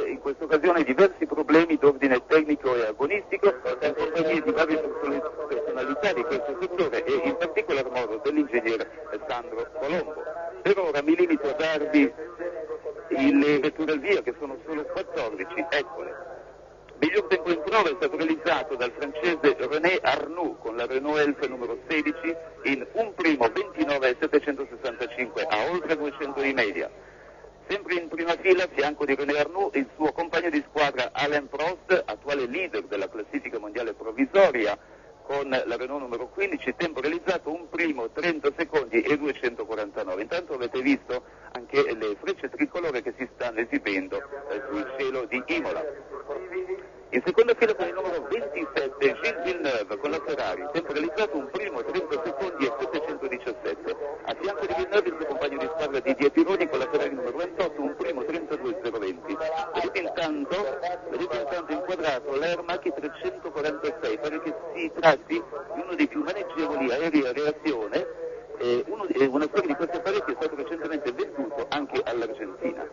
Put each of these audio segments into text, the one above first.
in questa occasione diversi problemi d'ordine tecnico e agonistico in compagnia di varie personalità di questo settore e in particolar modo dell'ingegnere Sandro Colombo. Per ora mi limito a darvi le vetture al via, che sono solo 14, eccole. Miglior tempo in prova è stato realizzato dal francese René Arnoux con la Renault Elf numero 16 in un primo 29,765 a oltre 200 di media. Sempre in prima fila, a fianco di René Arnoux, il suo compagno di squadra Alain Prost, attuale leader della classifica mondiale provvisoria, con la Renault numero 15, tempo realizzato un primo 30 secondi e 249. Intanto avete visto anche le frecce tricolore che si stanno esibendo sul cielo di Imola. In seconda fila con il numero 27 Gilles Villeneuve con la Ferrari, tempo realizzato un primo 30 secondi e 717. A fianco di Villeneuve il suo compagno di squadra Didier Pironi con la Ferrari numero 28, un primo 32,020. Vedete intanto inquadrato l'Air 346, pare che si tratti di uno dei più maneggevoli aerei a reazione. Una serie di questi apparecchi è stato recentemente venduto anche all'Argentina.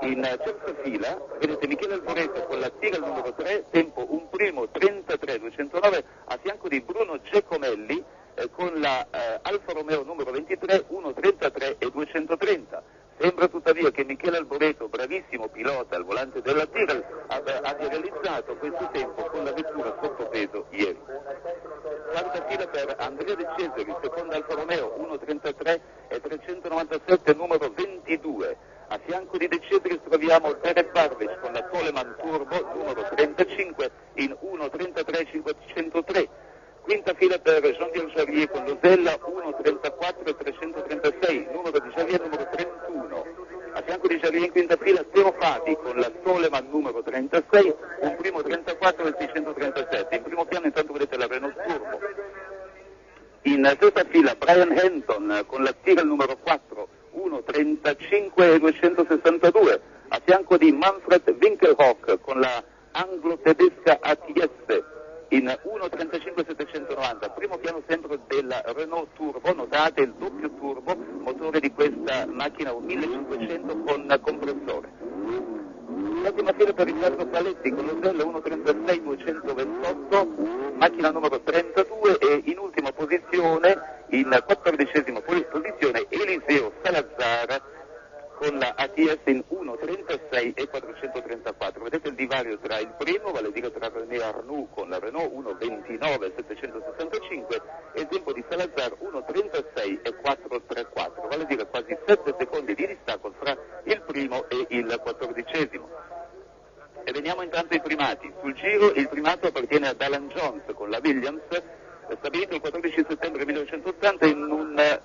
In terza fila vedete Michele Alboreto con la Tira numero 3, tempo un primo 33,209, a fianco di Bruno Giacomelli con la Alfa Romeo numero 23, 1,33,230. Sembra tuttavia che Michele Alboreto, bravissimo pilota al volante della Tyrrell, abbia realizzato questo tempo con la vettura sottopeso ieri. Quarta fila per Andrea De Cesari, seconda Alfa Romeo, 1,33,397, numero 22. A fianco di De Cesari troviamo Derek Parvic con la Coleman Turbo, numero 35, in 1,33,503. Quinta fila per Jean-Pierre Jarier con l'Osella 1,34,336, numero di Jarier numero 31. A fianco di Jarier in quinta fila Teo Fati con la Soleman numero 36, un primo 34,637. In primo piano intanto vedete la Renault Turbo. In sesta fila Brian Henson con la Tyrrell numero 4, 1,35,262. A fianco di Manfred Winkelhock con la anglo-tedesca ATS in 1,35,790, primo piano sempre della Renault Turbo, notate il doppio turbo, motore di questa macchina un 1500 con compressore. Settima fila per Riccardo Paletti con l'Osella 1,36,228, macchina numero 32 e in ultima posizione, in 14ª posizione, Eliseo Salazar con la ATS in 1,36 e 434. Vedete il divario tra il primo, vale a dire tra René Arnoux con la Renault 1,29 765 e il tempo di Salazar 1,36 e 434, vale a dire quasi 7 secondi di distacco fra il primo e il 14°. E veniamo intanto ai primati. Sul giro il primato appartiene ad Alan Jones con la Williams, stabilito il 14 settembre 1980 in un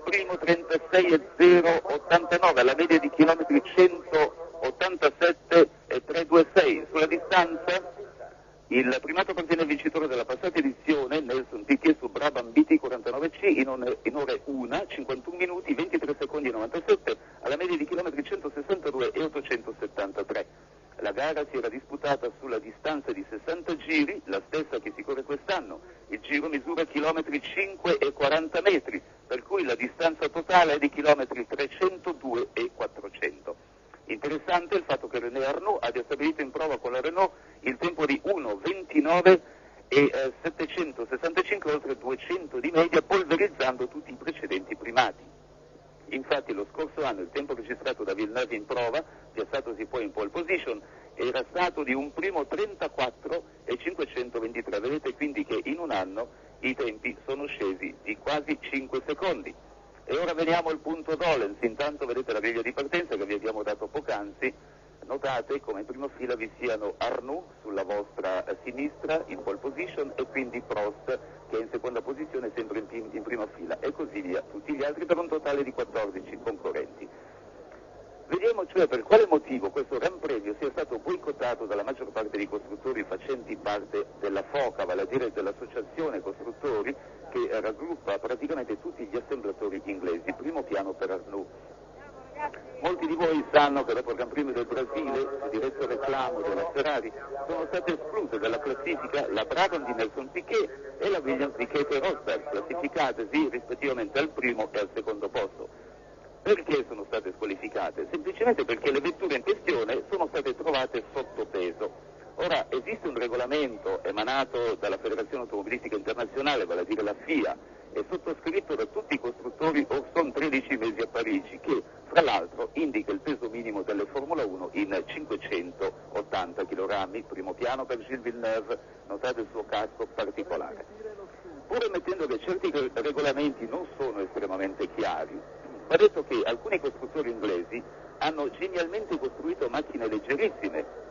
primo 36,089, alla media di chilometri 187,326. Sulla distanza il primato appartiene al vincitore della passata edizione, Nelson Piquet su Brabham BT 49C in ore 1, 51 minuti, 23 secondi e 97, alla media di chilometri 162,873. La gara si era disputata sulla distanza di 60 giri, la stessa che si corre quest'anno. Il giro misura chilometri 5 e 40 metri, per cui la distanza totale è di chilometri 302 e 400. Interessante il fatto che René Arnoux abbia stabilito in prova con la Renault il tempo di 1,29 e 765 oltre 200 di media, polverizzando tutti i precedenti primati. Infatti lo scorso anno il tempo registrato da Villeneuve in prova, piazzatosi poi in pole position, era stato di un primo 34 e 523. Vedete quindi che in un anno i tempi sono scesi di quasi 5 secondi. E ora veniamo al punto Dolens. Intanto vedete la griglia di partenza che vi abbiamo dato poc'anzi. Notate come in prima fila vi siano Arnoux sulla vostra sinistra in pole position e quindi Prost che è in seconda posizione sempre in prima fila e così via tutti gli altri per un totale di 14 concorrenti. Vediamo cioè per quale motivo questo Gran Premio sia stato boicottato dalla maggior parte dei costruttori facenti parte della FOCA, vale a dire dell'associazione costruttori che raggruppa praticamente tutti gli assemblatori inglesi, primo piano per Arnoux. Molti di voi sanno che dopo il Gran Premio del Brasile, su diretto reclamo della Ferrari, sono state escluse dalla classifica la Brabham di Nelson Piquet e la Williams di Keith Rosberg, classificatesi rispettivamente al primo e al secondo posto. Perché sono state squalificate? Semplicemente perché le vetture in questione sono state trovate sotto peso. Ora, esiste un regolamento emanato dalla Federazione Automobilistica Internazionale, vale a dire la FIA, e sottoscritto da tutti i costruttori sono 13 mesi a Parigi, che fra l'altro indica il peso minimo delle Formula 1 in 580 kg, primo piano per Gilles Villeneuve, notate il suo casco particolare. Pur ammettendo che certi regolamenti non sono estremamente chiari, va detto che alcuni costruttori inglesi hanno genialmente costruito macchine leggerissime,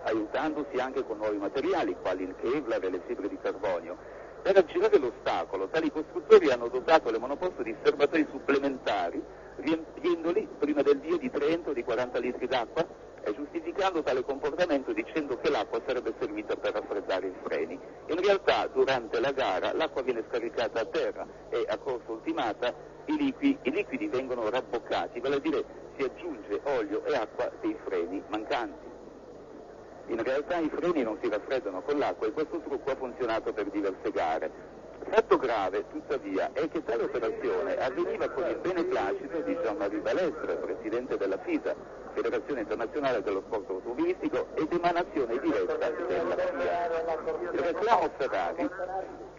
aiutandosi anche con nuovi materiali, quali il Kevlar e le fibre di carbonio. Per aggirare l'ostacolo, tali costruttori hanno dotato le monoposto di serbatoi supplementari, riempiendoli prima del via di 30 o di 40 litri d'acqua e giustificando tale comportamento dicendo che l'acqua sarebbe servita per raffreddare i freni. In realtà, durante la gara, l'acqua viene scaricata a terra e a corsa ultimata i liquidi vengono rabboccati, vale a dire si aggiunge olio e acqua dei freni mancanti. In realtà i freni non si raffreddano con l'acqua e questo trucco ha funzionato per diverse gare. Fatto grave, tuttavia, è che tale operazione avveniva con il beneplascito di Jean-Marie Balestre, presidente della FISA, Federazione Internazionale dello Sport Automobilistico, ed emanazione diretta della FIA. Il reclamo Ferrari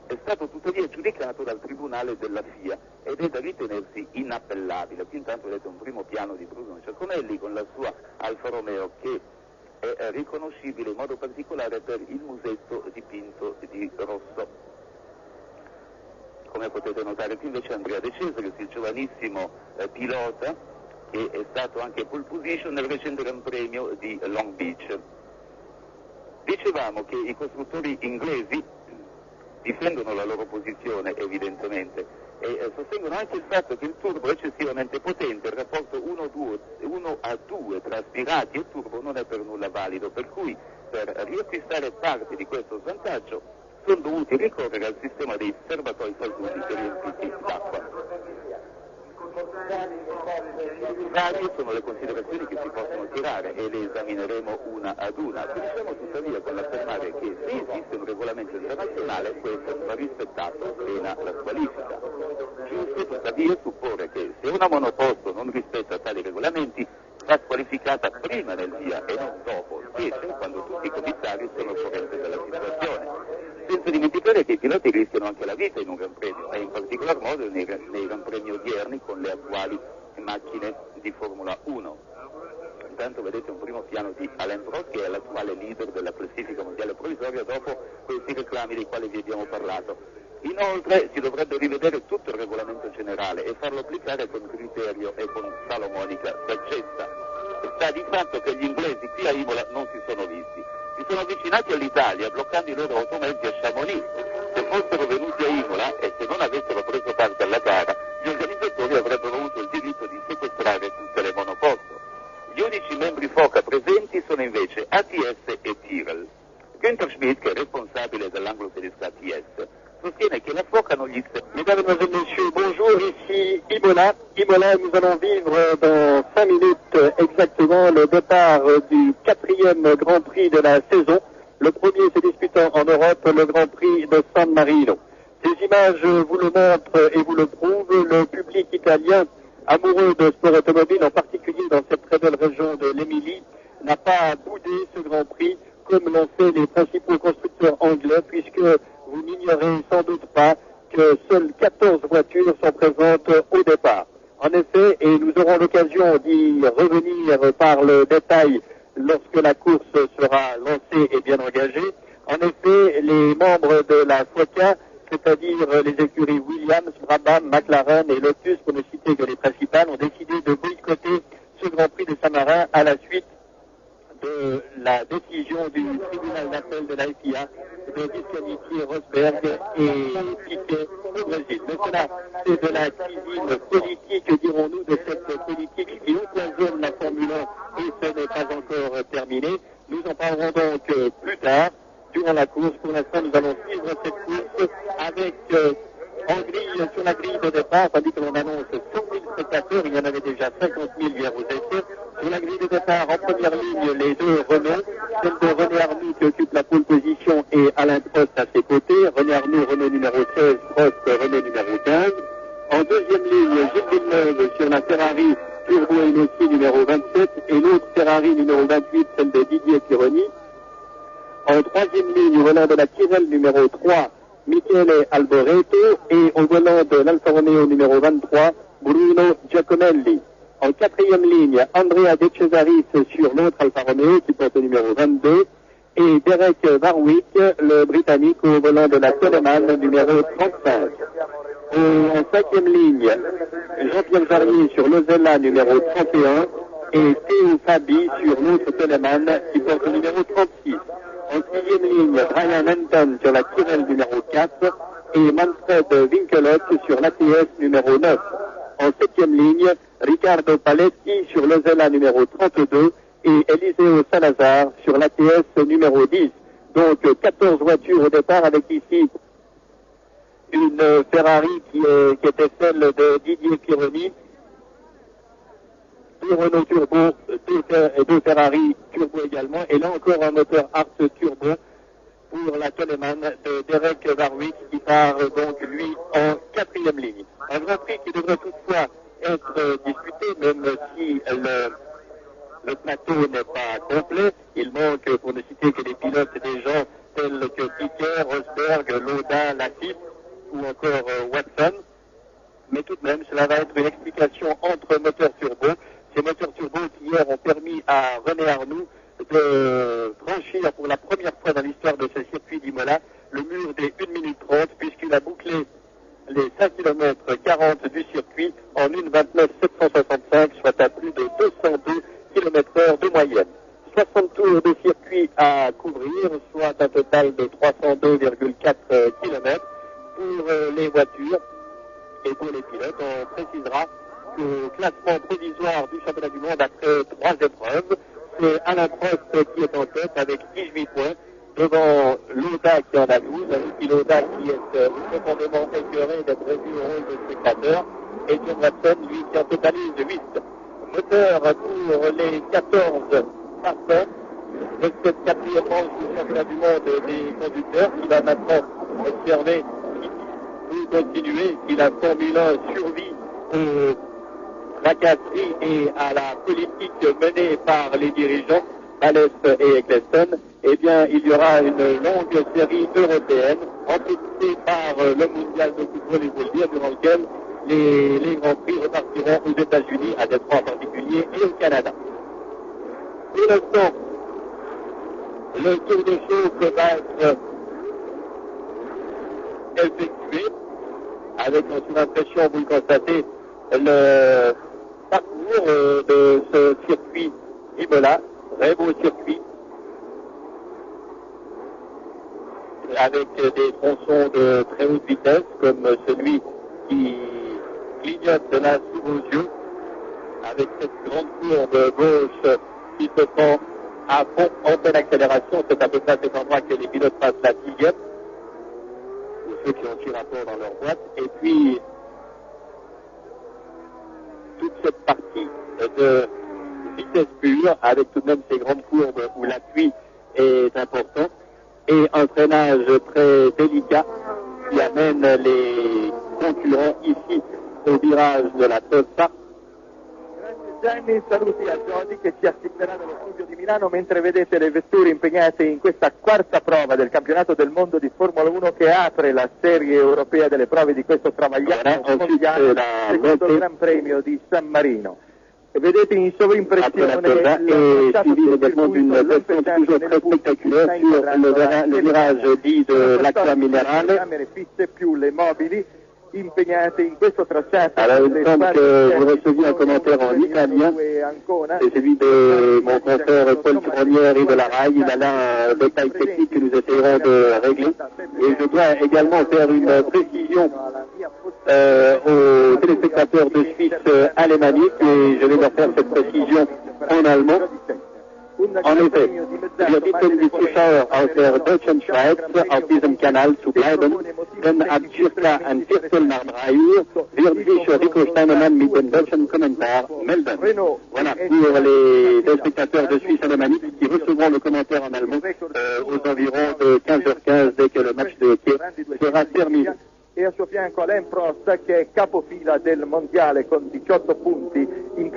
è stato tuttavia giudicato dal Tribunale della FIA ed è da ritenersi inappellabile. Qui intanto vedete un primo piano di Bruno Giacomelli con la sua Alfa Romeo che è riconoscibile in modo particolare per il musetto dipinto di rosso. Come potete notare qui invece Andrea De Cesaris, il giovanissimo pilota che è stato anche pole position nel recente Gran Premio di Long Beach. Dicevamo che i costruttori inglesi difendono la loro posizione evidentemente e sostengono anche il fatto che il turbo è eccessivamente potente, il rapporto 1 a 2 tra aspirati e turbo non è per nulla valido, per cui per riacquistare parte di questo svantaggio sono dovuti ricorrere al sistema dei serbatoi fasuti riempiti d'acqua. Varie sono le considerazioni che si possono tirare e le esamineremo una ad una. Finisciamo tuttavia con l'affermare che se esiste un regolamento internazionale questo va rispettato pena la squalifica. Giusto tuttavia supporre che se una monoposto non rispetta tali regolamenti va squalificata prima del via e non dopo, specie quando tutti i commissari sono correnti della situazione. Senza dimenticare che i piloti rischiano anche la vita in un Gran Premio, e in particolar modo nei Gran Premi odierni con le attuali macchine di Formula 1. Intanto vedete un primo piano di Alain Prost, che è l'attuale leader della classifica mondiale provvisoria dopo questi reclami dei quali vi abbiamo parlato. Inoltre si dovrebbe rivedere tutto il regolamento generale e farlo applicare con criterio e con salomonica saggezza. Sta di fatto che gli inglesi qui a Imola non si sono visti. Si sono avvicinati all'Italia bloccando i loro automezzi a Chamonix. Se fossero venuti a Imola e se non avessero preso parte alla gara, gli organizzatori avrebbero avuto il diritto di sequestrare tutte le monoposto. Gli unici membri FOCA presenti sono invece ATS e Tyrrell. Günther Schmidt, che è responsabile dell'anglo-tedesca ATS, sostiene che la FOCA non gli serve. Mesdames, Mesdemoiselles, Messieurs, bonjour, ici Imola. Imola, nous allons vivre dans 5 minutes exactement le départ du 4e Grand Prix de la saison. Le premier se disputant en Europe, le Grand Prix de San Marino. Ces images vous le montrent et vous le prouvent. Le public italien, amoureux de sport automobile, en particulier dans cette très belle région de l'Émilie, n'a pas boudé ce Grand Prix comme l'ont fait les principaux constructeurs anglais, puisque vous n'ignorez sans doute pas que seules 14 voitures sont présentes au départ. En effet, et nous aurons l'occasion d'y revenir par le détail lorsque la course sera lancée et bien engagée, en effet, les membres de la FOCA, c'est-à-dire les écuries Williams, Brabham, McLaren et Lotus, pour ne citer que les principales, ont décidé de boycotter ce Grand Prix de Saint-Marin à la suite de la décision du tribunal d'appel de la FIA de disqualifier Rosberg et Piquet au Brésil. Mais cela, c'est de la cuisine politique, dirons-nous, de cette politique qui empoisonne la Formule 1 et ce n'est pas encore terminé. Nous en parlerons donc plus tard, durant la course. Pour l'instant, nous allons suivre cette course avec sur la grille de départ, tandis que l'on annonce 100 000 spectateurs, il y en avait déjà 50 000 hier aux essais. Sur la grille de départ, en première ligne, les deux Renault, celle de René Arnoux qui occupe la pole position et Alain Prost à ses côtés. René Arnoux, Renault numéro 16, Prost, Renault numéro 15. En deuxième ligne, Gilles Villeneuve sur la Ferrari Ferrari Turbo Enossi numéro 27 et l'autre Ferrari numéro 28, celle de Didier Pironi. En troisième ligne, au volant de la Tyrrell numéro 3, Michele Alboreto, et au volant de l'Alfa Romeo numéro 23, Bruno Giacomelli. En quatrième ligne, Andrea De Cesaris sur l'autre Alfa Romeo qui porte le numéro 22, et Derek Warwick, le Britannique, au volant de la Telemann numéro 35. En cinquième ligne, Jean-Pierre Jarnier sur l'Ozella numéro 31 et Théo Fabi sur l'autre Telemann qui porte le numéro 36. En sixième ligne, Brian Anton sur la Tyrrell numéro 4 et Manfred Winkelot sur l'ATS numéro 9. En septième ligne, Riccardo Paletti sur l'Ozella numéro 32 et Eliseo Salazar sur l'ATS numéro 10. Donc 14 voitures au départ avec ici une Ferrari qui était celle de Didier Pironi, deux Renault Turbo, deux Ferrari Turbo également, et là encore un moteur Ars Turbo pour la Telemann de Derek Warwick qui part donc lui en quatrième ligne. Un Grand Prix qui devrait toutefois être disputé, même si le plateau n'est pas complet. Il manque, pour ne citer que les pilotes, des gens tels que Piquet, Rosberg, Lauda, Latifi ou encore Watson. Mais tout de même, cela va être une explication entre moteurs turbo. Ces moteurs turbo qui hier ont permis à René Arnoux de franchir pour la première fois dans l'histoire de ce circuit d'Imola le mur des 1 minute 30 puisqu'il a bouclé les 5 km 40 du circuit en 1:29.765, soit à plus de 202 km/h de moyenne. 60 tours de circuit à couvrir, soit un total de 302,4 km pour les voitures et pour les pilotes. On précisera qu'au classement provisoire du championnat du monde après 3 épreuves, c'est Alain Prost qui est en tête avec 18 points, devant Lauda qui en a 12, Niki Lauda qui est profondément écœuré d'être revu au rôle de spectateur, et John Watson, lui, qui en totalise 8. Moteur pour les 14 partants de cette quatrième manche du championnat du monde des conducteurs, qui va maintenant observer pour continuer si la Formule 1 survit aux tracasseries et à la politique menée par les dirigeants, Alès et Eccleston. Eh bien, il y aura une longue série européenne, amplifiée par le mondial de football, il faut le dire, durant lequel les Grands Prix repartiront aux États-Unis, à Détroit en particulier, et au Canada. Pour l'instant, le tour de chauffe va être effectué, avec en surimpression, vous le constatez, le parcours de ce circuit Imola, très beau circuit, avec des tronçons de très haute vitesse, comme celui qui clignote de là sous vos yeux, avec cette grande courbe gauche qui se prend à fond en pleine accélération. C'est à peu près à cet endroit que les pilotes passent la sixième, ou ceux qui ont tiré à fond dans leur boîte. Et puis, toute cette partie de vitesse pure, avec tout de même ces grandes courbes où l'appui est important, et un freinage très délicat qui amène les concurrents ici au virage de la Tosta. Gianni, saluti a Giodi che ci assisterà nello studio di Milano mentre vedete le vetture impegnate in questa quarta prova del campionato del mondo di Formula 1 che apre la serie europea delle prove di questo travagliato mondiale, secondo il Gran Premio di San Marino. Et vedete in sovrimpressione et suivi également d'une descente toujours très spectaculaire sur le virage dit de l'Acqua Minerale. Camere fisse più le mobili impegnate in questo tracciato. Alors il semble que vous receviez un commentaire en italien, c'est celui de mon confrère Paul Fournière et de la RAI. Il a là un détail technique que nous essayerons de régler. Et je dois également faire une précision aux téléspectateurs de Suisse alémanique, et je vais leur faire cette précision en allemand. En effet, wir bitten die Zuschauer aus der deutschen Schweiz auf diesem Kanal zu bleiben, denn ab circa ein Viertel nach 3 Uhr wird sich Rico Steinemann mit dem deutschen Kommentar melden. Voilà, pour les téléspectateurs de Suisse alémanique qui recevront le commentaire en allemand aux environs de 15h15 dès que le match de hockey sera terminé. E a suo fianco Alain Prost che è capofila del mondiale con 18 punti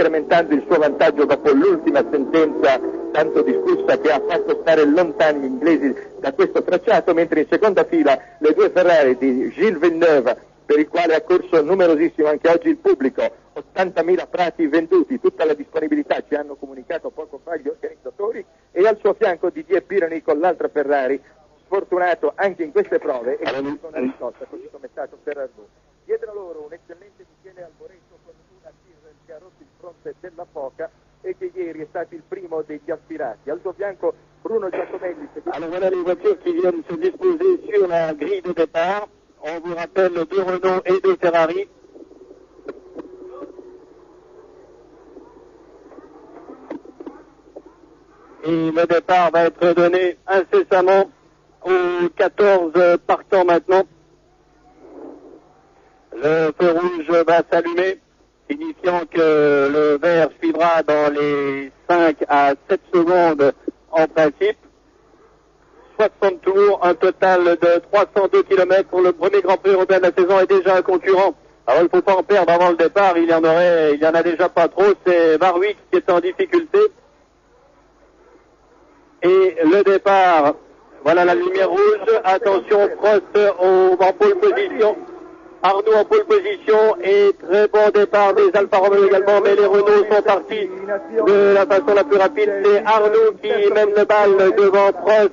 incrementando il suo vantaggio dopo l'ultima sentenza tanto discussa che ha fatto stare lontani gli inglesi da questo tracciato, mentre in seconda fila le due Ferrari di Gilles Villeneuve, per il quale ha corso numerosissimo anche oggi il pubblico, 80.000 prati venduti, tutta la disponibilità ci hanno comunicato poco fa gli organizzatori, e al suo fianco Didier Pironi con l'altra Ferrari, sfortunato anche in queste prove e con una riscossa, così come è stato per Arnoux. Dietro loro un eccellente Michele Alboreto con una Tyrrell che ha rotto il fronte della foca e che ieri è stato il primo degli aspirati. Al suo fianco Bruno Giacomelli. Alors voilà les voitures qui viennent se disposer sur la grille de départ. On vous rappelle 2 Renault et 2 Ferrari. Et le départ va être donné incessamment aux 14 partants maintenant. Le feu rouge va s'allumer, signifiant que le vert suivra dans les 5 à 7 secondes en principe. 60 tours, un total de 302 km pour le premier Grand Prix européen de la saison et déjà un concurrent. Alors il ne faut pas en perdre avant le départ, il y en a déjà pas trop, c'est Warwick qui est en difficulté. Et le départ, voilà la lumière rouge, attention, Prost en pole position. Arnoux en pole position et très bon départ des Alfa Romeo également, mais les Renault sont partis de la façon la plus rapide. C'est Arnoux qui mène le bal devant Prost,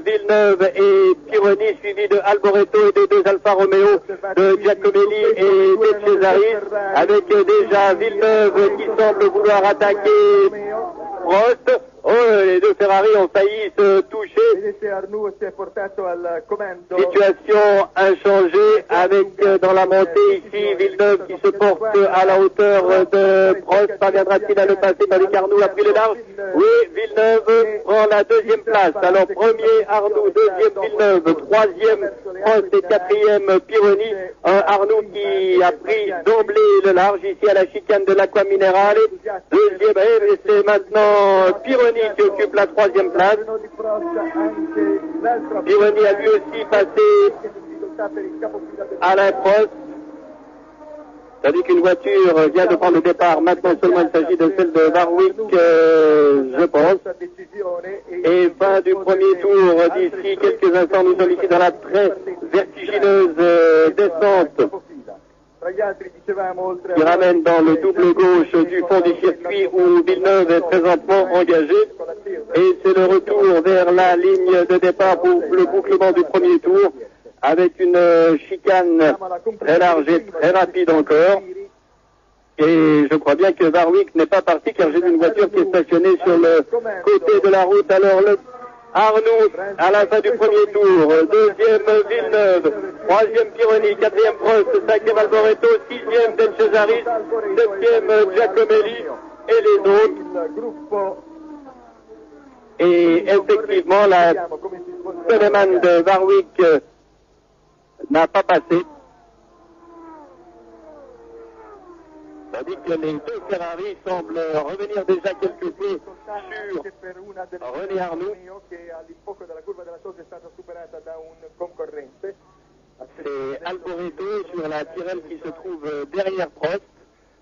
Villeneuve et Pironi, suivi de Alboreto et des 2 Alfa Romeo de Giacomelli et de Cesaris, avec déjà Villeneuve qui semble vouloir attaquer Prost. Oh, les 2 Ferrari ont failli se toucher. Situation inchangée avec dans la montée ici Villeneuve qui se porte à la hauteur de Prost. Parviendra-t-il à le passer avec Arnoux a pris le large? Oui, Villeneuve prend la 2e place. Alors premier Arnoux, 2e Villeneuve, 3e Prost et 4e Pironi. Arnoux qui a pris d'emblée le large ici à la chicane de l'Aqua Minerale. 2e, et c'est maintenant Pironi qui occupe la 3e place. Pironi a lui aussi passé Alain Prost. Tandis qu'une voiture vient de prendre le départ. Maintenant seulement il s'agit de celle de Warwick, je pense. Et fin du premier tour d'ici quelques instants. Nous sommes ici dans la très vertigineuse descente qui ramène dans le double gauche du fond du circuit où Villeneuve est présentement engagé. Et c'est le retour vers la ligne de départ pour le bouclement du premier tour avec une chicane très large et très rapide encore. Et je crois bien que Warwick n'est pas parti car j'ai une voiture qui est stationnée sur le côté de la route. Alors Arnoux à la fin du premier tour, 2e Villeneuve, 3e Pironi, 4e Prost, 5e Alboreto, 6e De Cesaris, 7e Giacomelli et les autres. Et effectivement, la Coleman de Warwick n'a pas passé. Tandis que les 2 Ferrari semblent revenir déjà quelque peu sur René Arnoux. C'est Alboreto sur la Tyrrell qui se trouve derrière Prost.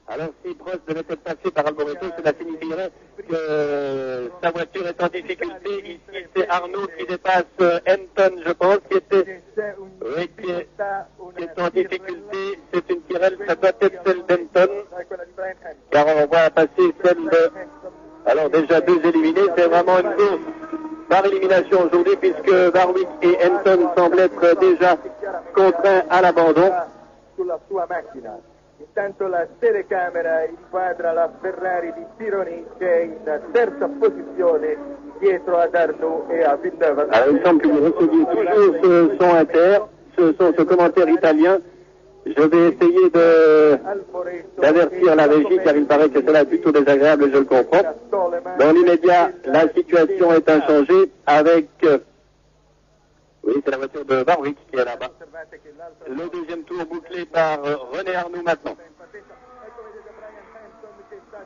Alors si Prost devait être passé par Alboreto, cela signifierait que sa voiture est en difficulté. Ici c'est Arnoux qui dépasse Henton, je pense, qui est en difficulté. C'est une Tyrrell, ça doit être celle d'Henton, car on va passer celle de... Alors déjà 2 éliminés, c'est vraiment une course par élimination aujourd'hui puisque Warwick et Henton semblent être déjà contraints à l'abandon. Intanto la telecamera inquadra la Ferrari di Pironi che è in terza posizione dietro ad Arnoux et à Villeneuve. Alors, il semble que vous receviez toujours ce son inter, ce commentaire italien. Je vais essayer d'avertir la régie car il paraît que cela est plutôt désagréable et je le comprends. Dans l'immédiat, la situation est inchangée avec... Oui, c'est la voiture de Warwick qui est là-bas. Le 2e tour bouclé par René Arnoux maintenant.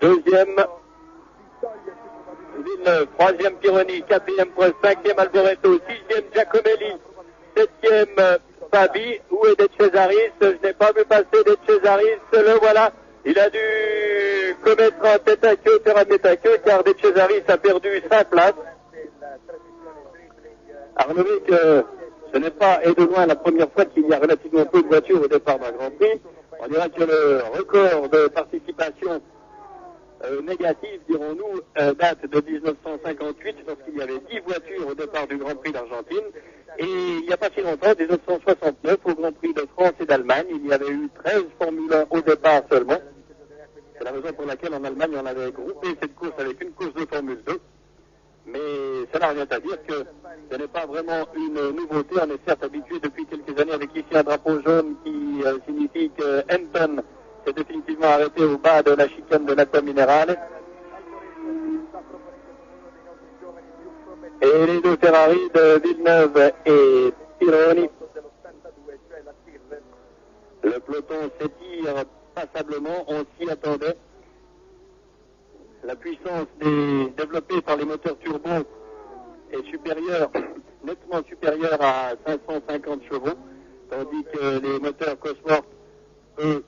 2e Villeneuve, 3e Pironi, 4e Prost, 5e Alboreto, 6e Giacomelli, 7e Fabi. Où est De Cesaris? Je n'ai pas vu passer De Cesaris. Le voilà Il a dû commettre un tête à queue, faire un tête à queue, car De Cesaris a perdu 5 places. Arnovic, ce n'est pas et de loin la première fois qu'il y a relativement peu de voitures au départ d'un Grand Prix. On dirait que le record de participation négative, dirons-nous, date de 1958, lorsqu'il y avait 10 voitures au départ du Grand Prix d'Argentine. Et il n'y a pas si longtemps, 1969, au Grand Prix de France et d'Allemagne, il y avait eu 13 Formule 1 au départ seulement. C'est la raison pour laquelle en Allemagne, on avait groupé cette course avec une course de Formule 2. Mais cela revient à dire que ce n'est pas vraiment une nouveauté. On est certes habitué depuis quelques années avec ici un drapeau jaune qui signifie que Hamilton s'est définitivement arrêté au bas de la chicane de l'Acqua Minerale. Et les deux Ferrari de Villeneuve et Pironi. Le peloton s'étire passablement, on s'y attendait. La puissance développée par les moteurs turbo est supérieure, nettement supérieure à 550 chevaux, tandis que les moteurs Cosworth, eux,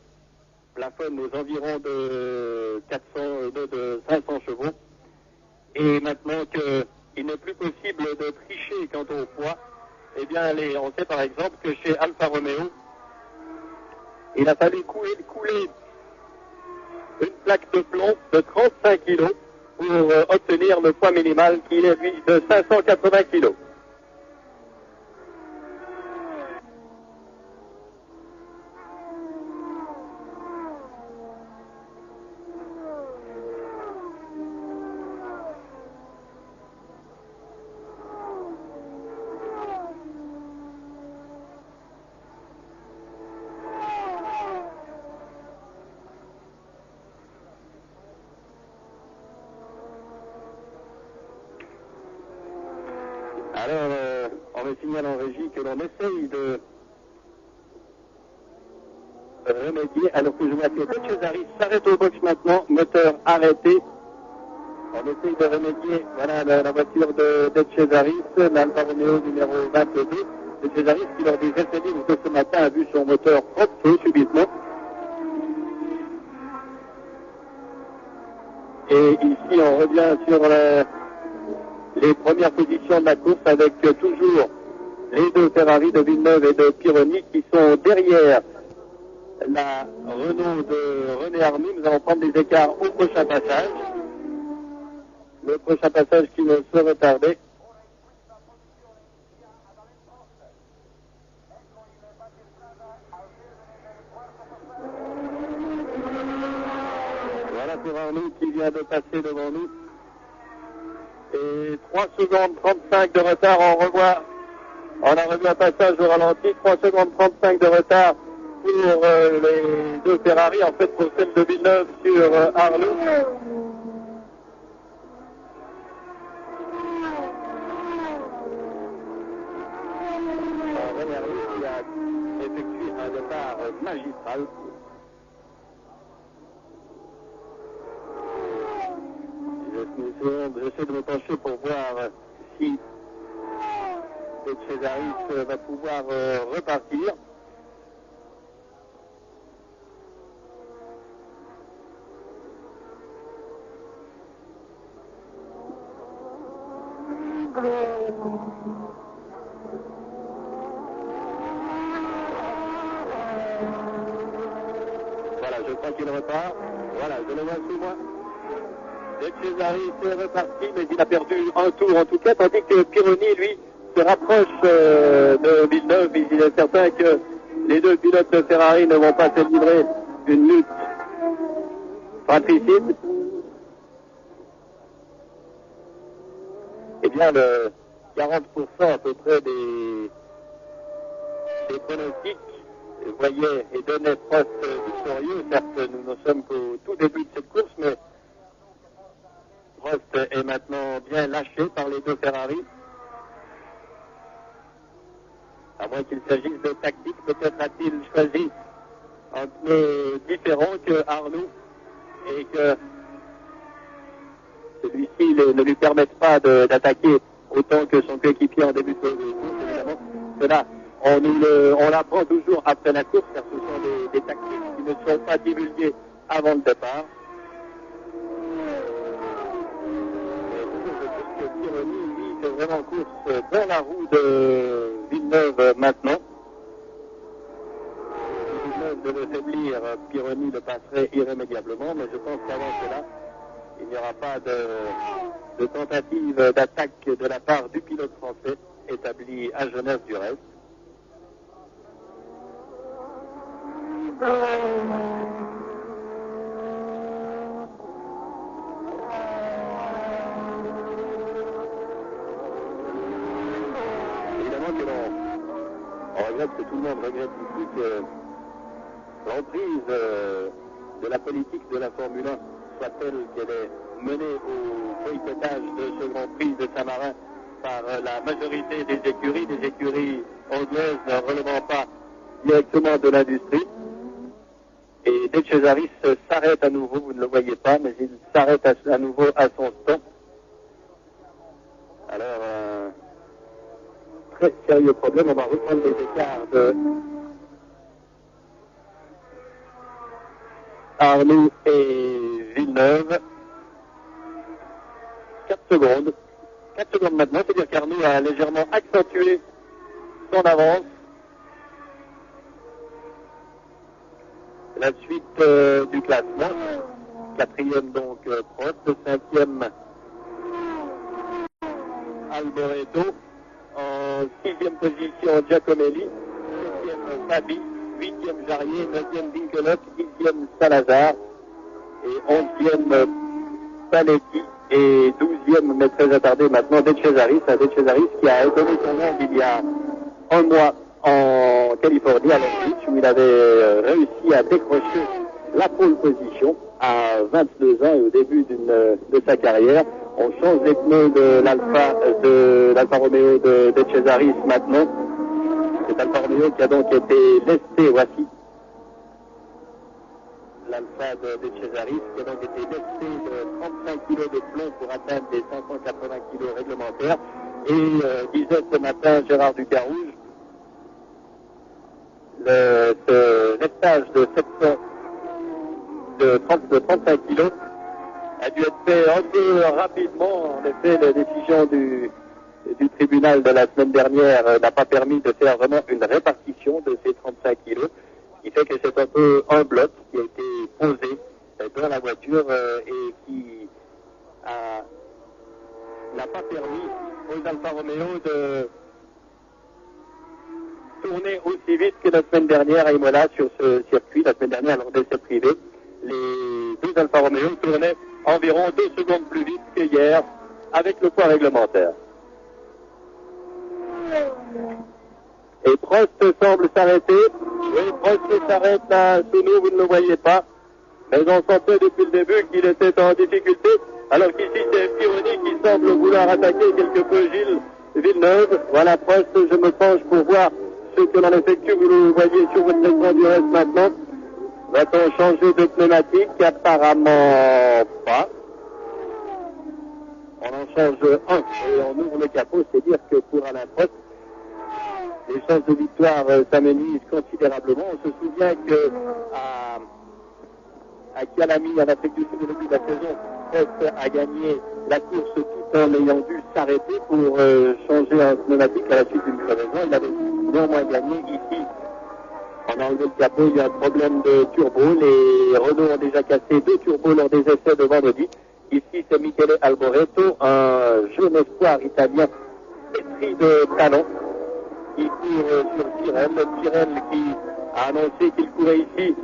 plafonnent aux environs de 500 chevaux. Et maintenant qu'il n'est plus possible de tricher quant au poids, eh bien, on sait par exemple que chez Alfa Romeo, il a fallu couler une plaque de plomb de 35 kg pour obtenir le poids minimal qui est lui de 580 kg. Alors, on me signale en régie que l'on essaye de remédier, alors que je vois que De Cesaris s'arrête au box maintenant, moteur arrêté. On essaye de remédier, voilà la voiture de Cesaris, l'Alfa Romeo numéro 22. De Cesaris qui lors des essais libres de ce matin a vu son moteur prendre feu subitement. Et ici on revient sur les premières positions de la course avec toujours les deux Ferrari de Villeneuve et de Pironi qui sont derrière la Renault de René Arnoux. Nous allons prendre des écarts au prochain passage. Le prochain passage qui ne se retardait. Voilà pour Arnoux qui vient de passer devant nous. Et 3 secondes 35 de retard, on a revu un passage au ralenti, 3 secondes 35 de retard pour les deux Ferrari, en fait pour celle de Villeneuve sur Arnoux. René Arnoux qui a effectué un départ magistral. J'essaie de me pencher pour voir si De Cesaris va pouvoir repartir. Voilà, je crois qu'il repart. Voilà, je le vois sous moi. De Cesaris est reparti, mais il a perdu un tour en tout cas, tandis que Pironi, lui, se rapproche de Villeneuve. Il est certain que les deux pilotes de Ferrari ne vont pas se livrer une lutte fratricide. Eh bien, le 40% à peu près des pronostics voyaient et donnaient Prost victorieux. Certes, nous ne sommes qu'au tout début de cette course, mais Prost est maintenant bien lâché par les deux Ferrari. À moins qu'il s'agisse de tactique, peut-être a-t-il choisi un pneu différent que Arnoux et que celui-ci ne lui permette pas d'attaquer autant que son coéquipier en début de course. Évidemment, cela, on l'apprend toujours après la course, car ce sont des tactiques qui ne sont pas divulguées avant le départ. Je trouve que Pironi, lui, fait vraiment course dans la roue de Villeneuve maintenant. Si Villeneuve devait faiblir, Pironi le passerait irrémédiablement, mais je pense qu'avant cela, il n'y aura pas de tentative d'attaque de la part du pilote français établi à Genève du reste. Évidemment que on regrette, que tout le monde regrette ici que l'emprise de la politique de la Formule 1 soit telle qu'elle est menée au boycottage de ce Grand Prix de Saint-Marin par la majorité des écuries anglaises ne relevant pas directement de l'industrie. Et De Cesaris s'arrête à nouveau, vous ne le voyez pas, mais il s'arrête à nouveau à son stand. Alors, très sérieux problème, on va reprendre les écarts de Arnoux et Villeneuve. 4 secondes. 4 secondes maintenant, c'est-à-dire qu'Arnoux a légèrement accentué son avance. La suite du classement. 4e donc Prost, 5e Alboreto, en 6e position Giacomelli, 7e Fabi, 8e Jarier, 9e Dinkelhoff, 10e Salazar et 11e Paletti et 12e, mais très attardé maintenant, De Cesaris, qui a donné son nom il y a un mois en Californie, à Long Beach, où il avait réussi à décrocher la pole position à 22 ans et au début de sa carrière. On change les pneus de l'Alfa Romeo de Cesaris maintenant. C'est Alfa Romeo qui a donc été lesté, voici. L'Alfa de Cesaris qui a donc été lesté de 35 kg de plomb pour atteindre les 580 kg réglementaires. Et disait ce matin Gérard Ducarouge, ce lestage de 35 kg a dû être fait un peu rapidement. En effet, la décision du tribunal de la semaine dernière n'a pas permis de faire vraiment une répartition de ces 35 kilos, ce qui fait que c'est un peu un bloc qui a été posé dans la voiture et qui n'a pas permis aux Alfa Romeo de tourner aussi vite que la semaine dernière à Imola sur ce circuit. La semaine dernière, lors d'essai privé, les deux Alfa Romeo tournaient environ 2 secondes plus vite que hier avec le poids réglementaire. Et Prost semble s'arrêter. Oui, Prost s'arrête là, sous nous, vous ne le voyez pas. Mais on sentait depuis le début qu'il était en difficulté. Alors qu'ici, c'est Pironi qui semble vouloir attaquer quelque peu Gilles Villeneuve. Voilà, Prost, je me penche pour voir ce que l'on effectue. Vous le voyez sur votre écran du reste maintenant. Va-t-on changer de pneumatique? Apparemment pas. On en change un et on ouvre le capot. C'est dire que pour Alain Prost, les chances de victoire s'amenuisent considérablement. On se souvient que à Calami, en Afrique du Sud, au début de la saison, Prost a gagné la course tout en ayant dû s'arrêter pour changer un pneumatique à la suite d'une crevaison. Il avait néanmoins gagné ici. On a enlevé le capot, il y a un problème de turbo. Les Renault ont déjà cassé 2 turbos lors des essais de vendredi. Ici, c'est Michele Alboreto, un jeune espoir italien pétri de talent. Il court sur Tyrrell qui a annoncé qu'il courait ici.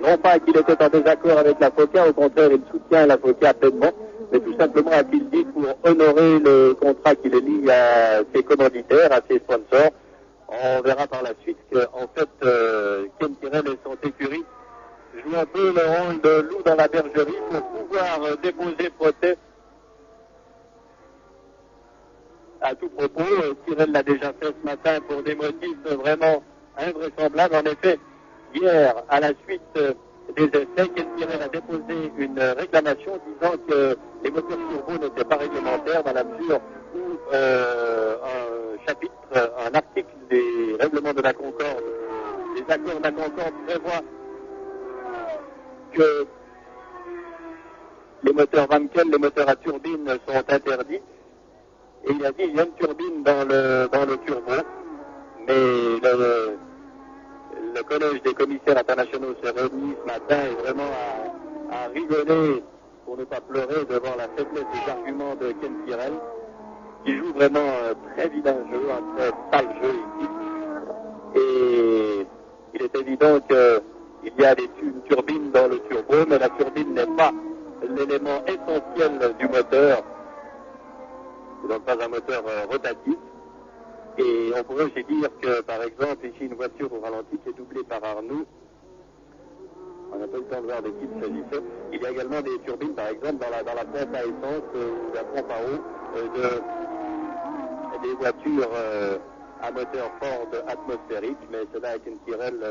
Non pas qu'il était en désaccord avec la FOCA, au contraire, il soutient la FOCA pleinement, mais tout simplement a-t-il dit pour honorer le contrat qu'il est lié à ses commanditaires, à ses sponsors. On verra par la suite qu'en fait, Ken Tyrrell et son écurie jouent un peu le rôle de loup dans la bergerie pour pouvoir déposer procès. À tout propos, Tyrrell l'a déjà fait ce matin pour des motifs vraiment invraisemblables. En effet, hier, à la suite des essais, Ken Tyrrell a déposé une réclamation disant que les moteurs turbo n'étaient pas réglementaires dans la mesure où un chapitre, un article des règlements de la Concorde, des accords de la Concorde prévoit que les moteurs Wankel, les moteurs à turbine sont interdits. Et il a dit il y a une turbine dans le turbo, mais le collège des commissaires internationaux s'est réuni ce matin et vraiment a rigolé pour ne pas pleurer devant la faiblesse des arguments de Ken Tyrrell, qui joue vraiment un très vilain jeu, un très sale jeu ici. Et il est évident qu'il y a une turbine dans le turbo, mais la turbine n'est pas l'élément essentiel du moteur. C'est donc pas un moteur rotatif. Et on pourrait aussi dire que, par exemple, ici, une voiture au ralenti qui est doublée par Arnoux, on n'a pas eu le temps de voir de qui il s'agissait. Il y a également des turbines, par exemple, dans la pompe à essence ou la pompe à eau des voitures à moteur Ford atmosphérique, mais cela, Ken Tyrrell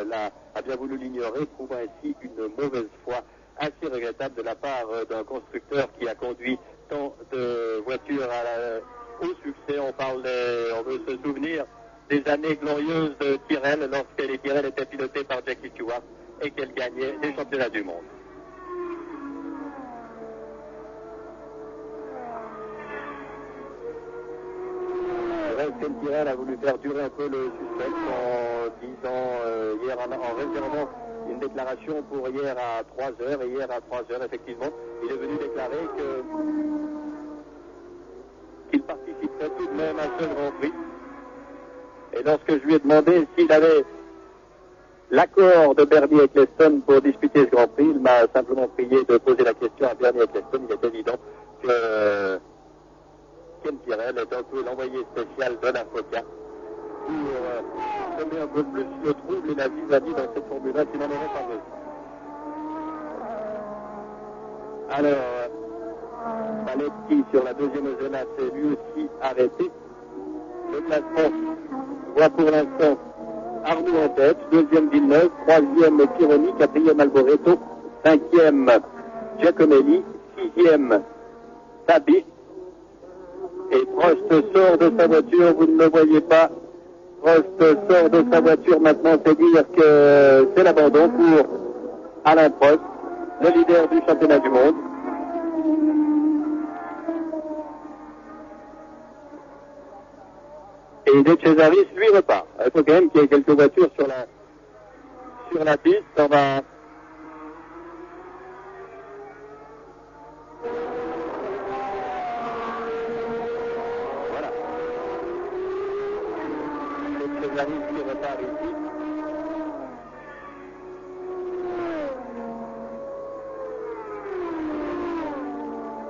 a bien voulu l'ignorer, prouvant ainsi une mauvaise foi assez regrettable de la part d'un constructeur qui a conduit tant de voitures au succès. On veut se souvenir des années glorieuses de Tyrrell lorsque les Tyrrell étaient pilotés par Jackie Stewart et qu'elle gagnait des championnats du monde. Ken Tyrrell a voulu faire durer un peu le suspense en disant hier en réservant une déclaration pour hier à 3h, et hier à 3h, effectivement, il est venu déclarer qu'il participerait tout de même à ce Grand Prix. Et lorsque je lui ai demandé s'il avait l'accord de Bernie Ecclestone pour disputer ce Grand Prix, il m'a simplement prié de poser la question à Bernie Ecclestone. Il est évident que Ken Tyrrell est un peu l'envoyé spécial de la FOCA pour semer un peu plus le trouble et la vis-à-vis dans cette Formule 1 qui n'en aurait pas besoin. Alors, Paletti sur la deuxième zone s'est lui aussi arrêté. Le classement voit pour l'instant Arnoux en tête, deuxième Villeneuve, troisième Pironi, quatrième Alboreto, cinquième Giacomelli, sixième Tabi. Et Prost sort de sa voiture, vous ne le voyez pas. Prost sort de sa voiture maintenant, c'est dire que c'est l'abandon pour Alain Prost, le leader du championnat du monde. Et De Cesaris, lui, repart. Il faut quand même qu'il y ait quelques voitures sur la piste. On va... Voilà. De Cesaris qui repart ici.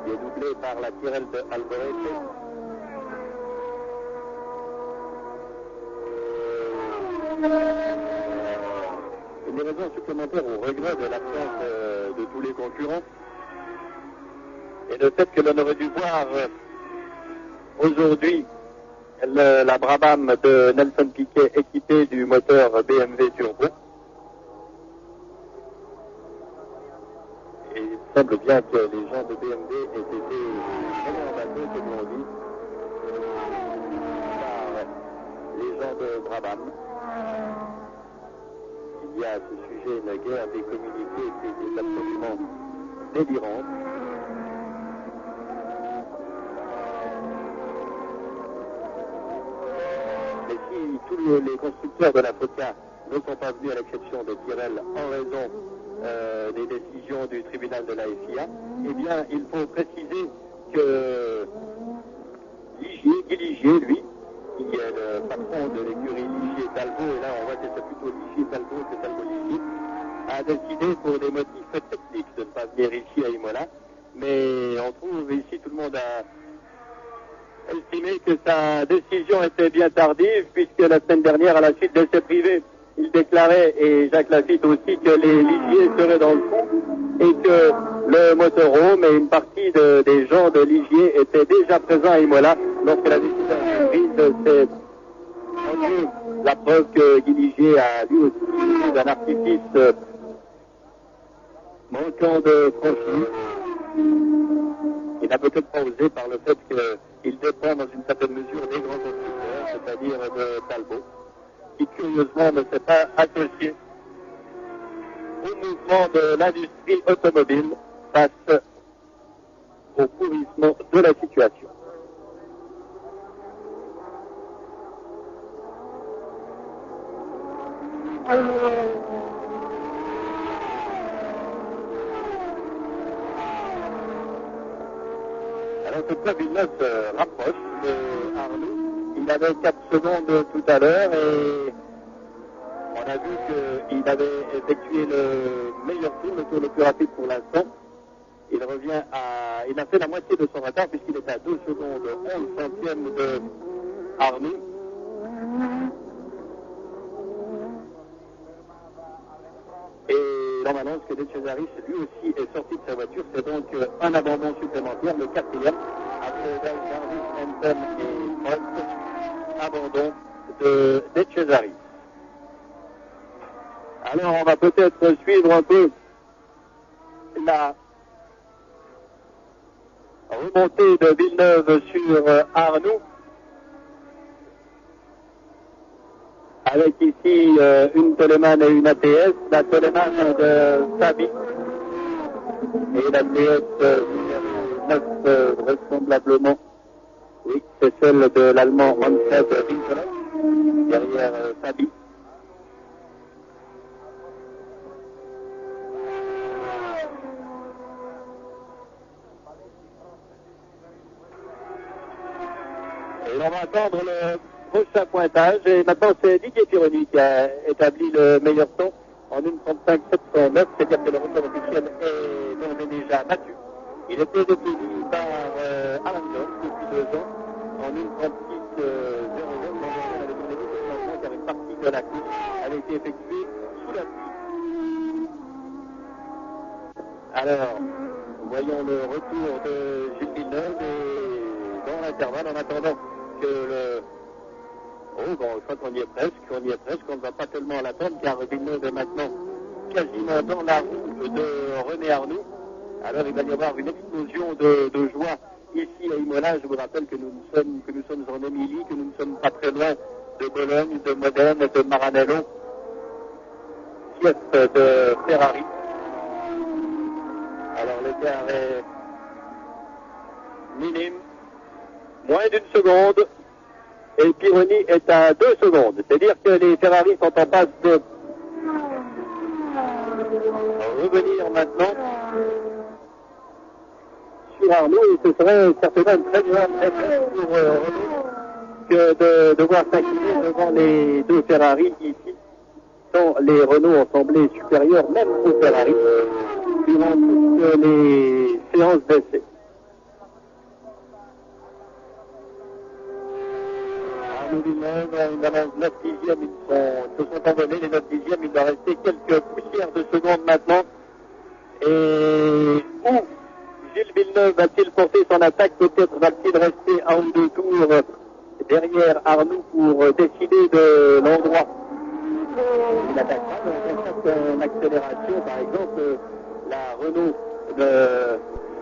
Il est doublé par la Tyrrell de Alboreto. Une raison supplémentaire au regret de l'absence de tous les concurrents et le fait que l'on aurait dû voir aujourd'hui la Brabham de Nelson Piquet équipée du moteur BMW Turbo. Et il semble bien que les gens de BMW aient été vraiment emballés, comme on dit, par les gens de Brabham. Il y a à ce sujet une guerre des communiqués qui est absolument délirante. Mais si tous les constructeurs de la FOCA ne sont pas venus à l'exception de Tyrrell en raison des décisions du tribunal de la FIA, eh bien il faut préciser que Guy Ligier, lui, qui est le patron de l'écurie Ligier-Talbot, et là on voit que c'est plutôt Ligier-Talbot que Talbot-Ligier, a décidé pour des motifs techniques de ne pas venir ici à Imola, mais on trouve ici tout le monde a estimé que sa décision était bien tardive, puisque la semaine dernière, à la suite d'essais privés, il déclarait, et Jacques Lafitte aussi, que les Ligier seraient dans le coup, et que le motorhome et une partie des gens de Ligier étaient déjà présents à Imola lorsque la décision est prise. C'est la preuve que Guy Ligier a lui aussi utilisé d'un artifice manquant de franchise. Il n'a peut-être pas osé par le fait qu'il dépend dans une certaine mesure des grands constructeurs, c'est-à-dire de Talbot, qui curieusement ne s'est pas associé au mouvement de l'industrie automobile face au pourrissement de la situation. Alors cette fois, Villeneuve se rapproche de Arnoux. Il avait 4 secondes tout à l'heure et on a vu qu'il avait effectué le meilleur tour, le tour le plus rapide pour l'instant. Il a fait la moitié de son retard puisqu'il est à 2 secondes 11 centièmes de Arnoux. Et l'on m'annonce que De Cesaris lui aussi est sorti de sa voiture. C'est donc un abandon supplémentaire, le 4e, après Darvis, Anton et Prost. Abandon de Cesaris. Alors on va peut-être suivre un peu la remontée de Villeneuve sur Arnoux. Avec ici une Toleman et une ATS, la Toleman de Sabi et l'ATS 9 vraisemblablement. Oui, c'est celle de l'Allemand Manfred Winkler, derrière Sabi. Et on va attendre le prochain pointage. Et maintenant, c'est Didier Pironi qui a établi le meilleur temps en 1:35.709. C'est-à-dire que le record officiel est d'ores et déjà battu. Il était détenu par Alan Jones depuis 2 ans en 1:36.00. Car une partie de la course avait été effectuée sous la pluie. Alors, voyons le retour de Gilles Villeneuve et dans l'intervalle, en attendant que le... Oh, bon, je crois qu'on y est presque, on ne va pas tellement l'attendre, car Villeneuve est maintenant quasiment dans la roue de René Arnoux. Alors il va y avoir une explosion de joie ici à Imola. Je vous rappelle que nous sommes en Émilie, que nous ne sommes pas très loin de Bologne, de Modène, de Maranello, fief de Ferrari. Alors l'écart est minime, moins d'1 seconde, et Pironi est à 2 secondes. C'est-à-dire que les Ferrari sont en passe de revenir maintenant sur Arnoux, et ce serait certainement une très grande réponse pour Renault que de voir s'incliner devant les 2 Ferrari ici, tant les Renault ont semblé supérieurs même aux Ferrari durant toutes les séances d'essai. Arnoux Villeneuve, une avance 9 dixièmes, ils se sont envolés, les 9 dixièmes, il doit rester quelques poussières de secondes maintenant. Et où Gilles Villeneuve va-t-il porter son attaque? Peut-être va-t-il rester 1 ou 2 tours derrière Arnoux pour décider de l'endroit. Il attaquera en accélération, par exemple, la Renault ne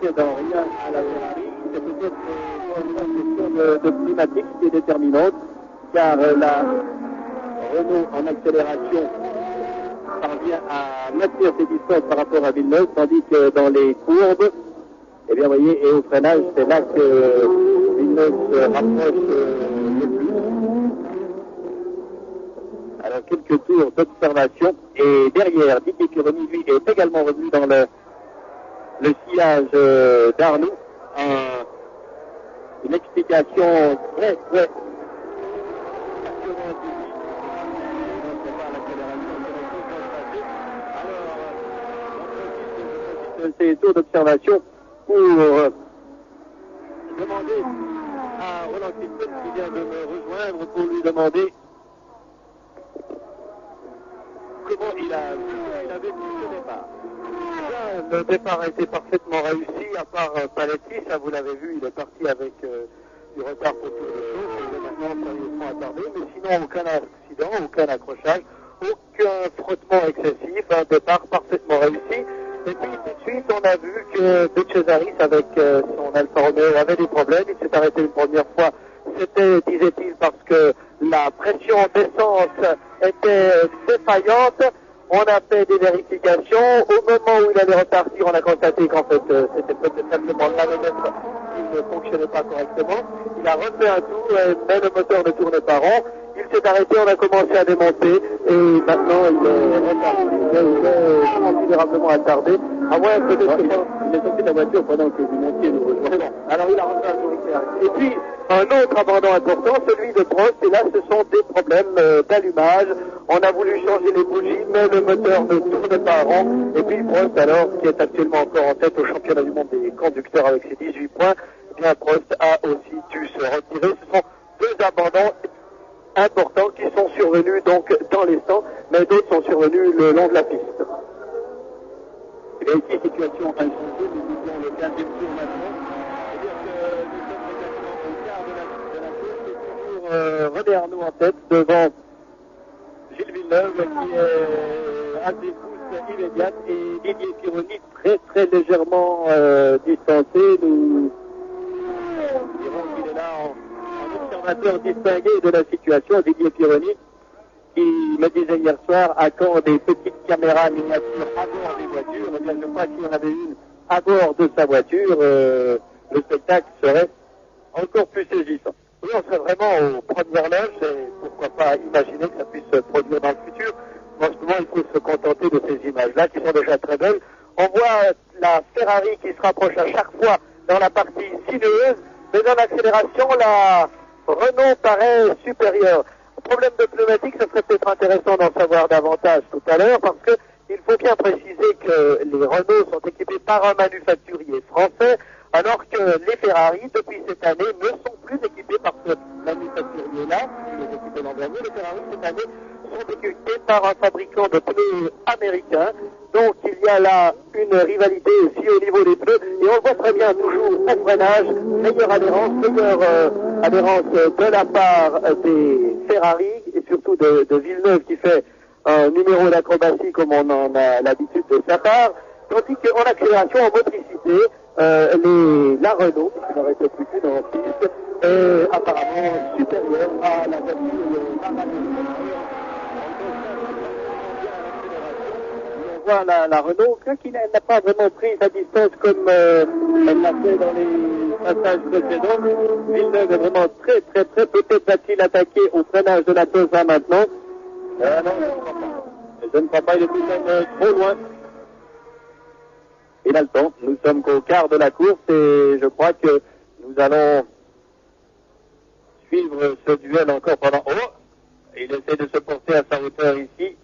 cède en rien à la Ferrari. C'est peut-être une question de climatique qui est déterminante, car la Renault en accélération parvient à maintenir ses distances par rapport à Villeneuve, tandis que dans les courbes, eh bien, vous voyez, et au freinage, c'est là que Villeneuve se rapproche le plus. Alors, quelques tours d'observation, et derrière, Didier Pironi, lui, est également revenu dans le sillage d'Arnoux. Une explication très, très ces tours d'observation pour demander à Roland Clifton qui vient de me rejoindre pour lui demander comment il a vécu ce départ. Le départ a été parfaitement réussi, à part Paletti, ça vous l'avez vu, il est parti avec du retard pour toutes les choses, il est maintenant sérieusement attardé, mais sinon aucun accident, aucun accrochage, aucun frottement excessif, un départ parfaitement réussi. Et puis tout de suite, on a vu que De Cesaris, avec son Alfa Romeo, avait des problèmes. Il s'est arrêté une première fois. C'était, disait-il, parce que la pression d'essence était défaillante. On a fait des vérifications. Au moment où il allait repartir, on a constaté qu'en fait, c'était peut-être simplement le manomètre qui ne fonctionnait pas correctement. Il a refait un tour, mais le moteur ne tournait pas rond. Il s'est arrêté, on a commencé à démonter, et maintenant il est reparti. Il est considérablement attardé. À moins peut-être que il est sorti de la voiture pendant que vous montiez nous rejoindre. Alors il a refait un tour. Et puis, un autre abandon important, celui de Prost, et là ce sont des problèmes d'allumage. On a voulu changer les bougies, mais le moteur ne tourne pas rond. Et puis Prost, alors, qui est actuellement encore en tête au championnat du monde des conducteurs avec ses 18 points, eh bien Prost a aussi dû se retirer. Ce sont deux abandons importants qui sont survenus donc dans les stands, mais d'autres sont survenus le long de la piste. Et ici, situation inchangée, nous disons le 15e tour maintenant. C'est-à-dire que nous sommes exactement au quart de la course, et toujours René Arnoux en tête devant Gilles Villeneuve qui est à des pousses immédiates, et Didier Pironi très légèrement distancé. Nous dirons qu'il est là en observateur distingué de la situation. Didier Pironi qui me disait hier soir à quand des petites caméras miniatures à bord des voitures. Eh bien, je crois qu'il y en avait une à bord de sa voiture, le spectacle serait encore plus saisissant. Oui, on serait vraiment aux premières loges, et pourquoi pas imaginer que ça puisse se produire dans le futur. En ce moment, il faut se contenter de ces images-là qui sont déjà très belles. On voit la Ferrari qui se rapproche à chaque fois dans la partie sinueuse, mais en accélération, la Renault paraît supérieure. Problème de pneumatique, ce serait peut-être intéressant d'en savoir davantage tout à l'heure, parce que il faut bien préciser que les Renault sont équipés par un manufacturier français, alors que les Ferrari, depuis cette année, ne sont plus équipés par ce manufacturier-là, qui est équipé l'an dernier. Les Ferrari, cette année, sont équipés par un fabricant de pneus américain. Donc, il y a là une rivalité aussi au niveau des pneus, et on le voit très bien toujours au freinage, meilleure adhérence de la part des Ferrari, et surtout de Villeneuve, qui fait un numéro d'acrobatie comme on en a l'habitude de sa part, tandis qu'en accélération, en motricité, la Renault, qui n'aurait plus qu'une en piste, est apparemment supérieure à la voiture. On voit la Renault, qui n'a pas vraiment pris sa distance comme elle l'a fait dans les passages précédents. Villeneuve est vraiment très, peut-être va-t-il attaquer au freinage de la Tosa maintenant. Non, je ne crois pas, il est tout de même trop loin. Il a le temps, nous sommes qu'au quart de la course, et je crois que nous allons suivre ce duel encore pendant... Oh, il essaie de se porter à sa hauteur ici,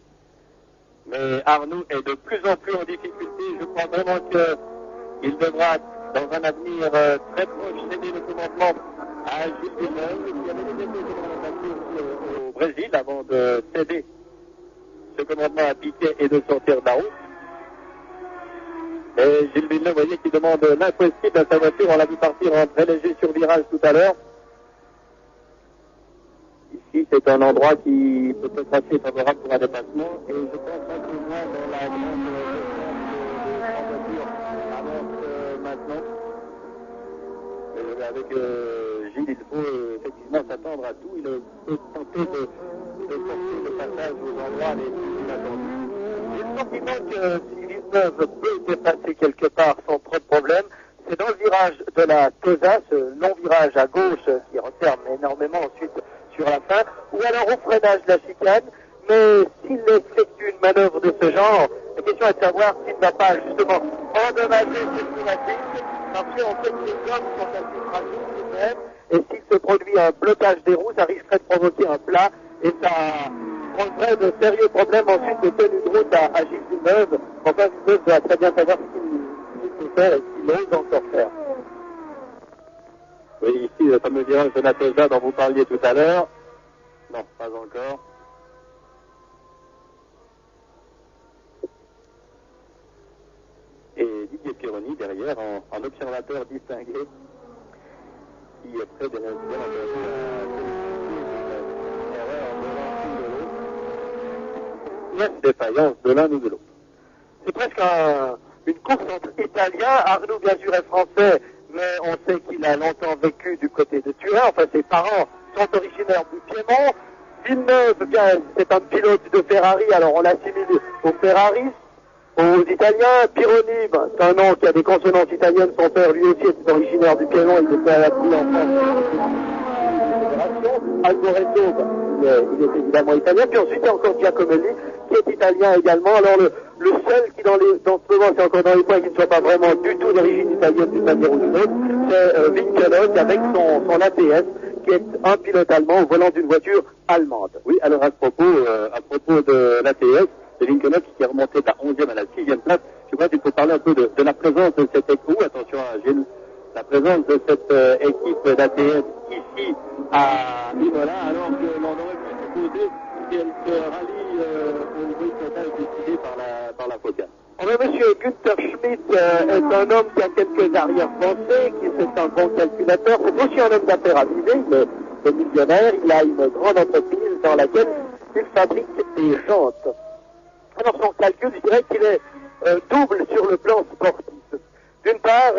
mais Arnoux est de plus en plus en difficulté. Je crois vraiment qu'il devra, dans un avenir très proche, céder le commandement à Gilles Villeneuve, qui avait déjà été au Brésil avant de céder ce commandement à Piquet et de sortir de la route. Et Gilles Villeneuve, vous voyez, qui demande l'impossible à sa voiture. On l'a vu partir en très léger sur virage tout à l'heure. Ici, c'est un endroit qui peut être assez favorable pour un dépassement. Et je pense un peu moins dans la grande voiture avance maintenant. Avec Gilles, il faut effectivement s'attendre à tout. Il peut tenter de forcer le passage aux endroits les plus inattendus. J'ai le sentiment que si Villeneuve peut dépasser quelque part sans trop de problème, c'est dans le virage de la Tosa, ce long virage à gauche qui referme énormément ensuite sur la fin, ou alors au freinage de la chicane. Mais s'il effectue une manœuvre de ce genre, la question est de savoir s'il ne va pas justement endommager ses pneumatiques, parce qu'on sait que les hommes sont assez fragiles tout de même, et s'il se produit un blocage des roues, ça risquerait de provoquer un plat, et ça poserait de sérieux problèmes ensuite de tenue de route à Gilles Villeneuve. Enfin, Villeneuve doit très bien savoir ce qu'il peut faire et ce qu'il ose encore faire. Oui, ici, le fameux virage de la Tosa dont vous parliez tout à l'heure. Non, pas encore. Et Didier Pironi derrière, en observateur distingué, qui est près des résultats défaillance de l'un ou de l'autre. C'est presque une course entre Italiens. Arnoux, bien sûr, est français, mais on sait qu'il a longtemps vécu du côté de Turin. Enfin, ses parents sont originaires du Piémont. Villeneuve, bien, c'est un pilote de Ferrari, alors on l'assimile aux Ferrari, aux Italiens. Pironi, ben, c'est un nom qui a des consonances italiennes, son père lui aussi est originaire du Piémont, il était appris en France. Alboreto, ben, il est évidemment italien, puis ensuite il y a encore Giacomelli, qui est italien également. Alors le seul qui dans ce moment, c'est encore dans les points qui ne soit pas vraiment du tout d'origine italienne d'une manière ou d'une autre, c'est Winkelhock avec son ATS, qui est un pilote allemand au volant d'une voiture allemande. Oui, alors à propos de l'ATS, c'est Winkelhock qui est remonté de la 11e à la 6e place. Je crois qu'il faut parler un peu de la présence de cette équipe. Attention à Gilles, la présence de cette équipe d'ATS ici à Imola, alors que l'on aurait pu supposer qu'elle se rallie au boycottage décidé par la FOCA. Monsieur Günther Schmidt est un homme qui a quelques arrière-pensées, qui est un bon calculateur, c'est aussi un homme d'affaires avisé, il est millionnaire, il a une grande entreprise dans laquelle il fabrique des jantes. Alors son calcul, je dirais qu'il est double sur le plan sportif. D'une part,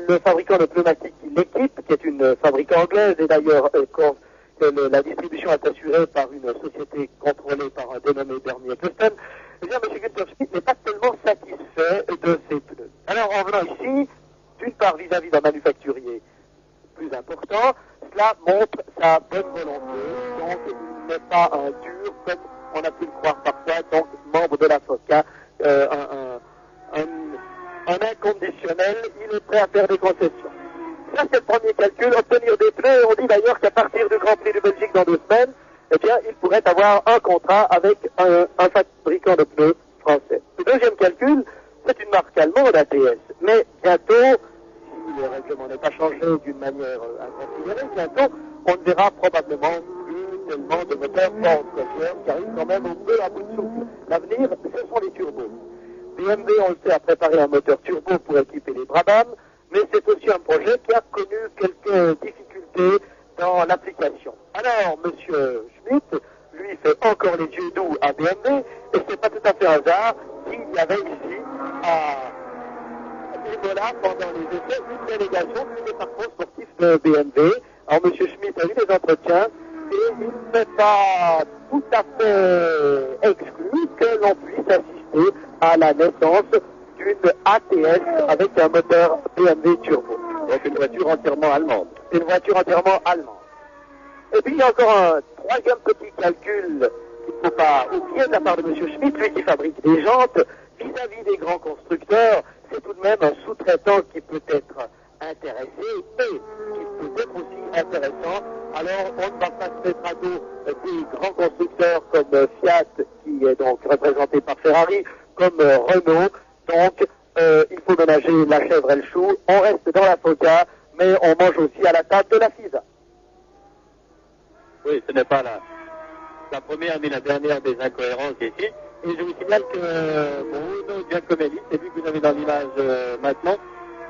le fabricant de pneumatiques qui l'équipe, qui est une fabrique anglaise, et d'ailleurs la distribution est assurée par une société contrôlée par un dénommé Bernier Eccleston, eh bien, M. Günther Schmidt n'est pas tellement satisfait de ces pneus. Alors, en venant ici, d'une part vis-à-vis d'un manufacturier plus important, cela montre sa bonne volonté, donc il n'est pas un dur, comme on a pu le croire parfois, donc membre de la FOCA, un inconditionnel, il est prêt à faire des concessions. Ça, c'est le premier calcul, obtenir des pneus. On dit d'ailleurs qu'à partir du Grand Prix de Belgique dans 2 semaines, eh bien, il pourrait avoir un contrat avec un fabricant de pneus français. Le deuxième calcul, c'est une marque allemande ATS. Mais bientôt, si le règlement n'est pas changé d'une manière inconsidérée, bientôt, on ne verra probablement plus tellement de moteurs Ford qui arrivent quand même un peu à bout de souffle. L'avenir, ce sont les turbos. BMW, on le sait, a préparé un moteur turbo pour équiper les Brabham, mais c'est aussi un projet qui a connu quelques difficultés dans l'application. Alors, M. Schmidt, lui, fait encore les yeux doux à BMW, et c'est pas tout à fait un hasard qu'il y avait ici, à Imola, pendant les essais, une délégation du département sportif de BMW. Alors, M. Schmidt a eu des entretiens, et il n'est pas tout à fait exclu que l'on puisse assister à la naissance d'une ATS avec un moteur BMW turbo. Donc une voiture entièrement allemande. Une voiture entièrement allemande. Et puis il y a encore un troisième petit calcul qu'il ne faut pas oublier de la part de M. Schmidt, lui qui fabrique des jantes, vis-à-vis des grands constructeurs, c'est tout de même un sous-traitant qui peut être intéressé et qui peut être aussi intéressant. Alors on ne va pas se mettre à dos des grands constructeurs comme Fiat, qui est donc représenté par Ferrari, comme Renault. Donc il faut ménager la chèvre et le chou. On reste dans la FOCA, mais on mange aussi à la table de la FISA. Oui, ce n'est pas la première ni la dernière des incohérences ici. Et je vous signale que Bruno Giacomelli, c'est lui que vous avez dans l'image maintenant,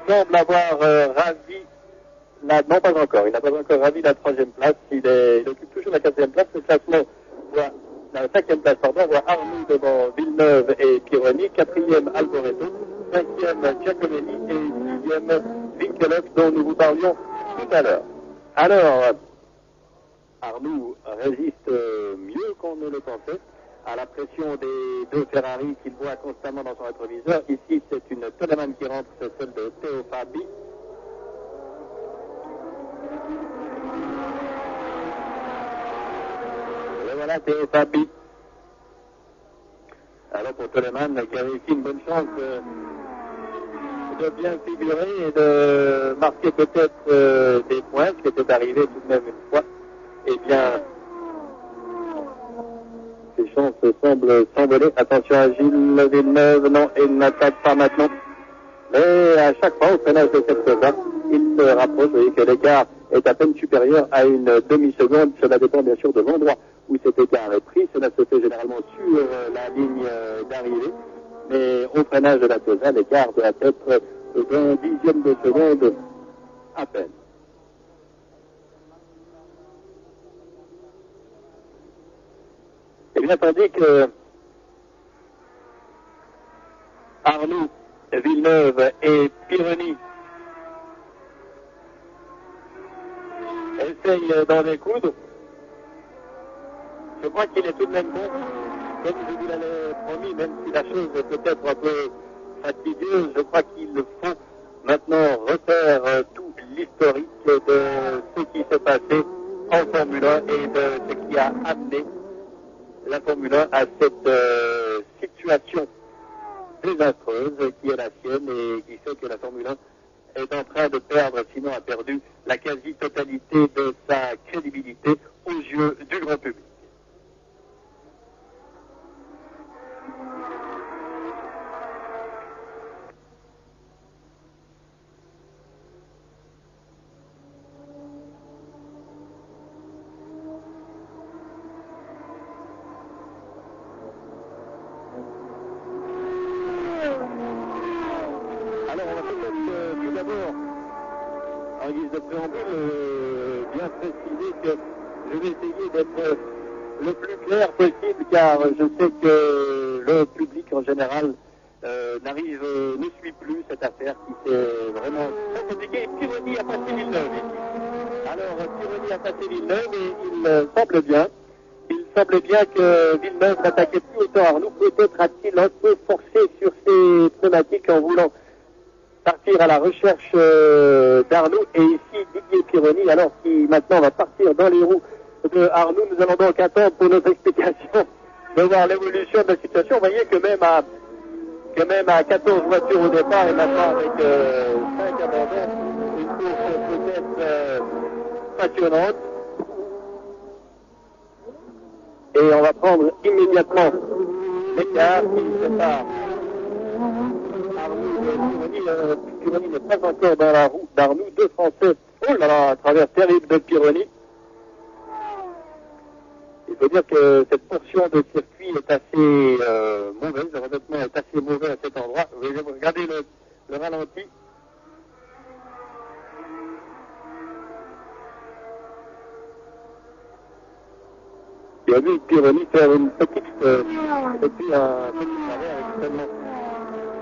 semble avoir ravi non, pas encore. Il n'a pas encore ravi la 3e place. Il occupe toujours la 4e place. Le classement voit la 5e place, voit Arnoux devant Villeneuve et Pironi, 4e Alboreto, 5e Giacomelli et 6e Winkelhock dont nous vous parlions tout à l'heure. Alors, Arnoux résiste mieux qu'on ne le pensait à la pression des 2 Ferrari qu'il voit constamment dans son rétroviseur. Ici, c'est une Toleman qui rentre, c'est celle de Théo Fabi. Et voilà Théo Fabi. Alors pour Toleman qui a réussi une bonne chance de bien figurer et de marquer peut-être des points, ce qui était arrivé tout de même une fois. Eh bien, ses chances semblent s'envoler. Attention à Gilles Villeneuve, non, il n'attaque pas maintenant. Mais à chaque fois, au freinage de cette chose-là, il se rapproche. Vous voyez que l'écart est à peine supérieur à une demi-seconde. Cela dépend bien sûr de l'endroit où cet écart est pris. Cela se fait généralement sur la ligne d'arrivée. Mais au freinage de la Tosa, l'écart doit être d'un dixième de seconde à peine. Et bien, tandis que Arnoux, Villeneuve et Pironi essayent d'en découdre Je crois qu'il est tout de même bon, comme je vous l'avais promis, même si la chose est peut-être un peu fastidieuse, je crois qu'il faut maintenant refaire tout l'historique de ce qui s'est passé en Formule 1 et de ce qui a amené la Formule 1 à cette situation désastreuse qui est la sienne et qui fait que la Formule 1 est en train de perdre, sinon a perdu, la quasi-totalité de sa crédibilité aux yeux du grand public. Alors, on va peut-être tout d'abord, en guise de préambule, bien préciser que je vais essayer d'être le plus clair possible, car je sais que le public en général ne suit plus cette affaire qui s'est vraiment très compliquée. Pironi a passé Villeneuve ici. Alors, Pironi a passé Villeneuve et il semble bien que Villeneuve n'attaquait plus autant Arnoux. Peut-être a-t-il un peu forcé sur ses pneumatiques en voulant partir à la recherche d'Arnoux. Et ici, Didier Pironi, alors qui maintenant va partir dans les roues de Arnoux. Nous allons donc attendre pour notre explication de voir l'évolution de la situation. Vous voyez que même à 14 voitures au départ et maintenant avec 5 abandons, une course peut-être passionnante. Et on va prendre immédiatement l'écart qui sépare Arnoux de Pironi. Pironi n'est pas encore dans la roue d'Arnoux. Deux Français, oh là là, à travers terrible de Pironi. Il faut dire que cette portion de circuit est assez mauvaise, le revêtement est assez mauvais à cet endroit. Vous regardez le ralenti. Il a vu Pironi faire une petite travers extrêmement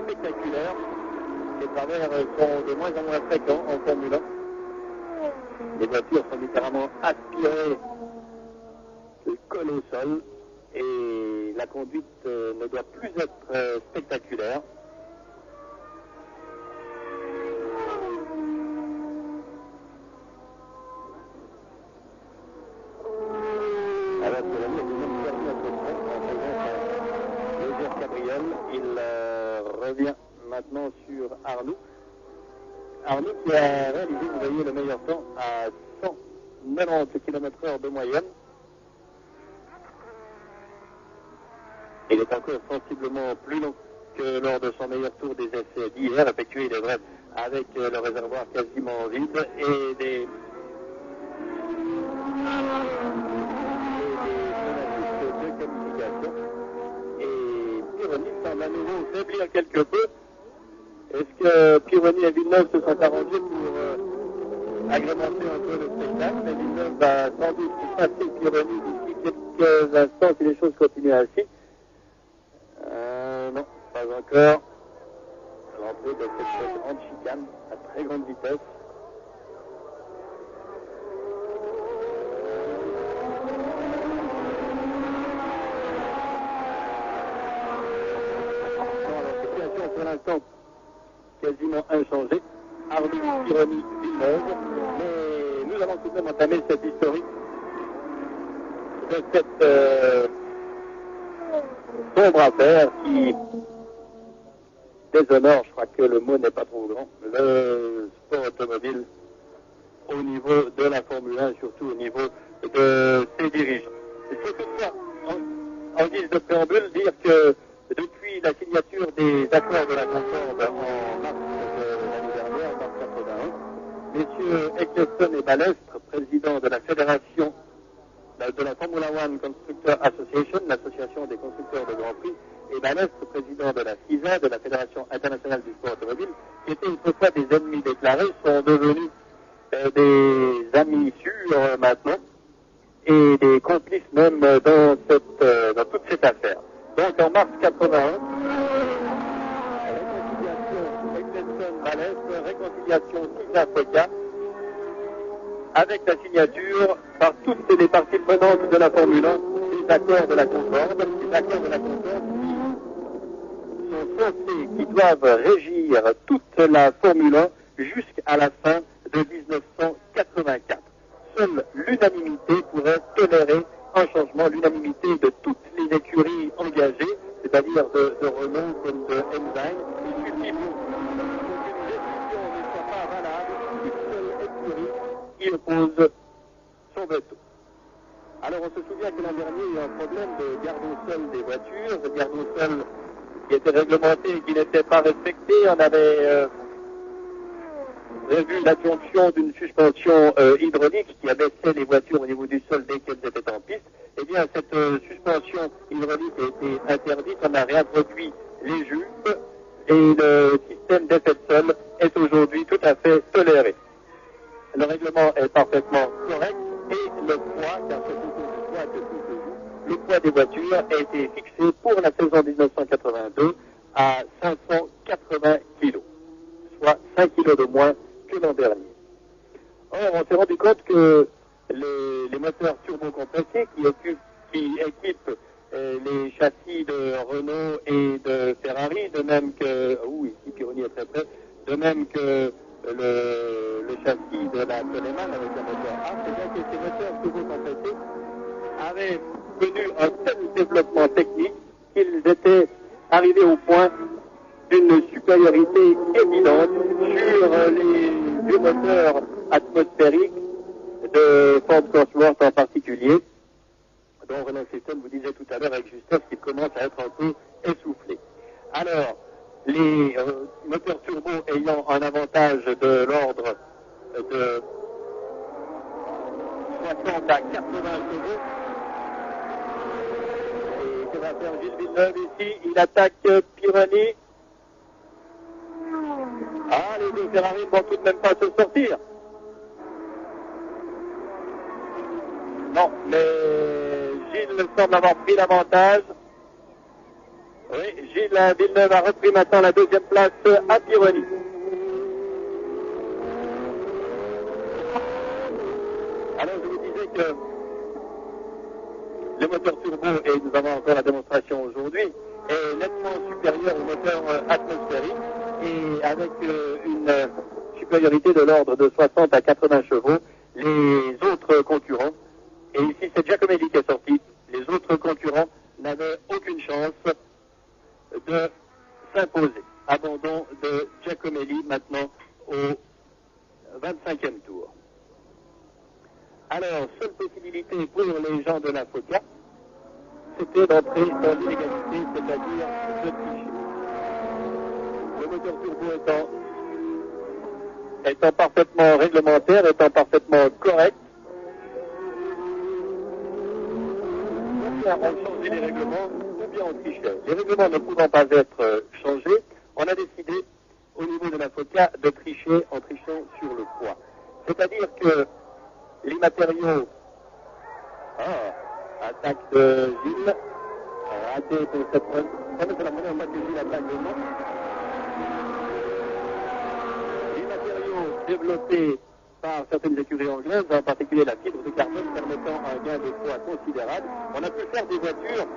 spectaculaire. Les travers sont de moins en moins fréquents en Formule 1. Les voitures sont littéralement aspirées, collées au sol, et la conduite ne doit plus être spectaculaire. Alors, Pironi a même perdu un peu de temps en faisant un légère cabriole. Il revient maintenant sur Arnoux. Arnoux qui a réalisé, vous voyez, le meilleur temps à 190 km/h de moyenne. Il est encore sensiblement plus long que lors de son meilleur tour des essais d'hier, effectué, il est vrai, avec le réservoir quasiment vide et des de qualification. Et Pironi semble à nouveau faiblir quelque peu. Est-ce que Pironi et Villeneuve se sont arrangés pour agrémenter un peu le spectacle? Mais Villeneuve va sans doute passer Pironi d'ici quelques instants si les choses continuent ainsi. Non, pas encore. L'entrée de cette grande chicane à très grande vitesse. Dans la situation pour l'instant quasiment inchangée. Arnoux, Pironi, Villeneuve. Mais nous allons tout de même entamer cette historique de cette sombre affaire qui déshonore, je crois que le mot n'est pas trop grand, le sport automobile au niveau de la Formule 1 et surtout au niveau de ses dirigeants. Il faut toutefois, en guise de préambule, dire que depuis la signature des accords de la Concorde en mars de l'année dernière, en mars 81, messieurs Eccleston et Balestre, présidents de la fédération de la Formula One Constructor Association, l'association des constructeurs de Grand Prix, et Balestre, président de la FISA, de la Fédération internationale du sport automobile, qui étaient autrefois des ennemis déclarés, sont devenus des amis sûrs maintenant, et des complices même dans toute cette affaire. Donc en mars 81, réconciliation Eccleston-Balestre, réconciliation FISA-FOCA, avec la signature par toutes les parties prenantes de la Formule 1 des accords de la Concorde, qui doivent régir toute la Formule 1 jusqu'à la fin de 1984. Seule l'unanimité pourrait tolérer un changement, l'unanimité de toutes les écuries engagées, c'est-à-dire de Renault comme de Enzyme. Il suffit pour qu'une décision ne soit pas valable, une seule écurie qui oppose son veto. Alors on se souvient que l'an dernier, il y a eu un problème de garde au sol des voitures, de garde au sol qui était réglementé et qui n'était pas respecté. On avait prévu l'adjonction d'une suspension hydraulique qui abaissait les voitures au niveau du sol dès qu'elles étaient en piste. Eh bien, cette suspension hydraulique a été interdite. On a réintroduit les jupes et le système d'effet de sol est aujourd'hui tout à fait toléré. Le règlement est parfaitement correct et le poids, car c'est autour du poids que tout se joue, le poids des voitures a été fixé pour la saison 1982 à 580 kg, soit 5 kg de moins que l'an dernier. Or, on s'est rendu compte que les moteurs turbocompressés qui équipent les châssis de Renault et de Ferrari, de même que, ici Pironi est très près, de même que le châssis de la Coleman avec un moteur A, c'est-à-dire que ces moteurs turbocompressés avaient connu un tel développement technique qu'ils étaient arrivés au point d'une supériorité évidente sur les vieux moteurs atmosphériques de Ford Cosworth en particulier, dont Renault System vous disait tout à l'heure avec justesse qu'il commence à être un peu essoufflé. Alors, les moteurs turbo ayant un avantage de l'ordre de 60 à 80 chevaux, et que va faire Gilles Villeneuve ici, il attaque Pironi. Ah, les deux Ferrari ne vont tout de même pas se sortir. Non, mais Gilles semble avoir pris l'avantage. Oui, Gilles Villeneuve a repris maintenant la deuxième place à Pironi. Alors je vous disais que le moteur turbo, et nous avons encore la démonstration aujourd'hui, est nettement supérieur au moteur atmosphérique et avec une supériorité de l'ordre de 60 à 80 chevaux. Les autres concurrents, et ici c'est Giacomelli qui est sorti, les autres concurrents n'avaient aucune chance de s'imposer. Abandon de Giacomelli maintenant au 25e tour. Alors, seule possibilité pour les gens de la FOCA, c'était d'entrer dans l'illégalité, c'est-à-dire de tricher. Le moteur turbo étant parfaitement réglementaire, étant parfaitement correct, ou bien on changeait les règlements, ou bien on trichait. Les règlements ne pouvant pas être changés, on a décidé, au niveau de la FOCA, de tricher en trichant sur le poids. C'est-à-dire que les matériaux... attaque de Gilles. Raté pour cette fois. C'est la première fois que Gilles attaque le nom. Les matériaux développés par certaines écuries anglaises, en particulier la fibre de carbone permettant un gain de poids considérable, on a pu faire des voitures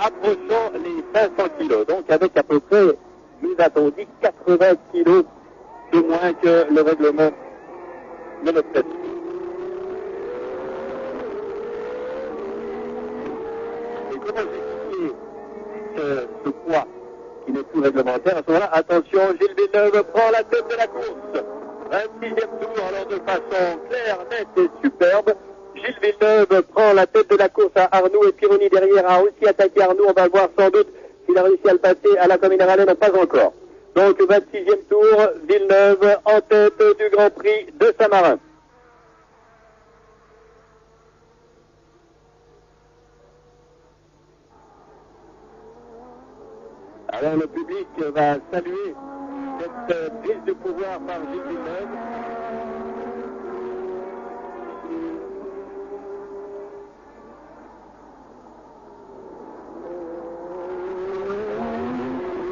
approchant les 500 kg. Donc avec à peu près, nous avons dit 80 kg de moins que le règlement de notre test. Et comment justifier ce poids qui n'est plus réglementaire? À ce moment-là, attention, Gilles Villeneuve prend la tête de la course. 26e tour, alors de façon claire, nette et superbe. Gilles Villeneuve prend la tête de la course à Arnoux et Pironi derrière a aussi attaqué Arnoux. On va voir sans doute s'il a réussi à le passer à la Cominarale, non pas encore. Donc 26e tour, Villeneuve en tête du Grand Prix de Saint-Marin. Alors le public va saluer cette prise de pouvoir par Gilles Villeneuve.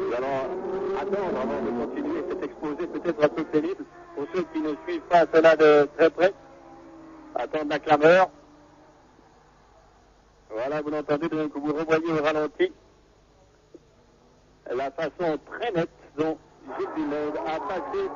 Nous allons attendre avant de continuer cet exposé peut-être un peu pénible pour ceux qui ne suivent pas cela de très près. Attendre la clameur. Voilà, vous l'entendez, donc vous revoyez au ralenti la façon très nette dont Gilles Villeneuve a passé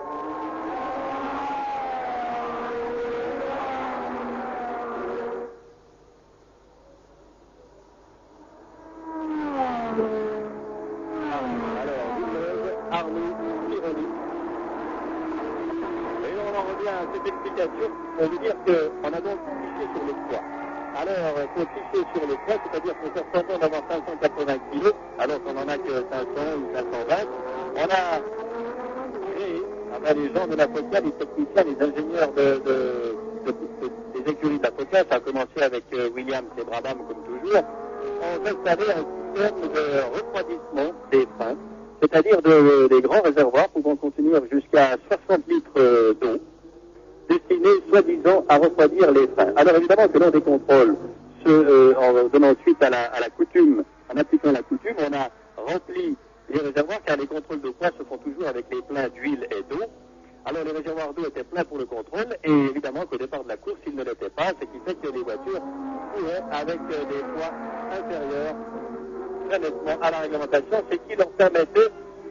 cette explication pour vous dire qu'on a donc cliché sur le poids. Alors, il faut clicher sur le poids, c'est-à-dire qu'on fait semblant d'avoir 580 kg, alors qu'on n'en a que 500 ou 520. On a créé, avec les gens de la FOCA, les techniciens, les ingénieurs des écuries de la FOCA, ça a commencé avec Williams et Brabham comme toujours, ont installé un système de refroidissement des freins, c'est-à-dire des grands réservoirs pouvant contenir jusqu'à 60 litres d'eau, destinés soi-disant à refroidir les freins. Alors évidemment que lors des contrôles, en donnant suite à la coutume, en appliquant la coutume, on a rempli les réservoirs car les contrôles de poids se font toujours avec les pleins d'huile et d'eau. Alors les réservoirs d'eau étaient pleins pour le contrôle et évidemment qu'au départ de la course, ils ne l'étaient pas, ce qui fait que les voitures couraient avec des poids inférieurs très nettement à la réglementation, ce qui leur permettait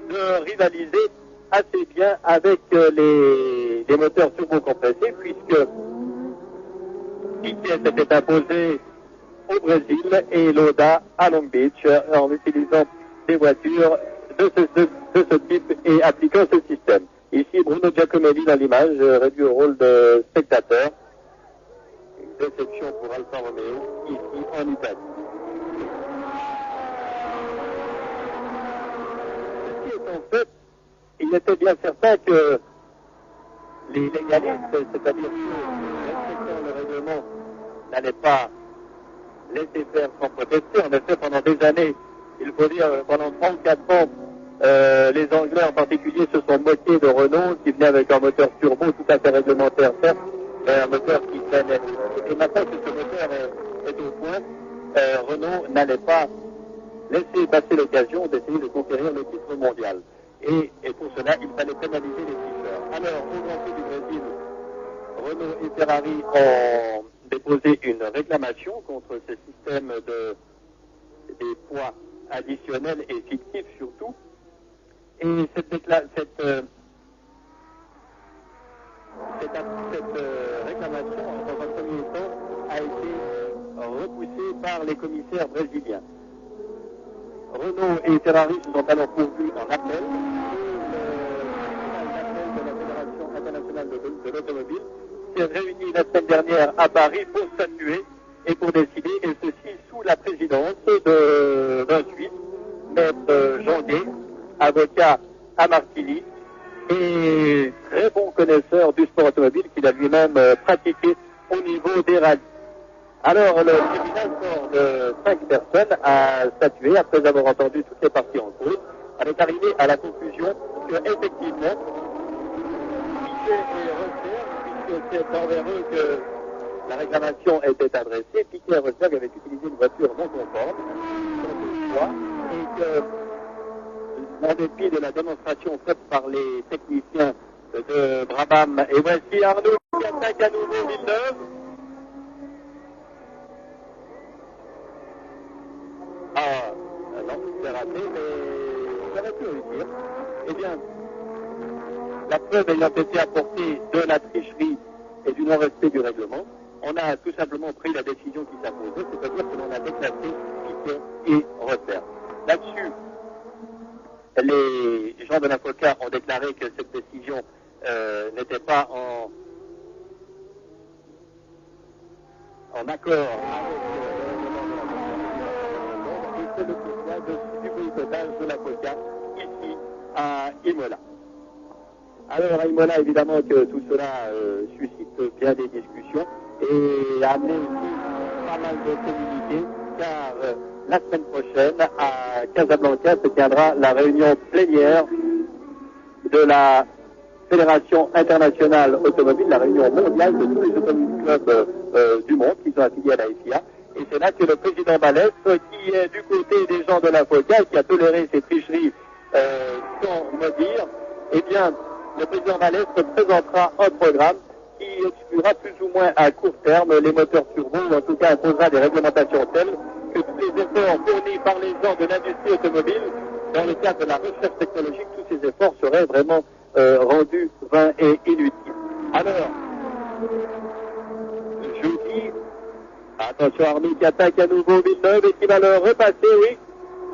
de rivaliser assez bien avec les moteurs turbo-compressés, puisque ITS s'était imposé au Brésil et Loda à Long Beach en utilisant des voitures de ce type et appliquant ce système. Ici, Bruno Giacomelli dans l'image, réduit au rôle de spectateur. Une déception pour Alfa Romeo, ici en Italie. Ceci étant fait, il était bien certain que les légalistes, c'est-à-dire ceux respectant le règlement, n'allaient pas laisser faire sans protester. En effet, pendant des années, il faut dire, pendant 34 ans, les Anglais en particulier se sont moqués de Renault, qui venait avec un moteur turbo tout à fait réglementaire, certes, mais un moteur qui traînait. Et maintenant que ce moteur est au point, Renault n'allait pas laisser passer l'occasion d'essayer de conquérir le titre mondial. Et pour cela, il fallait pénaliser les tricheurs. Alors, au Grand Prix du Brésil, Renault et Ferrari ont déposé une réclamation contre ce système des poids additionnels et fictifs surtout. Et cette réclamation, dans un premier temps, a été repoussée par les commissaires brésiliens. Renault et Ferrari se sont alors pourvus en appel. L'appel de la Fédération internationale de l'automobile s'est réuni la semaine dernière à Paris pour statuer et pour décider, et ceci sous la présidence d'un Suisse, Maître Jean Gay, avocat à Martigny et très bon connaisseur du sport automobile qu'il a lui-même pratiqué au niveau des rallyes. Alors, le tribunal sort de 5 personnes a statué, après avoir entendu toutes les parties en cause, avec arrivé à la conclusion que, effectivement, Piquet et Rosberg, puisque c'est envers eux que la réclamation était adressée, Piquet et Rosberg avaient utilisé une voiture non conforme, et que, en dépit de la démonstration faite par les techniciens de Brabham, et voici Arnaud qui attaque à nouveau Villeneuve. Non, c'est raté, mais ça va pu réussir. Eh bien, la preuve ayant été apportée de la tricherie et du non-respect du règlement, on a tout simplement pris la décision qui s'imposait, c'est-à-dire que l'on a déclassé Piquet et Rosberg. Là-dessus, les gens de la FOCA ont déclaré que cette décision n'était pas en accord avec c'est le pourquoi du boycottage de la FOCA ici à Imola. Alors à Imola, évidemment que tout cela suscite bien des discussions et a amené aussi pas mal de communiqués, car la semaine prochaine à Casablanca se tiendra la réunion plénière de la Fédération internationale automobile, la réunion mondiale de tous les automobiles clubs du monde qui sont affiliés à la FIA. Et c'est là que le président Balès, qui est du côté des gens de la FOCA, qui a toléré ces tricheries sans me dire, eh bien, le président Balès présentera un programme qui exclura plus ou moins à court terme les moteurs turbo, ou en tout cas imposera des réglementations telles que tous les efforts fournis par les gens de l'industrie automobile dans le cadre de la recherche technologique, tous ces efforts seraient vraiment rendus vains et inutiles. Alors, je vous dis, attention Arnaud qui attaque à nouveau Villeneuve et qui va le repasser, oui.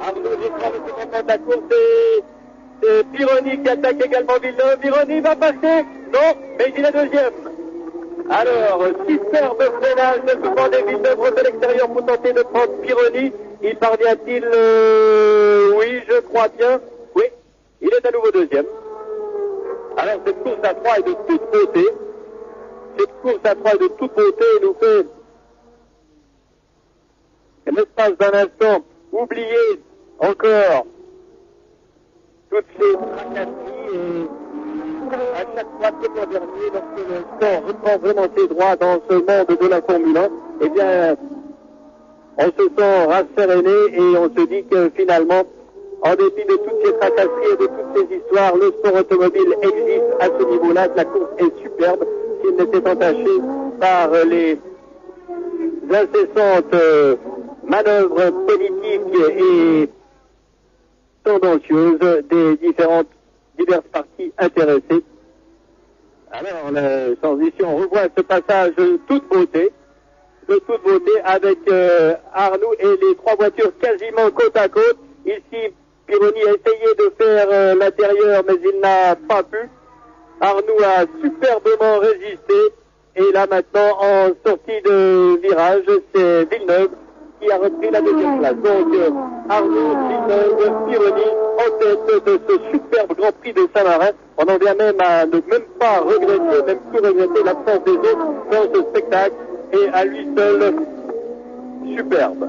Arnaud qui prend le second moment de la course et c'est Pironi qui attaque également Villeneuve. Pironi va passer, non, mais il est deuxième. Alors, superbe freinage de souvent des Villeneuve de l'extérieur pour tenter de prendre Pironi. Il parvient-il oui, je crois bien. Oui, il est à nouveau deuxième. Alors, cette course à 3 est de toute beauté. Cette course à 3 est de toute beauté nous fait, l'espace d'un instant, oublier encore toutes les tracasseries et à chaque fois que l'an dernier, lorsque le sport reprend vraiment ses droits dans ce monde de la Formule 1, eh bien, on se sent rasséréné et on se dit que finalement, en dépit de toutes ces tracasseries et de toutes ces histoires, le sport automobile existe à ce niveau-là, que la course est superbe, s'il n'était entaché par les incessantes manœuvres politiques et tendancieuses des diverses parties intéressées. Alors, la transition, on revoit ce passage de toute beauté avec Arnoux et les trois voitures quasiment côte à côte. Ici, Pironi a essayé de faire l'intérieur, mais il n'a pas pu. Arnoux a superbement résisté. Et là, maintenant, en sortie de virage, c'est Villeneuve qui a repris la deuxième place. Donc, Arnoux, Villeneuve, Pironi, en tête de ce superbe Grand Prix de Saint-Marin. On en vient même à ne même pas regretter, même plus regretter l'absence des autres dans ce spectacle. Et à lui seul, superbe.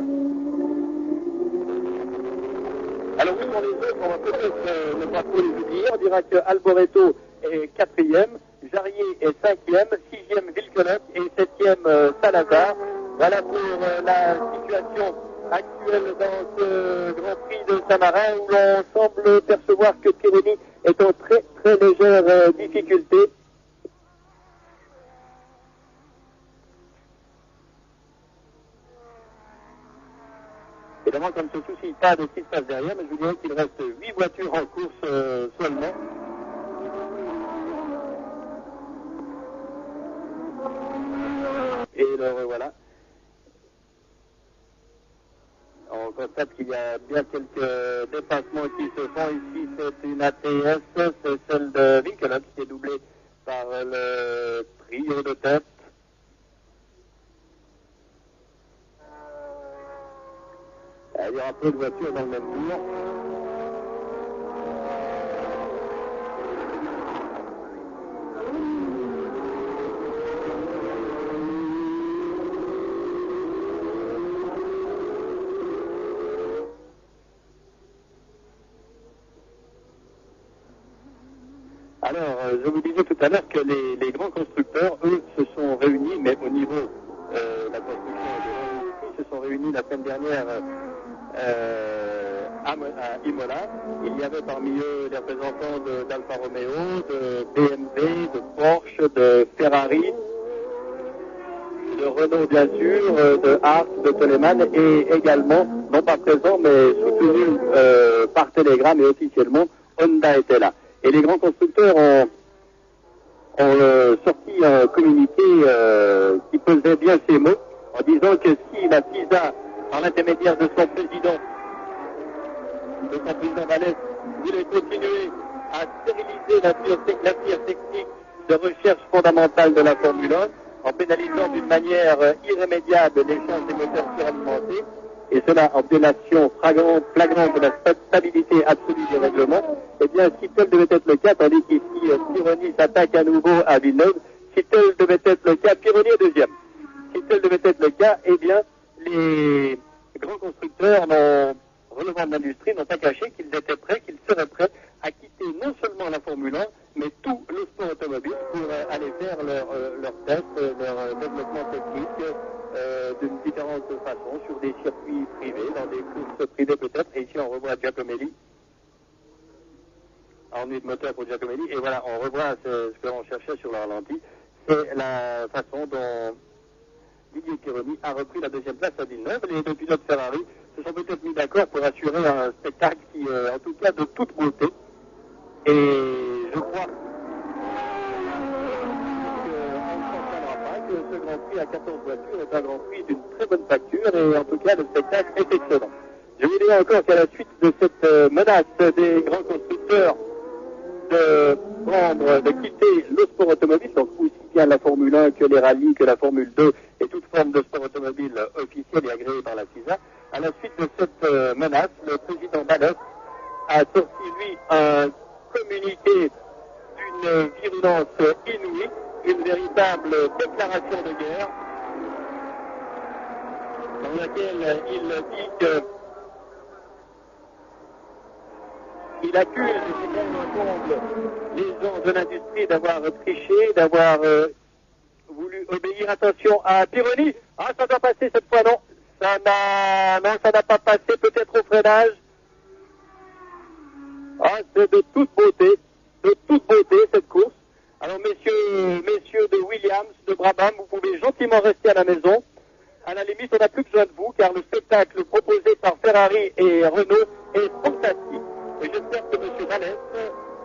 Alors, où sont les autres? On va peut-être ne pas trop les oublier. On dira que Alboreto est quatrième, Jarier est cinquième, sixième Villeneuve et septième Salazar. Voilà pour la situation actuelle dans ce Grand Prix de Saint-Marin où l'on semble percevoir que Pironi est en très très légère difficulté. Évidemment, comme ne se soucie pas de ce qui se passe derrière, mais je vous dirais qu'il reste 8 voitures en course seulement. Et le revoilà. On constate qu'il y a bien quelques dépassements qui se font. Ici, c'est une ATS, c'est celle de Vinkelhoff qui est doublée par le trio de tête. Il y aura peu de voitures dans le même tour. Alors, je vous disais tout à l'heure que les grands constructeurs, eux, se sont réunis, mais au niveau de la construction de l'industrie, se sont réunis la semaine dernière à Imola. Il y avait parmi eux des représentants d'Alfa Romeo, de BMW, de Porsche, de Ferrari, de Renault bien sûr, de Haas, de Toleman et également, non pas présent mais soutenu par télégramme et officiellement, Honda était là. Et les grands constructeurs ont sorti un communiqué qui pesait bien ces mots en disant que si la FISA, par l'intermédiaire de son président Vallès, voulait continuer à stériliser la filière technique de recherche fondamentale de la Formule 1 en pénalisant d'une manière irrémédiable l'échange des moteurs suralimentés, et cela en violation flagrante de la stabilité absolue des règlements, eh bien, si tel devait être le cas, tandis qu'ici, Pironi s'attaque à nouveau à Villeneuve, si tel devait être le cas, Pironi est deuxième. Si tel devait être le cas, eh bien, les grands constructeurs relevant de l'industrie n'ont pas caché qu'ils étaient prêts, qu'ils seraient prêts à quitter non seulement la Formule 1, mais tout le sport automobile pour aller faire leurs tests, leur développement technique d'une différente façon sur des circuits privés, dans des courses privées peut-être. Et ici on revoit Giacomelli, ennui de moteur pour Giacomelli, et voilà, on revoit ce que l'on cherchait sur le ralenti, c'est la façon dont Didier Pironi a repris la deuxième place à Villeneuve. Les deux pilotes Ferrari se sont peut-être mis d'accord pour assurer un spectacle qui est en tout cas de toute beauté. Et je crois que ce Grand Prix à 14 voitures est un Grand Prix d'une très bonne facture et en tout cas le spectacle est excellent. Je vous dirais encore qu'à la suite de cette menace des grands constructeurs de quitter le sport automobile, donc aussi bien la Formule 1 que les rallyes, que la Formule 2 et toute forme de sport automobile officiel et agréé par la FISA, à la suite de cette menace, le président Maloff a sorti lui un communiqué d'une virulence inouïe, une véritable déclaration de guerre, dans laquelle il dit que il accuse, c'est bien entendu, les gens de l'industrie d'avoir triché, d'avoir voulu obéir. Attention à Pironi. Ah, ça doit passer cette fois, non. Ça n'a pas passé, peut-être au freinage. Ah, c'est de toute beauté cette course. Alors, messieurs de Williams, de Brabham, vous pouvez gentiment rester à la maison. À la limite, on n'a plus besoin de vous, car le spectacle proposé par Ferrari et Renault est fantastique. Et j'espère que M. Vallès,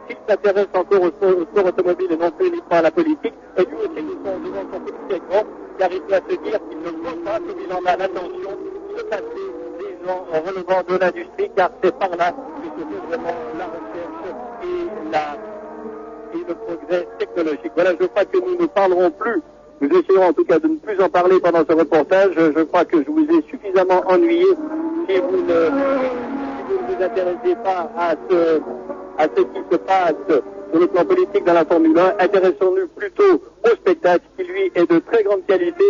s'il s'intéresse encore au sport automobile et non plus uniquement à la politique, et lui aussi devant son petit écran, car il doit se dire qu'il ne faut pas, comme il en a l'intention, de passer des gens relevant de l'industrie, car c'est par là que se fait vraiment la recherche et le progrès technologique. Voilà, je crois que nous ne parlerons plus. Nous essayerons en tout cas de ne plus en parler pendant ce reportage. Je crois que je vous ai suffisamment ennuyé si vous ne vous intéressez pas à ce qui se passe sur le plan politique dans la Formule 1. Intéressons-nous plutôt au spectacle qui lui est de très grande qualité.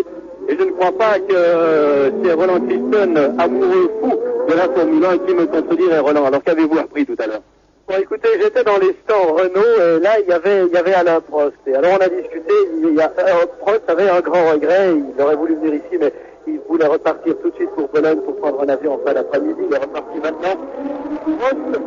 Et je ne crois pas que c'est Roland Christen, amoureux fou de la Formule 1, qui me contredirait. Roland, alors qu'avez-vous appris tout à l'heure? Bon, écoutez, j'étais dans les stands Renault et là, il y avait Alain Prost. Et alors, on a discuté, Prost avait un grand regret, il aurait voulu venir ici, mais il voulait repartir tout de suite pour Bologne pour prendre un avion en fin d'après-midi. Il est reparti maintenant. Prost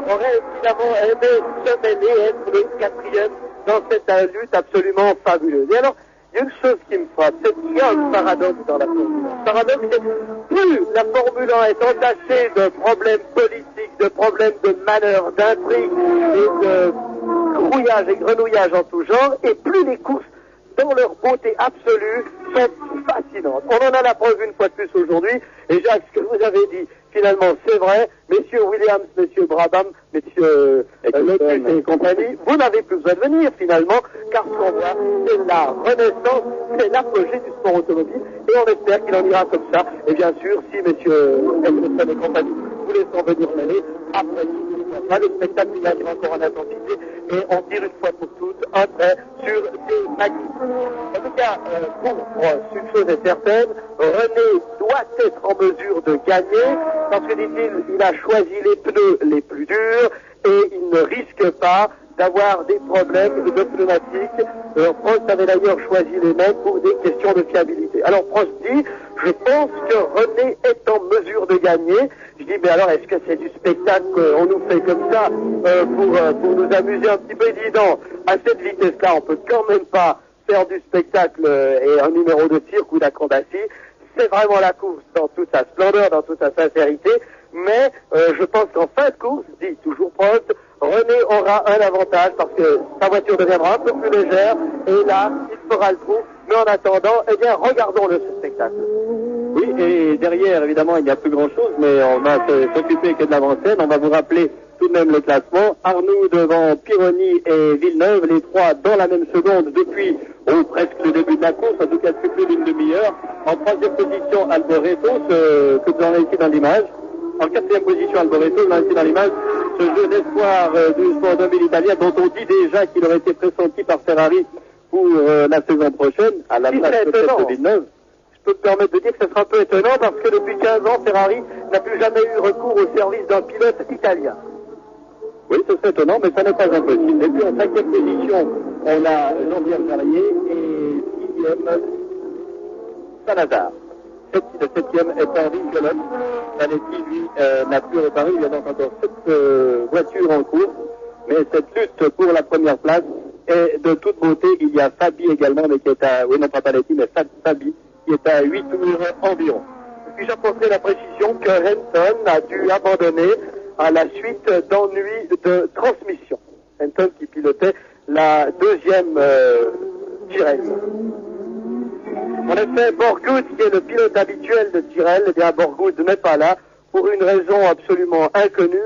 aurait évidemment aimé se mêler, être le quatrième dans cette lutte absolument fabuleuse. Et alors, il y a une chose qui me frappe, c'est qu'il y a un paradoxe dans la Formule 1. Le paradoxe, c'est que plus la Formule 1 est entachée de problèmes politiques, de problèmes de malheur, d'intrigues et de grouillage et grenouillage en tout genre, et plus les courses, dans leur beauté absolue, sont fascinantes. On en a la preuve une fois de plus aujourd'hui, et Jacques, ce que vous avez dit, finalement, c'est vrai. Messieurs Williams, messieurs Brabham, messieurs Lotus et compagnie, vous n'avez plus besoin de venir, finalement, car ce qu'on voit, c'est la renaissance, c'est l'apogée du sport automobile, et on espère qu'il en ira comme ça. Et bien sûr, si messieurs Eccleston et compagnie vous laissent venir mêler, après le spectacle il gagnera encore en intensité, et on tire une fois pour toutes un trait sur ces magnifiques. En tout cas, pour une chose est certaine, René doit être en mesure de gagner, parce que, dit-il, il a choisi les pneus les plus durs, et il ne risque pas d'avoir des problèmes de pneumatiques. Prost avait d'ailleurs choisi les mêmes pour des questions de fiabilité. Alors Prost dit, je pense que René est en mesure de gagner. Je dis, mais alors est-ce que c'est du spectacle qu'on nous fait comme ça pour nous amuser un petit peu? Il dit non, à cette vitesse-là, on peut quand même pas faire du spectacle et un numéro de cirque ou d'acrobatie. C'est vraiment la course dans toute sa splendeur, dans toute sa sincérité. Mais je pense qu'en fin de course, dit toujours Prost, René aura un avantage parce que sa voiture deviendra un peu plus légère et là, il fera le trou. Mais en attendant, eh bien, regardons-le, ce spectacle. Oui, et derrière, évidemment, il n'y a plus grand-chose, mais on va s'occuper que de l'avant-scène. On va vous rappeler tout de même le classement. Arnoux devant Pironi et Villeneuve, les trois dans la même seconde depuis presque le début de la course, en tout cas depuis plus d'une demi-heure. En troisième position, Alboreto, que vous en avez ici dans l'image. En quatrième position, Alboreto, vous en avez ici dans l'image, ce jeu d'espoir du sport automobile italien dont on dit déjà qu'il aurait été pressenti par Ferrari pour la saison prochaine, à la place peut-être de Villeneuve. Je peux me permettre de dire que ce sera un peu étonnant parce que depuis 15 ans, Ferrari n'a plus jamais eu recours au service d'un pilote italien. Oui, ce serait étonnant, mais ça n'est pas impossible. Et puis en cinquième position, on a Jean-Pierre Charlier et sixième, Salazar. Le septième est Henri Colonne. Zanetti, lui, n'a plus reparu. Il y a donc encore 7 voitures en course. Mais cette lutte pour la première place est de toute beauté. Il y a Fabi également, mais qui est à... Oui, non pas Paletti, mais Fabi, qui est à 8 tours environ. Et puis j'apporterai la précision que Renton a dû abandonner à la suite d'ennuis de transmission. Renton qui pilotait la deuxième Tyrrell. En effet, Borgoud, qui est le pilote habituel de Tyrrell, eh bien Borgoud n'est pas là pour une raison absolument inconnue.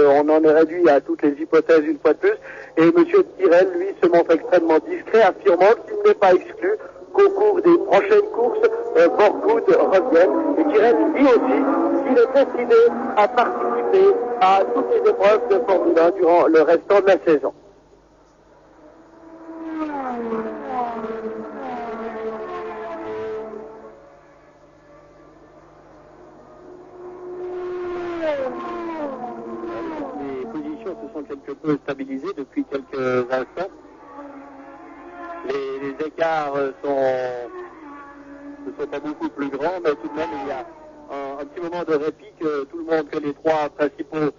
On en est réduit à toutes les hypothèses une fois de plus. Et M. Tyrrell, lui, se montre extrêmement discret, affirmant qu'il n'est pas exclu qu'au cours des prochaines courses, Borgoud revienne. Et Tyrrell dit aussi qu'il est décidé à participer à toutes les épreuves de Formule 1 durant le restant de la saison. Les positions se sont quelque peu stabilisées depuis quelques instants. Les écarts ne sont pas beaucoup plus grands, mais tout de même il y a un petit moment de répit que les trois principaux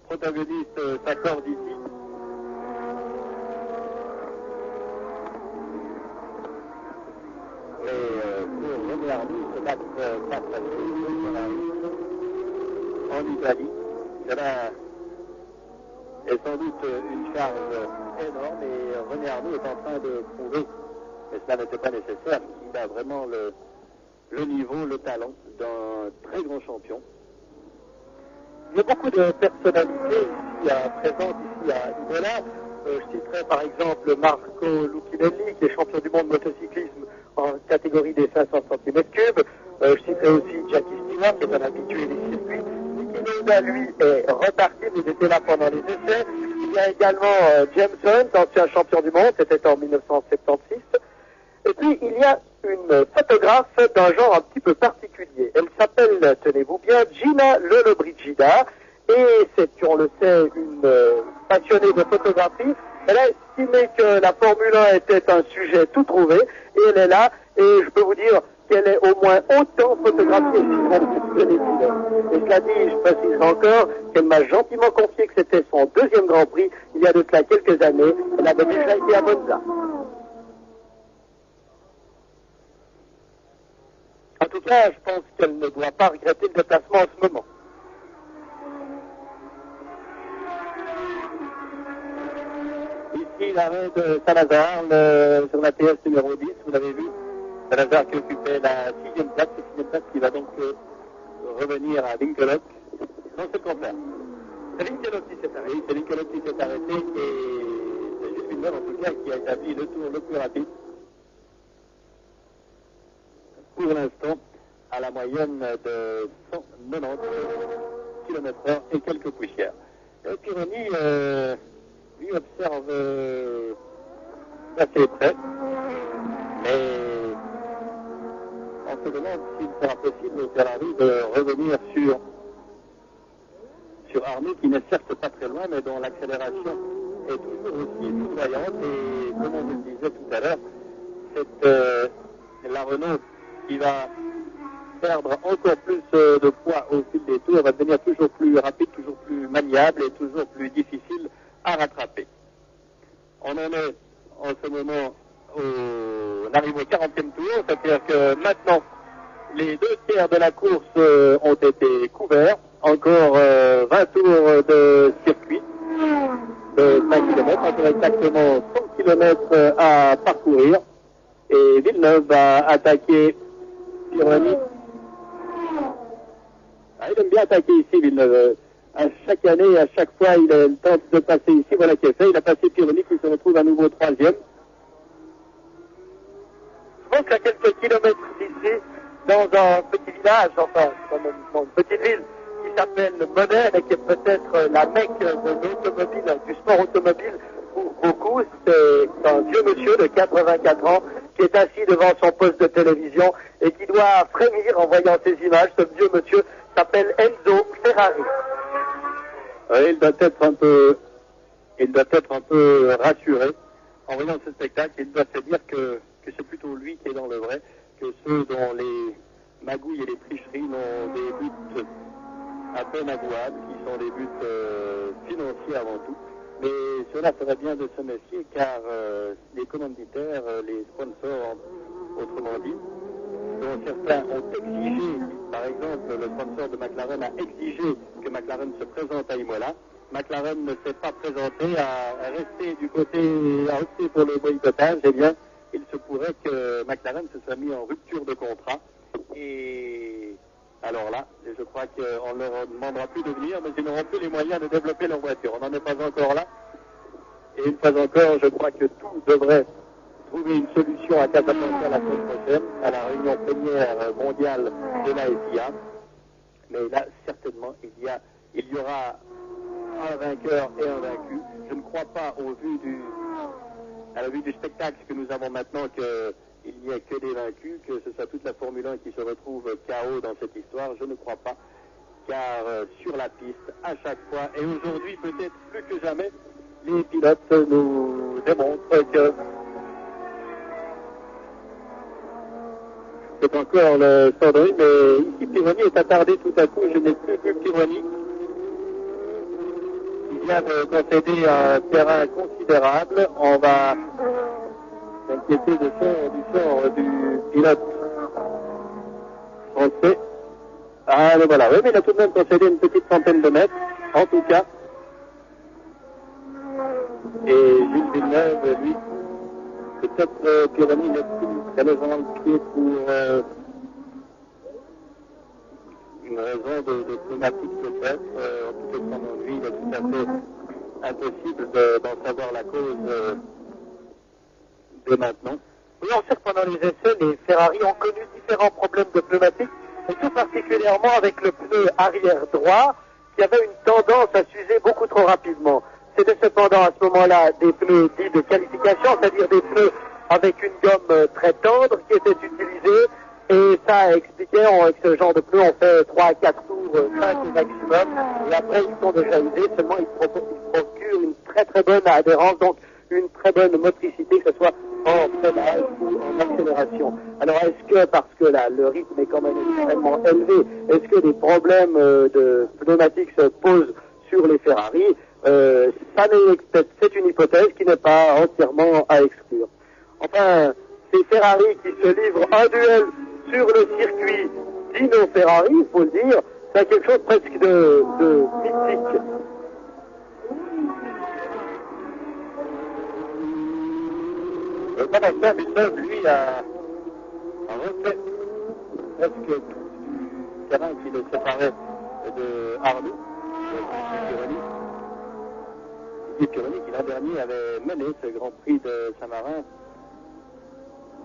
protagonistes s'accordent ici. Et pour René Arnoux se battre face à en Italie, cela est sans doute une charge énorme et René Arnoux est en train de prouver, mais cela n'était pas nécessaire, qu'il a vraiment le niveau, le talent d'un très grand champion. Il y a beaucoup de personnalités ici présentes ici à Imola. Je citerai par exemple Marco Lucchinelli, qui est champion du monde motocyclisme en catégorie des 500 cm3. Je citerai aussi Jackie Stewart, qui est un habitué des circuits. Niki Lauda, lui, est reparti, mais il était là pendant les essais. Il y a également James Hunt, ancien champion du monde, c'était en 1976. Et puis, il y a une photographe d'un genre un petit peu particulier. Elle s'appelle, tenez-vous bien, Gina Lollobrigida, et c'est, on le sait, une passionnée de photographie. Elle a estimé que la Formule 1 était un sujet tout trouvé, et elle est là, et je peux vous dire qu'elle est au moins autant photographiée que les pilotes. Et cela dit, je précise encore qu'elle m'a gentiment confié que c'était son deuxième Grand Prix, il y a de cela quelques années. Elle avait déjà été à Monza. En tout cas, je pense qu'elle ne doit pas regretter le déplacement en ce moment. Ici, l'arrêt de Salazar sur la PS numéro 10, vous l'avez vu. Salazar qui occupait la 6e place qui va donc revenir à Winkelhock. Non, c'est le contraire. C'est Winkelhock qui s'est arrêté. Oui, c'est Winkelhock qui s'est arrêté et c'est juste une en tout cas qui a établi le tour le plus rapide. Pour l'instant, à la moyenne de 190 km/h et quelques poussières. Et Pironi, lui, observe assez près, mais on se demande s'il sera possible au Ferrari de revenir sur Arnoux, qui n'est certes pas très loin, mais dont l'accélération est toujours aussi foudroyante. Et comme on le disait tout à l'heure, c'est la Renault qui va perdre encore plus de poids au fil des tours, va devenir toujours plus rapide, toujours plus maniable et toujours plus difficile à rattraper. On en est en ce moment, on arrive au 40e tour, c'est-à-dire que maintenant les 2/3 de la course ont été couverts, encore 20 tours de circuit de 5 km, encore exactement 100 km à parcourir, et Villeneuve va attaquer Pironi. Il aime bien attaquer ici, Villeneuve. À chaque année, à chaque fois, il tente de passer ici. Voilà qui est fait. Il a passé Pironi qui se retrouve à nouveau 3e. Je pense qu'à quelques kilomètres d'ici, dans un petit village, enfin, dans une petite ville qui s'appelle Modène et qui est peut-être la mecque de l'automobile, du sport automobile pour beaucoup. C'est un vieux monsieur de 84 ans qui est assis devant son poste de télévision et qui doit frémir en voyant ces images. Ce vieux monsieur s'appelle Enzo Ferrari. Il doit être un peu rassuré en voyant ce spectacle. Il doit se dire que c'est plutôt lui qui est dans le vrai, que ceux dont les magouilles et les tricheries n'ont des buts à peine avouables, qui sont des buts financiers avant tout. Mais cela serait bien de se méfier car les commanditaires, les sponsors, autrement dit, dont certains ont exigé, par exemple, le sponsor de McLaren a exigé que McLaren se présente à Imola. McLaren ne s'est pas présenté, à rester du côté, à opter pour le boycottage. Eh bien, il se pourrait que McLaren se soit mis en rupture de contrat. Et alors là, je crois qu'on ne leur demandera plus de venir, mais ils n'auront plus les moyens de développer leur voiture. On n'en est pas encore là. Et une fois encore, je crois que tout devrait trouver une solution à Casablanca la semaine prochaine, à la réunion plénière mondiale de la FIA. Mais là, certainement, il y aura un vainqueur et un vaincu. Je ne crois pas, à la vue du spectacle que nous avons maintenant, qu'il n'y ait que des vaincus, que ce soit toute la Formule 1 qui se retrouve KO dans cette histoire. Je ne crois pas, car sur la piste, à chaque fois, et aujourd'hui peut-être plus que jamais, les pilotes nous démontrent que c'est encore le Sandri, mais ici Pironi est attardé tout à coup, je n'ai plus vu Pironi. Il vient de concéder un terrain considérable. On va s'inquiéter du sort du pilote français. Ah, le voilà. Oui, mais il a tout de même concédé une petite centaine de mètres, en tout cas. Et Gilles Villeneuve, lui, peut-être Pironi n'est plus très légèrement le pied pour une raison de pneumatique peut-être. En tout cas, selon lui, il est tout à fait impossible d'en savoir la cause dès maintenant. Oui, on sait que pendant les essais, les Ferrari ont connu différents problèmes de pneumatique, et tout particulièrement avec le pneu arrière droit, qui avait une tendance à s'user beaucoup trop rapidement. C'était cependant à ce moment-là des pneus dits de qualification, c'est-à-dire des pneus avec une gomme très tendre qui étaient utilisés, et ça expliquait, avec ce genre de pneus, on fait 3 à 4 tours, 5 au maximum, et après ils sont déjà usés, seulement ils procurent une très très bonne adhérence, donc une très bonne motricité, que ce soit en freinage ou en accélération. Alors est-ce que, parce que là, le rythme est quand même extrêmement élevé, est-ce que des problèmes de pneumatique se posent sur les Ferrari? C'est une hypothèse qui n'est pas entièrement à exclure. Enfin, ces Ferrari qui se livrent un duel sur le circuit Dino Ferrari, il faut le dire, c'est quelque chose presque de mythique. Pendant ça, Villeneuve, lui, a refait presque tout du terrain qui le séparait de Arnoux, Pironi, qui l'an dernier avait mené ce Grand Prix de Saint-Marin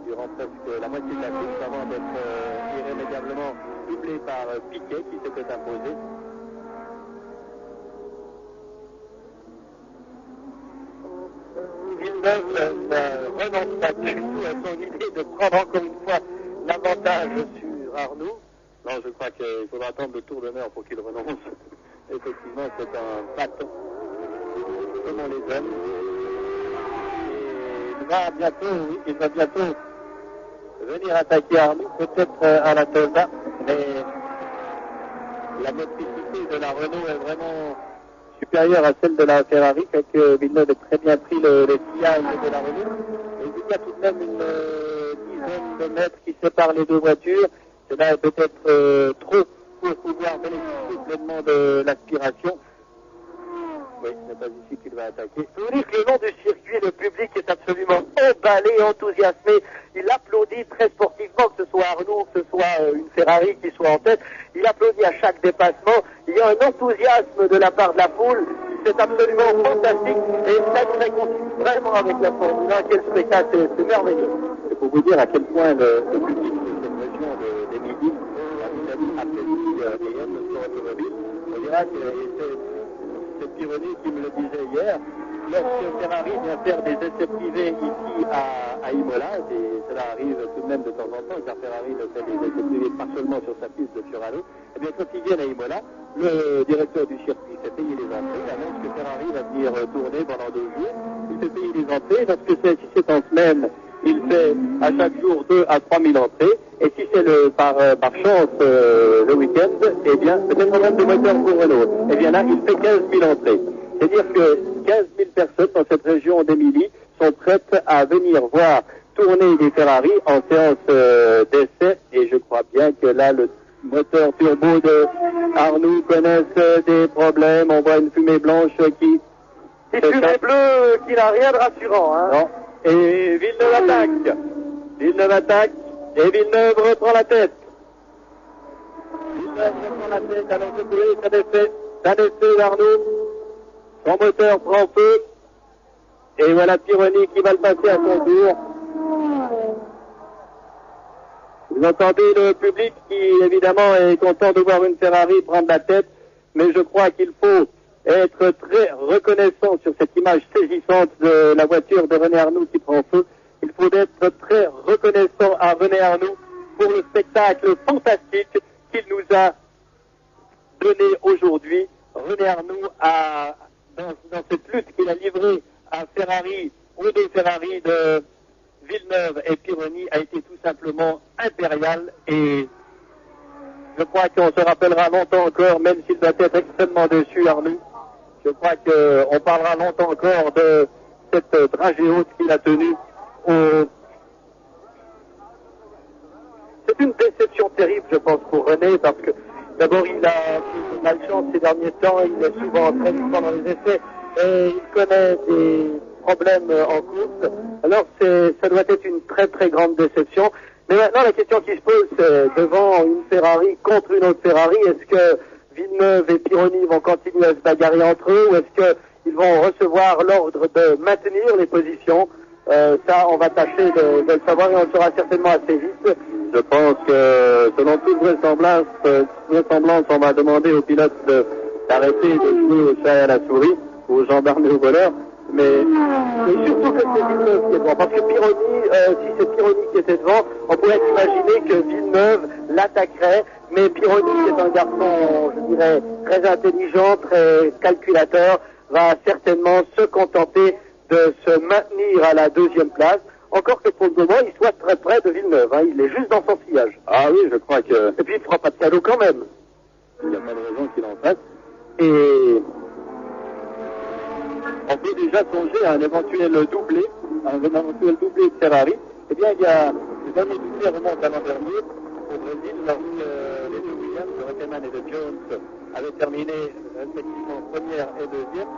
durant presque la moitié de la course avant d'être irrémédiablement doublé par Piquet qui s'était imposé. Villeneuve ne renonce pas du tout à son idée de prendre encore une fois l'avantage sur Arnoux. Non, je crois qu'il faudra attendre le tour d'honneur pour qu'il renonce. Effectivement, c'est un bâton comme on les aime. Et il va bientôt venir attaquer Arnoux, peut-être à la Tolda, mais la motricité de la Renault est vraiment supérieure à celle de la Ferrari, fait que Villeneuve a très bien pris le sillage de la Renault. Et il y a tout de même une dizaine de mètres qui séparent les deux voitures. Cela est peut-être trop pour pouvoir bénéficier pleinement de l'aspiration. Oui, ce n'est pas ici qu'il va attaquer. Je vous dis que le long du circuit, le public est absolument emballé, enthousiasmé. Il applaudit très sportivement, que ce soit Arnoux, que ce soit une Ferrari qui soit en tête. Il applaudit à chaque dépassement. Il y a un enthousiasme de la part de la foule. C'est absolument fantastique et ça nous réconcilie vraiment avec la Formule 1. Quel spectacle, c'est merveilleux. C'est pour vous dire à quel point le public de cette région des Midi apprécie et aime le sport automobile. On dira que c'est Pironi qui me le disait hier. Lorsque Ferrari vient faire des essais privés ici à Imola, et cela arrive tout de même de temps en temps, car Ferrari ne fait des essais privés pas seulement sur sa piste de Fiorano, et bien quand ils viennent à Imola, le directeur du circuit fait payer les entrées, annonce que Ferrari va venir tourner pendant 2 jours, il fait payer les entrées, lorsque si c'est en semaine, il fait à chaque jour 2 à 3 000 entrées, et si c'est par chance le week-end, eh bien, c'est un problème de moteur pour Renault. Eh bien là, il fait 15 000 entrées. C'est-à-dire que 15 000 personnes dans cette région d'Émilie sont prêtes à venir voir tournée des Ferrari en séance d'essai. Et je crois bien que là, le moteur turbo de Arnoux connaissent des problèmes. On voit une fumée blanche qui... Une fumée bleue qui n'a rien de rassurant. Hein. Non. Et Villeneuve attaque. Villeneuve attaque. Et Villeneuve reprend la tête. Villeneuve reprend la tête. Alors que c'est un essai d'Arnoux. Son moteur prend feu. Et voilà Pironi qui va le passer à son tour. Vous entendez le public qui, évidemment, est content de voir une Ferrari prendre la tête. Mais je crois qu'il faut être très reconnaissant sur cette image saisissante de la voiture de René Arnoux qui prend feu. Il faut être très reconnaissant à René Arnoux pour le spectacle fantastique qu'il nous a donné aujourd'hui. René Arnoux dans cette lutte qu'il a livrée à Ferrari, aux deux Ferrari de Villeneuve et Pironi, a été tout simplement impérial, et je crois qu'on se rappellera longtemps encore, même s'il doit être extrêmement déçu, Arnoux. Je crois qu'on parlera longtemps encore de cette dragée haute qu'il a tenue au... C'est une déception terrible, je pense, pour René, parce que d'abord, il a eu malchance ces derniers temps, il est souvent très fort dans les essais, et il connaît des problèmes en course. Alors, ça doit être une très très grande déception. Mais maintenant, la question qui se pose, c'est devant une Ferrari contre une autre Ferrari, est-ce que Villeneuve et Pironi vont continuer à se bagarrer entre eux, ou est-ce qu'ils vont recevoir l'ordre de maintenir les positions? Ça, on va tâcher de le savoir, et on le saura certainement assez vite. Je pense que, selon toute vraisemblance, on va demander aux pilotes d'arrêter de jouer au chat et à la souris, aux gendarmes et aux voleurs. Mais surtout que c'est Villeneuve qui est devant. Parce que Pironi, si c'est Pironi qui était devant, on pourrait imaginer que Villeneuve l'attaquerait. Mais Pironi, qui est un garçon, je dirais, très intelligent, très calculateur, va certainement se contenter de se maintenir à la deuxième place. Encore que pour le moment, il soit très près de Villeneuve. Hein. Il est juste dans son sillage. Ah oui, je crois que... Et puis, il ne fera pas de cadeau quand même. Il n'y a pas de raison qu'il en fasse. Et... on peut déjà songer à un éventuel doublé de Ferrari. Eh bien, il y a le dernier doublé remonte à l'an dernier au Brésil, lorsque les deux Williams, de Rockeman et de Jones, avaient terminé respectivement première et deuxième.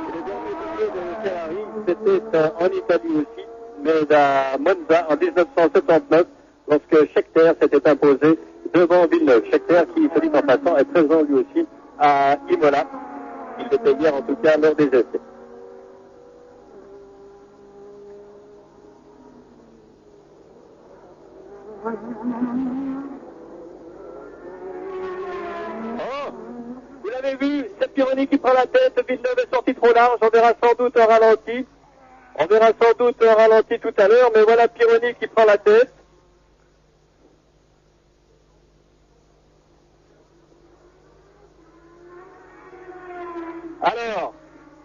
Et le dernier doublé de Ferrari, c'était en Italie aussi, mais à Monza en 1979, lorsque Scheckter s'était imposé devant Villeneuve. Scheckter, qui, se dit en passant, est présent lui aussi à Imola. Il était hier en tout cas lors des essais. Oh, vous l'avez vu, c'est Pironi qui prend la tête, Villeneuve est sorti trop large, on verra sans doute un ralenti. On verra sans doute un ralenti tout à l'heure, mais voilà Pironi qui prend la tête. Alors,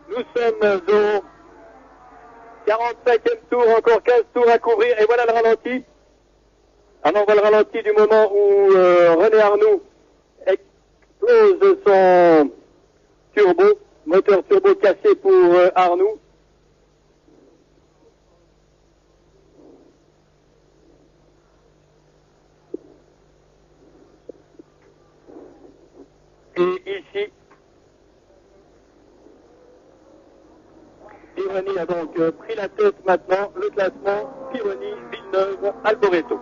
nous sommes au 45e tour, encore 15 tours à couvrir, et voilà le ralenti. Alors on voit le ralenti du moment où René Arnoux explose son turbo, moteur turbo cassé pour Arnoux. Et ici, Pironi a donc pris la tête maintenant, le classement, Pironi, Villeneuve, Alboreto.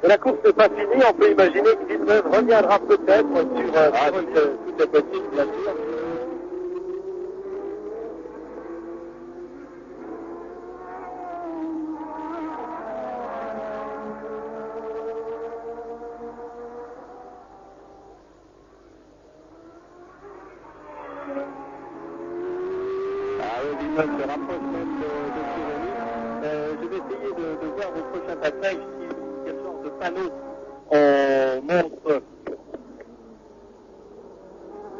Et la course n'est pas finie, on peut imaginer que Villeneuve reviendra peut-être sur tout est possible, bien sûr. Villeneuve se rapproche même de Pironi. Je vais essayer de voir au prochain passage quel genre de panneau on montre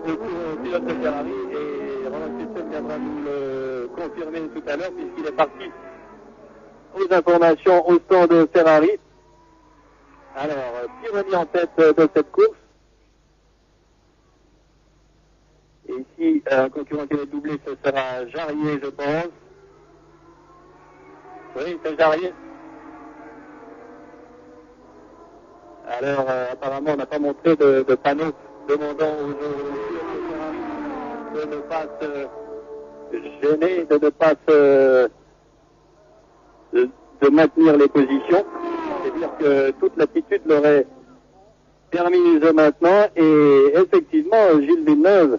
au pilote de Ferrari, et Roland Christen viendra nous le confirmer tout à l'heure puisqu'il est parti aux informations au stand de Ferrari. Alors, Pironi en tête de cette course. Et ici, un concurrent qui va doubler, ce sera Jarier, je pense. Oui, c'est Jarier. Alors, apparemment, on n'a pas montré de panneau demandant aux de ne pas se gêner, de ne pas de maintenir les positions. C'est-à-dire que toute l'attitude l'aurait permise maintenant. Et effectivement, Gilles Villeneuve,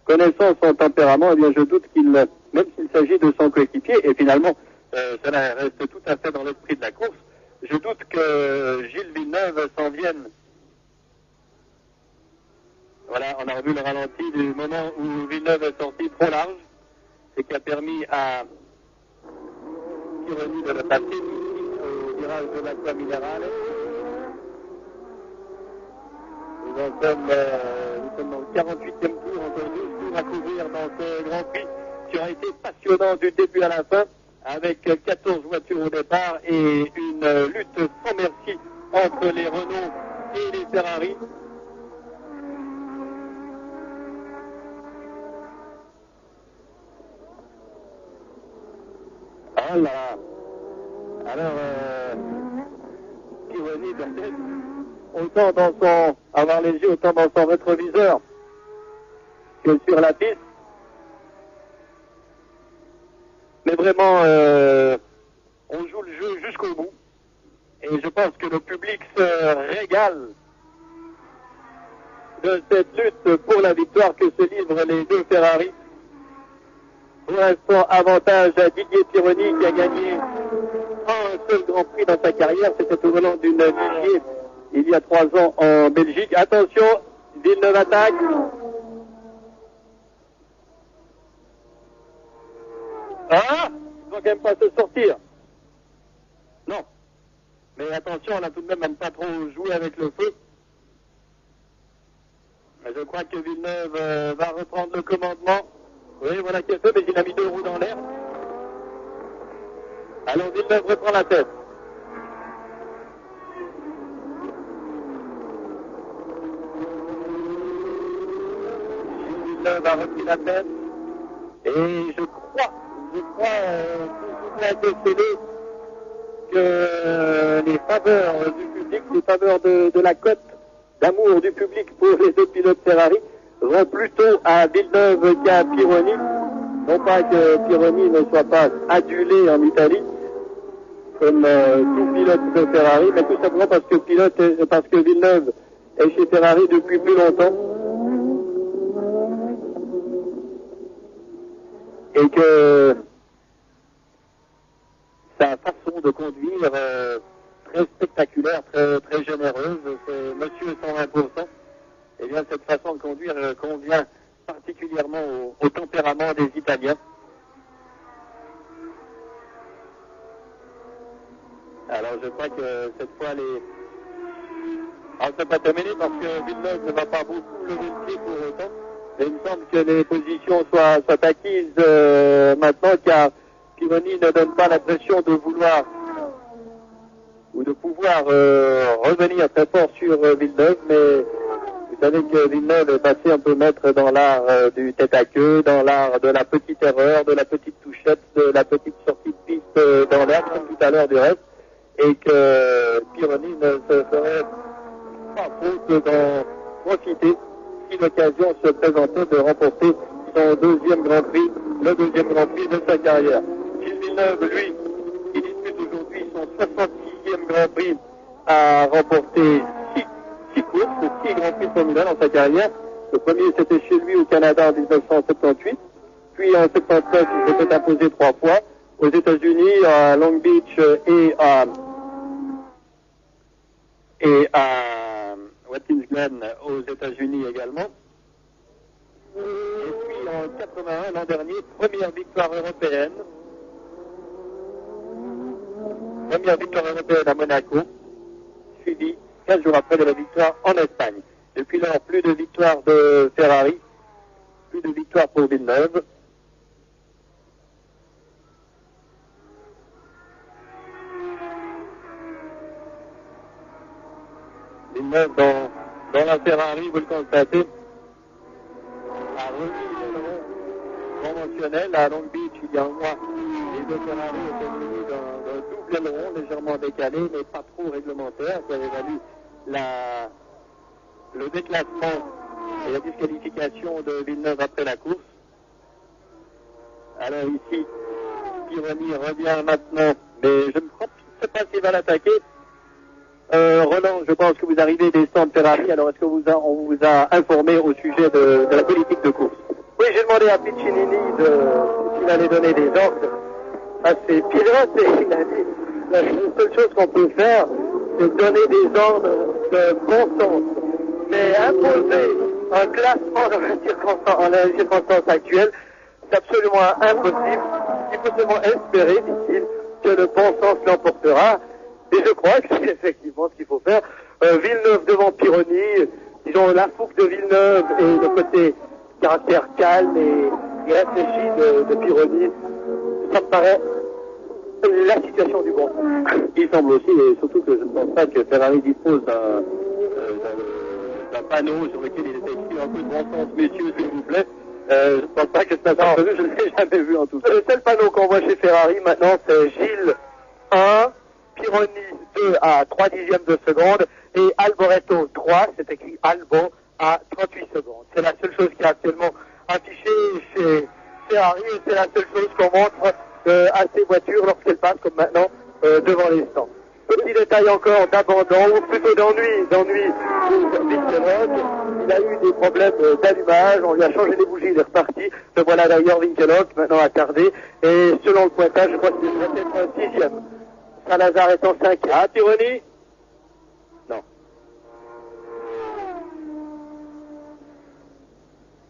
connaissant son tempérament, eh bien, je doute qu'il, même s'il s'agit de son coéquipier, et finalement, cela reste tout à fait dans l'esprit de la course, je doute que Gilles Villeneuve s'en vienne. Voilà, on a revu le ralenti du moment où Villeneuve est sorti trop large, et qui a permis à Pironi de le passer au virage de l'Aqua Minerale. Nous sommes dans le 48e tour, encore 12 tours à couvrir dans ce Grand Prix qui aura été passionnant du début à la fin, avec 14 voitures au départ et une lutte sans merci entre les Renault et les Ferrari. Ah là. Alors, Pironi peut-être, autant dans son, avoir les yeux autant dans son rétroviseur que sur la piste. Mais vraiment, on joue le jeu jusqu'au bout. Et je pense que le public se régale de cette lutte pour la victoire que se livrent les deux Ferrari. Pour l'instant, avantage à Didier Pironi qui a gagné un seul Grand Prix dans sa carrière. C'était au volant d'une Ligier il y a 3 ans en Belgique. Attention, Villeneuve attaque. Ah, ils vont quand même pas se sortir. Non. Mais attention, on a tout de même à ne pas trop jouer avec le feu. Je crois que Villeneuve va reprendre le commandement. Oui, voilà qui est fait, mais il a mis 2 roues dans l'air. Alors Villeneuve reprend la tête. Villeneuve a repris la tête. Et je crois, tout a été scellé que les faveurs du public, les faveurs de la cote d'amour du public pour les deux pilotes Ferrari vont plutôt à Villeneuve qu'à Pironi. Non pas que Pironi ne soit pas adulé en Italie, comme tout pilote de Ferrari, mais tout simplement parce que Villeneuve est chez Ferrari depuis plus longtemps. Et que sa façon de conduire très spectaculaire, très généreuse, c'est monsieur 120%, et bien cette façon de conduire convient particulièrement au tempérament des Italiens. Alors je crois que cette fois on ne peut pas terminer parce que Villeneuve ne va pas beaucoup lever le pied pour autant. Et il me semble que les positions soient acquises maintenant, car Pironi ne donne pas l'impression de vouloir ou de pouvoir revenir très fort sur Villeneuve, mais vous savez que Villeneuve est passé un peu maître dans l'art du tête-à-queue, dans l'art de la petite erreur, de la petite touchette, de la petite sortie de piste dans l'air, comme tout à l'heure du reste, et que Pironi ne se ferait pas faute d'en profiter si l'occasion se présentait de remporter son deuxième Grand Prix, le deuxième Grand Prix de sa carrière. Gilles Villeneuve, lui, qui dispute aujourd'hui son 66e Grand Prix, a remporté 6 courses, 6 Grands Prix de Formule 1 dans sa carrière. Le premier, c'était chez lui au Canada en 1978. Puis en 1979, il s'était imposé 3 fois. Aux États-Unis, à Long Beach et à Watkins Glen aux États-Unis également. Et puis en 81, l'an dernier, première victoire européenne. Première victoire européenne à Monaco, suivie 15 jours après de la victoire en Espagne. Depuis lors, plus de victoires de Ferrari, plus de victoires pour Villeneuve. Villeneuve dans la Ferrari, vous le constatez, a remis le nom conventionnel à Long Beach il y a un mois. Les deux Ferrari étaient venus plein rond, légèrement décalé, mais pas trop réglementaire, qui avait valu le déclassement et la disqualification de Villeneuve après la course. Alors ici, Pironi revient maintenant, mais je ne sais pas s'il va l'attaquer. Roland, je pense que vous arrivez des stands Ferrari, alors est-ce que on vous a informé au sujet de la politique de course? Oui, j'ai demandé à Piccinini s'il allait donner des ordres. Ah, c'est pilote et il a dit la seule chose qu'on peut faire, c'est donner des ordres de bon sens. Mais imposer un classement dans les circonstances actuelles, c'est absolument impossible. Il faut seulement espérer, dit-il, que le bon sens l'emportera. Et je crois que c'est effectivement ce qu'il faut faire. Villeneuve devant Pironi, disons la fougue de Villeneuve et le côté caractère calme et réfléchi de Pironi, ça me paraît la situation du bon. Il semble aussi, et surtout que je ne pense pas que Ferrari dispose d'un panneau sur lequel il est écrit un peu de bon sens, messieurs, s'il vous plaît. Je ne pense pas que c'est un panneau, je ne l'ai jamais vu en tout cas. Le seul panneau qu'on voit chez Ferrari maintenant, c'est Gilles 1, Pironi 2 à 3 dixièmes de seconde et Alboreto 3, c'est écrit Albo à 38 secondes. C'est la seule chose qui est actuellement affichée chez Ferrari et c'est la seule chose qu'on montre à ces voitures lorsqu'elles passent comme maintenant devant les stands. Petit détail encore d'abandon, ou plutôt d'ennui pour Winkelhock. Il a eu des problèmes d'allumage, on lui a changé les bougies, il est reparti. Le voilà d'ailleurs Winkelhock, maintenant attardé. Et selon le pointage, je crois qu'il devrait être un sixième. Saint-Lazare est en cinquième. Ah, Pironi? Non.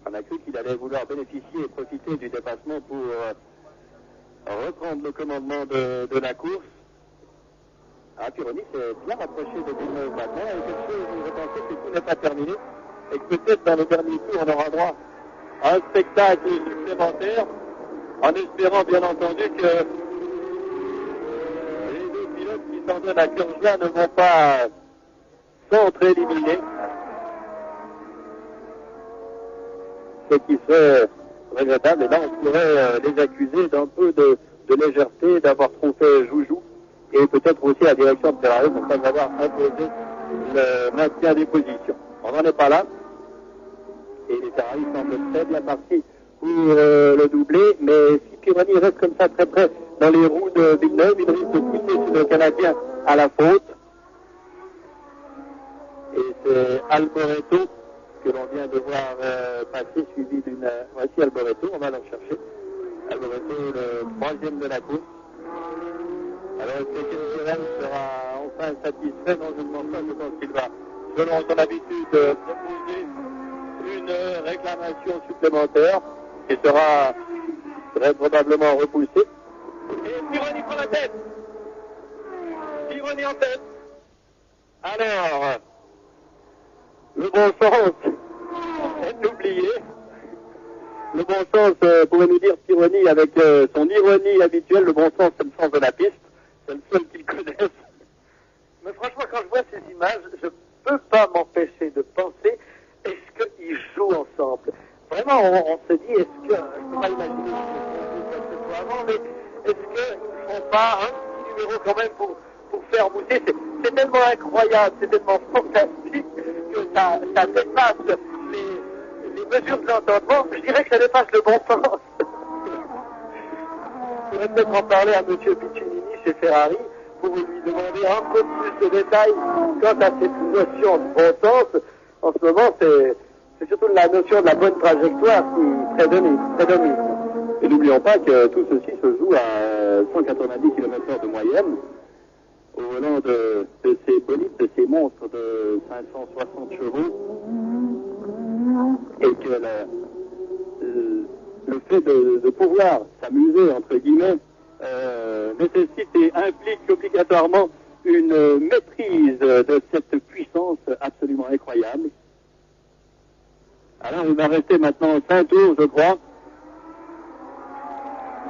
On a cru qu'il allait vouloir bénéficier et profiter du dépassement pour reprendre le commandement de la course. Ah, Pironi s'est bien rapproché de Villeneuve maintenant. Il y a quelque chose où je pensais que tout n'est pas terminé et que peut-être dans le dernier tour, on aura droit à un spectacle supplémentaire en espérant bien entendu que les deux pilotes qui s'en donnent à cœur joie ne vont pas s'entre-éliminer. Ce qui serait regrettable. Et là, on pourrait les accuser d'un peu de légèreté, d'avoir trop fait joujou. Et peut-être aussi la direction de Ferrari pour ne pas avoir imposé le maintien des positions. On n'en est pas là. Et les Ferrari semblent très bien partis pour le doubler. Mais si Pironi reste comme ça très près dans les roues de Villeneuve, il risque de pousser sur le Canadien à la faute. Et c'est Alboreto que l'on vient de voir passer, suivi d'une... Voici Alboreto, on va le chercher. Alboreto, le troisième de la course. Alors, est-ce que Kevin sera enfin satisfait? Non, je ne pense pas. Je pense qu'il va, selon son habitude, proposer une réclamation supplémentaire qui sera très probablement repoussée. Et Pironi prend la tête. Pironi en tête. Alors, le bon sens est oublié. Le bon sens pourrait nous dire Pironi avec son ironie habituelle. Le bon sens, c'est le sens de la piste. C'est le seul qu'ils connaissent. Mais franchement, quand je vois ces images, je ne peux pas m'empêcher de penser, est-ce qu'ils jouent ensemble? Vraiment, on se dit, est-ce que, je ne peux pas imaginer ce soit avant, mais est-ce qu'ils ne font pas un petit numéro quand même pour faire bouger? C'est tellement incroyable, c'est tellement fantastique que ça dépasse les mesures de l'entendement. Je dirais que ça dépasse le bon sens. Je pourrais peut-être en parler à M. Piccinini chez Ferrari pour lui demander un peu plus de détails quant à cette notion de bon sens. En ce moment, c'est surtout la notion de la bonne trajectoire qui prédomine. Et n'oublions pas que tout ceci se joue à 190 km/h de moyenne au volant de ces bolides, de ces monstres de 560 chevaux. Et que le fait de pouvoir s'amuser, entre guillemets, nécessite et implique obligatoirement une maîtrise de cette puissance absolument incroyable. Alors il va rester maintenant 5 tours, je crois.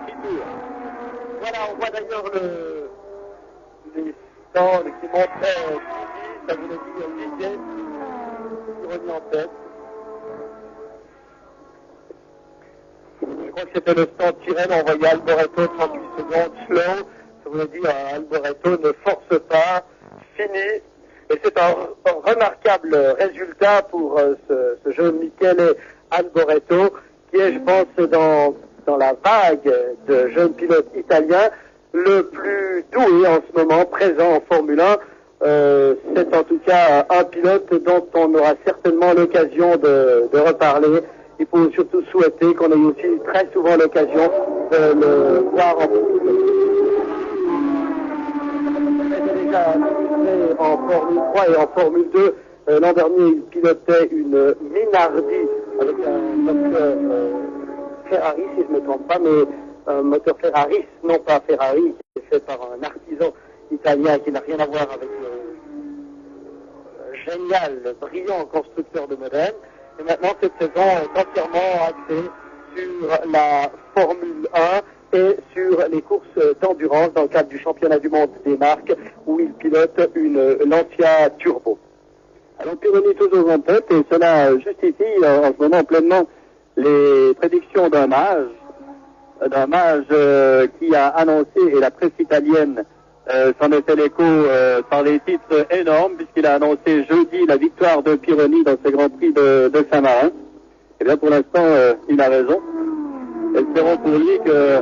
6 tours. Voilà, on voit d'ailleurs les stands qui montraient ça voulait dire Ligier, qui revient en tête. Je crois que c'était le stand Tyrrell, on voyait Alboreto 38 secondes, Slow, ça voulait dire Alboreto ne force pas, finit. Et c'est un remarquable résultat pour ce jeune Michele Alboreto, qui est, je pense, dans la vague de jeunes pilotes italiens, le plus doué en ce moment, présent en Formule 1. C'est en tout cas un pilote dont on aura certainement l'occasion de reparler. Il faut surtout souhaiter qu'on ait aussi très souvent l'occasion de le voir en Formule 1. Il était déjà en Formule 3 et en Formule 2. L'an dernier, il pilotait une Minardi avec un moteur Ferrari, si je ne me trompe pas, mais un moteur Ferrari, non pas Ferrari, qui est fait par un artisan italien qui n'a rien à voir avec le génial, brillant constructeur de modèles. Et maintenant, cette saison est entièrement axée sur la Formule 1 et sur les courses d'endurance dans le cadre du championnat du monde des marques, où il pilote une Lancia Turbo. Alors Pironi toujours en tête, et cela justifie en ce moment pleinement les prédictions d'un mage qui a annoncé, et la presse italienne s'en est fait l'écho par les titres énormes, puisqu'il a annoncé jeudi la victoire de Pironi dans ce Grand Prix de Saint-Marin. Et bien pour l'instant, il a raison. Espérons pour lui que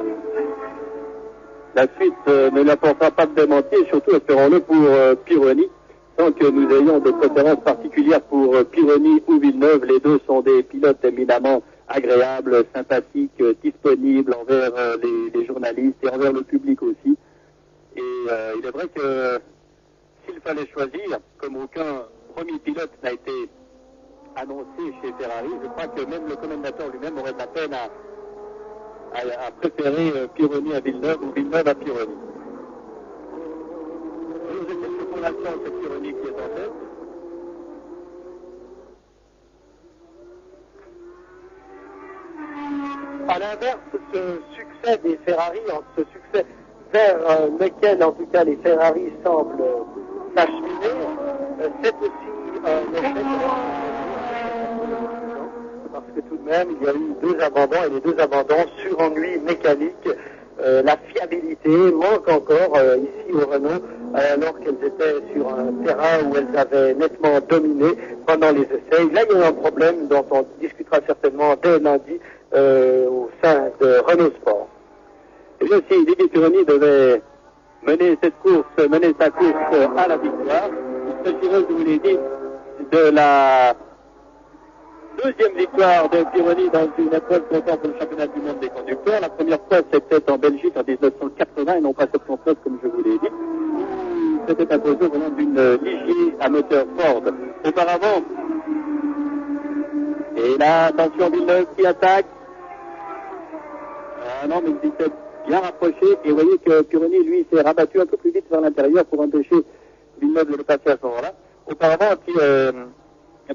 la suite ne l'apportera pas de démenti, et surtout espérons-le pour Pironi, sans que nous ayons de préférence particulière pour Pironi ou Villeneuve. Les deux sont des pilotes éminemment agréables, sympathiques, disponibles envers les journalistes et envers le public aussi. Et il est vrai que s'il fallait choisir, comme aucun premier pilote n'a été annoncé chez Ferrari, je crois que même le commentateur lui-même aurait de la peine à préférer Pironi à Villeneuve ou Villeneuve à Pironi. Vous êtes sûr pour l'instant, c'est Pironi qui est en tête. À l'inverse, ce succès des Ferrari, ce succès vers lequel, en tout cas, les Ferrari semblent s'acheminer, c'est aussi un échec. Parce que tout de même, il y a eu 2 abandons, et les 2 abandons sur ennui mécanique. La fiabilité manque encore ici au Renault, alors qu'elles étaient sur un terrain où elles avaient nettement dominé pendant les essais. Là, il y a eu un problème dont on discutera certainement dès lundi au sein de Renault Sport. Et bien, si Didier Pironi devait mener sa course à la victoire, il s'agirait, je vous l'ai dit, de la 2e victoire de Pironi dans une épreuve comptant pour le championnat du monde des conducteurs. La première fois, c'était en Belgique en 1980 et non pas 79 comme je vous l'ai dit. C'était imposé au nom d'une Ligier à moteur Ford. Auparavant, et là, attention, Villeneuve qui attaque. Ah non, mais il s'est bien rapproché, et vous voyez que Pironi, lui, s'est rabattu un peu plus vite vers l'intérieur pour empêcher Villeneuve de le passer à ce moment-là. Auparavant,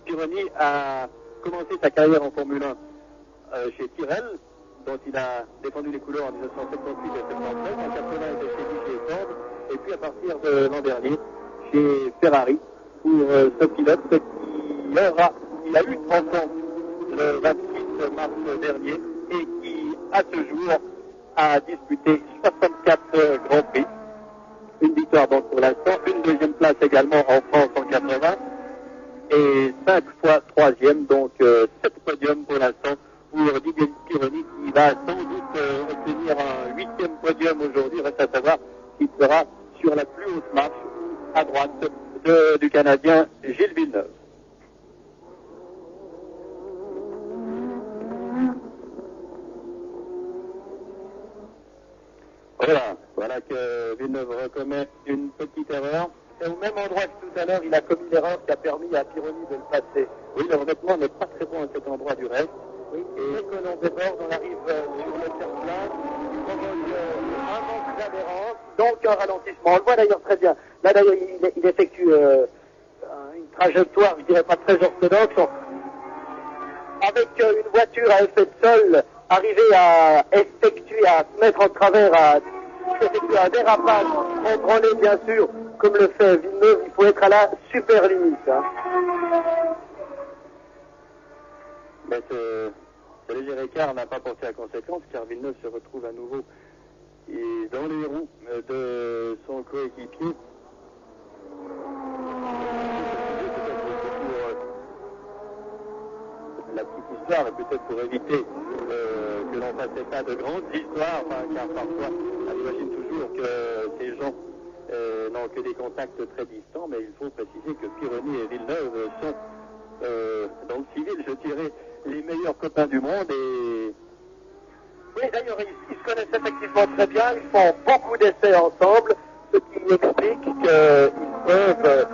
Pironi a commencé sa carrière en Formule 1 chez Tyrrell, dont il a défendu les couleurs en 1978 et 1979, en 80 il était chez Ford, et puis à partir de l'an dernier chez Ferrari, pour ce pilote il a eu 30 ans le 26 mars dernier, et qui, à ce jour, a disputé 64 Grands Prix. Une victoire donc pour l'instant, une 2e place également en France en 80, et 5 fois 3e, donc 7 podiums pour l'instant pour Didier Pironi, qui va sans doute obtenir un 8e podium aujourd'hui. Reste à savoir s'il sera sur la plus haute marche à droite du Canadien Gilles Villeneuve. Voilà que Villeneuve recommet une petite erreur. C'est au même endroit que tout à l'heure, il a commis l'erreur qui a permis à Pironi de le passer. Oui, mais honnêtement, on n'est pas très bon à cet endroit du reste. Oui, et dès que l'on déborde, on arrive sur le terre-plein, il provoque un manque d'adhérence, donc un ralentissement. On le voit d'ailleurs très bien. Là, d'ailleurs, il effectue une trajectoire, je dirais pas très orthodoxe. Avec une voiture à effet de sol, arriver à se mettre en travers, à effectuer un dérapage contrôlé, bien sûr, comme le fait Villeneuve, il faut être à la super limite. Hein. Mais ce léger écart n'a pas porté à conséquence, car Villeneuve se retrouve à nouveau et dans les roues de son coéquipier. La petite histoire, peut-être pour éviter que l'on fasse état de grandes histoires, car parfois on imagine toujours que ces gens n'ont que des contacts très distants, mais il faut préciser que Pironi et Villeneuve sont, dans le civil, je dirais, les meilleurs copains du monde. Et oui, d'ailleurs, ils se connaissent effectivement très bien, ils font beaucoup d'essais ensemble, ce qui explique qu'ils peuvent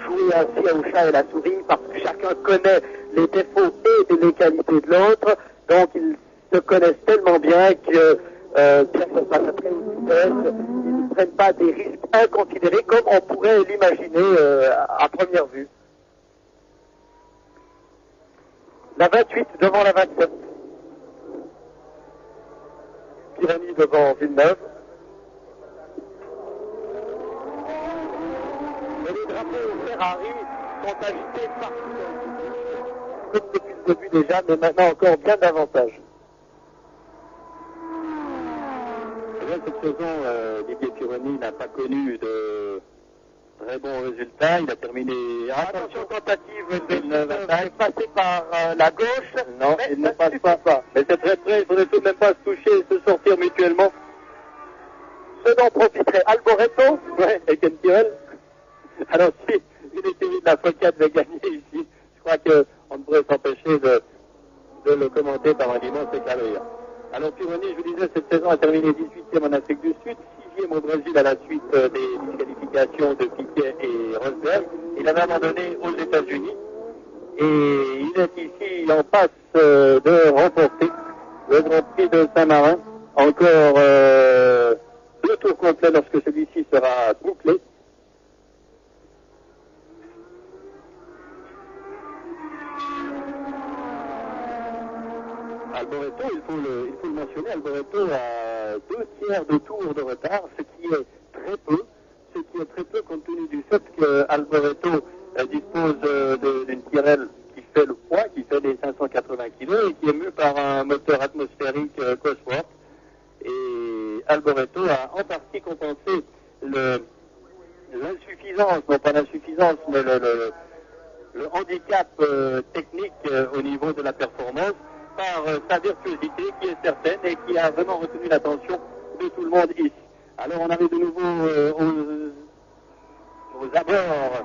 jouer ainsi au chat et la souris, parce que chacun connaît les défauts et les qualités de l'autre, donc ils se connaissent tellement bien que bien que ça se passe à très haute vitesse, ils ne prennent pas des risques inconsidérés comme on pourrait l'imaginer à première vue. La 28 devant la 27. Pironi devant Villeneuve. Et les drapeaux Ferrari sont agités partout, comme depuis le début déjà, mais maintenant encore bien davantage. Cette saison, Didier Pironi n'a pas connu de très bons résultats. Il a terminé. Attention, tentative de Villeneuve, passé par la gauche. Non, il ne passe pas. Mais c'est très près, il ne faudrait tout de même pas se toucher et se sortir mutuellement. Ce dont profiterait Alboreto. Ouais, et Ken Tyrrell. Alors si une écurie de la Focat devait gagner ici, je crois qu'on ne pourrait s'empêcher de le commenter par un immense éclat de rire. Alors Pironi, je vous disais, cette saison a terminé 18e en Afrique du Sud, 6e au Brésil à la suite des disqualifications de Piquet et Rosberg. Il avait abandonné aux États-Unis et il est ici en passe de remporter le Grand Prix de Saint-Marin. Encore 2 tours complets lorsque celui-ci sera bouclé. Alboreto, il faut le mentionner, Alboreto a 2/3 de tour de retard, ce qui est très peu compte tenu du fait que Alboreto dispose d'une Tyrrell qui fait le poids, qui fait les 580 kg et qui est mue par un moteur atmosphérique Cosworth. Et Alboreto a en partie compensé l'insuffisance, non pas l'insuffisance, mais le handicap technique au niveau de la performance, par sa virtuosité qui est certaine et qui a vraiment retenu l'attention de tout le monde ici. Alors on arrive de nouveau aux abords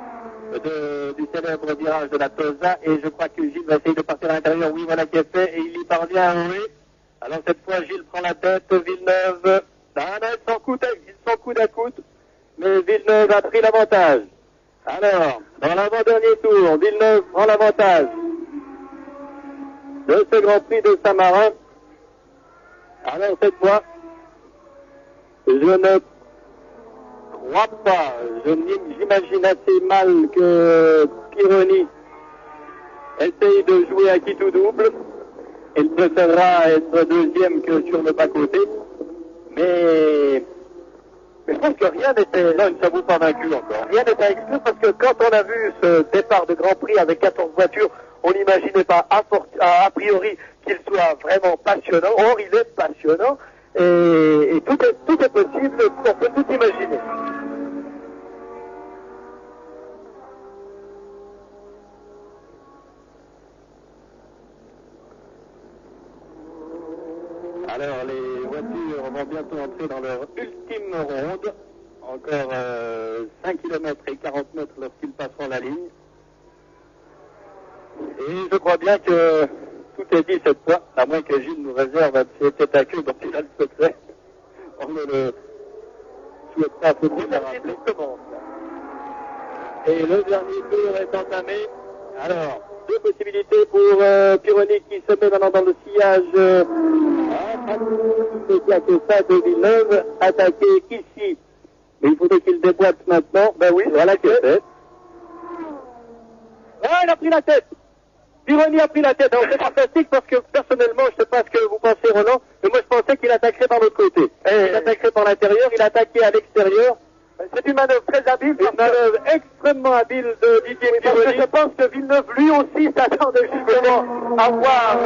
du célèbre virage de la Tosa et je crois que Gilles va essayer de partir à l'intérieur. Oui, voilà qui est fait et il y parvient, oui. Alors cette fois Gilles prend la tête, Villeneuve, ils sont coude à coude, mais Villeneuve a pris l'avantage. Alors, dans l'avant-dernier tour, Villeneuve prend l'avantage de ce Grand Prix de Saint-Marin. Alors cette fois, je ne crois pas, j'imagine assez mal que Pironi essaye de jouer à qui tout double. Il préférera être deuxième que sur le bas-côté. Mais je pense que rien n'était, là, il ne s'avoue pas vaincu encore. Rien n'était exclu parce que quand on a vu ce départ de Grand Prix avec 14 voitures, on n'imaginait pas a priori qu'il soit vraiment passionnant. Or, il est passionnant et tout est possible, on peut tout imaginer. Alors, les voitures vont bientôt entrer dans leur ultime ronde. Encore 5 km et 40 mètres lorsqu'ils passeront la ligne. Et je crois bien que tout est dit cette fois, à moins que Gilles nous réserve un petit tête à queue dont il a le secret. On ne le souhaite pas, faut-il le rappeler. Et le dernier tour est entamé. Alors, 2 possibilités pour Pironi qui se met maintenant dans le sillage de Villeneuve, attaqué ici. Mais il faudrait qu'il déboîte maintenant. Ben oui, voilà que c'est. Ah, il a pris la tête. Pironi a pris la tête. Alors c'est fantastique parce que personnellement, je ne sais pas ce que vous pensez, Roland, mais moi je pensais qu'il attaquerait par l'autre côté. Il attaquerait par l'intérieur, il attaquait à l'extérieur. C'est une manœuvre très habile. Une manœuvre extrêmement habile de Didier Pironi. Je pense que Villeneuve, lui aussi, s'attendait justement à voir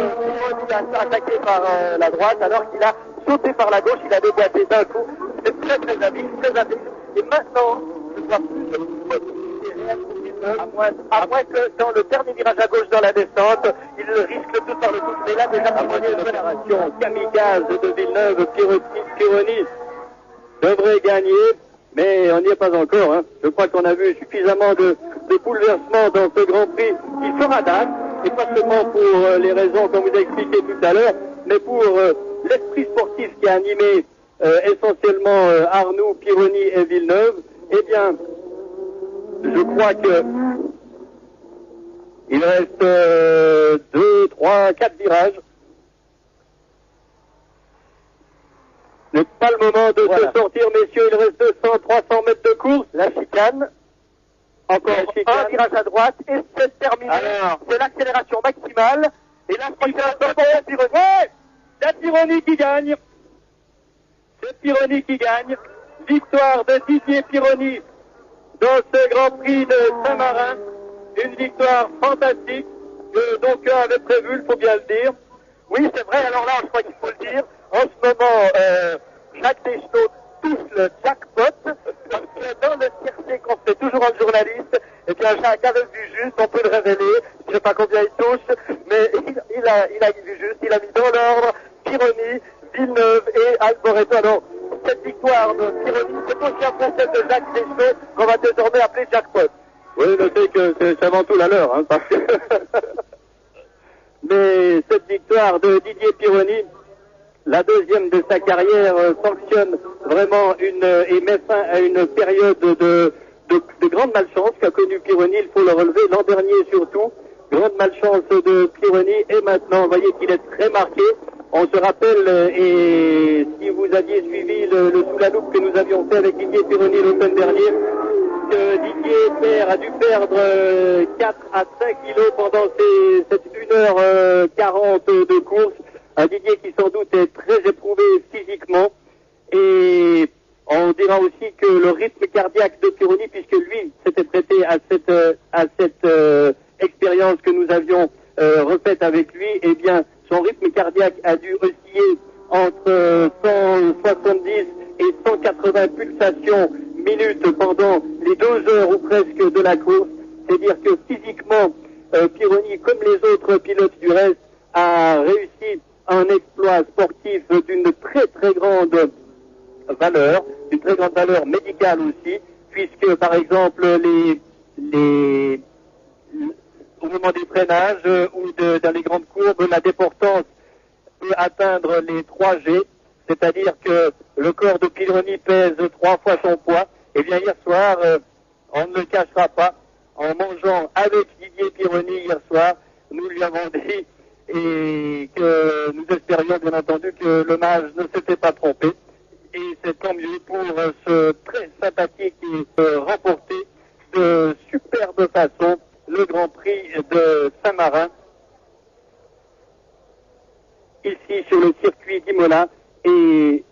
Pironi attaqué par la droite, alors qu'il a sauté par la gauche, il a déboîté d'un coup. C'est très très habile, très habile. Et maintenant, je vois plus de possibilités réelles pour Villeneuve, à moins que dans le dernier virage à gauche dans la descente, il risque tout par le coup. Mais là déjà, à moitié de préparation kamikaze de Villeneuve, Pironi devrait gagner, mais on n'y est pas encore. Hein. Je crois qu'on a vu suffisamment de bouleversements dans ce Grand Prix qui fera date, et pas seulement pour les raisons qu'on vous a expliquées tout à l'heure, mais pour l'esprit sportif qui a animé essentiellement Arnoux, Pironi et Villeneuve. Eh bien, je crois que il reste 2, 3, 4 virages. Ce n'est pas le moment de se sortir, messieurs. Il reste 200, 300 mètres de course. la chicane. Encore un virage à droite et c'est terminé. C'est l'accélération maximale. Et là, c'est Pironi qui gagne. C'est Pironi qui gagne. Victoire de Didier Pironi dans ce Grand Prix de Saint-Marin. Une victoire fantastique que d'aucuns avaient prévu, il faut bien le dire. Oui, c'est vrai. Alors là, je crois qu'il faut le dire. En ce moment, Jacques Deschenaux touche le jackpot. Parce que dans le tiercé qu'on fait toujours en journaliste, eh bien, Jacques avait vu juste, on peut le révéler. Je ne sais pas combien il touche, mais il a vu juste. Il a mis dans l'ordre Pironi, Villeneuve et Alboreto. Alors, cette victoire de Pironi, c'est aussi un procès de Jacques Deschenaux qu'on va désormais appeler jackpot. Oui, notez que c'est avant tout la leur, hein, parce que mais cette victoire de Didier Pironi, la deuxième de sa carrière, sanctionne vraiment et met fin à une période de grande malchance qu'a connue Pironi, il faut le relever, l'an dernier surtout, grande malchance de Pironi, et maintenant, vous voyez qu'il est très marqué. On se rappelle, et si vous aviez suivi le sous la loupe que nous avions fait avec Didier Pironi l'automne dernier, que Didier a dû perdre 4 à 5 kilos pendant cette 1h40 de course. Un Didier qui sans doute est très éprouvé physiquement. Et on dira aussi que le rythme cardiaque de Pironi, puisque lui s'était prêté à cette expérience que nous avions refaite avec lui, eh bien son rythme cardiaque a dû osciller entre 170 et 180 pulsations minutes pendant les 2 heures ou presque de la course. C'est-à-dire que physiquement, Pironi, comme les autres pilotes du reste, a réussi un exploit sportif d'une très très grande valeur médicale aussi, puisque par exemple au moment des freinages ou dans les grandes courbes, la déportance peut atteindre les 3G, c'est-à-dire que le corps de Pironi pèse 3 fois son poids. Et bien hier soir, on ne le cachera pas, en mangeant avec Didier Pironi hier soir, nous lui avons dit et que nous espérions bien entendu que le mage ne s'était pas trompé. Et c'est tant mieux pour ce très sympathique et remporter de superbe façon le Grand Prix de Saint-Marin, ici sur le circuit d'Imola. Et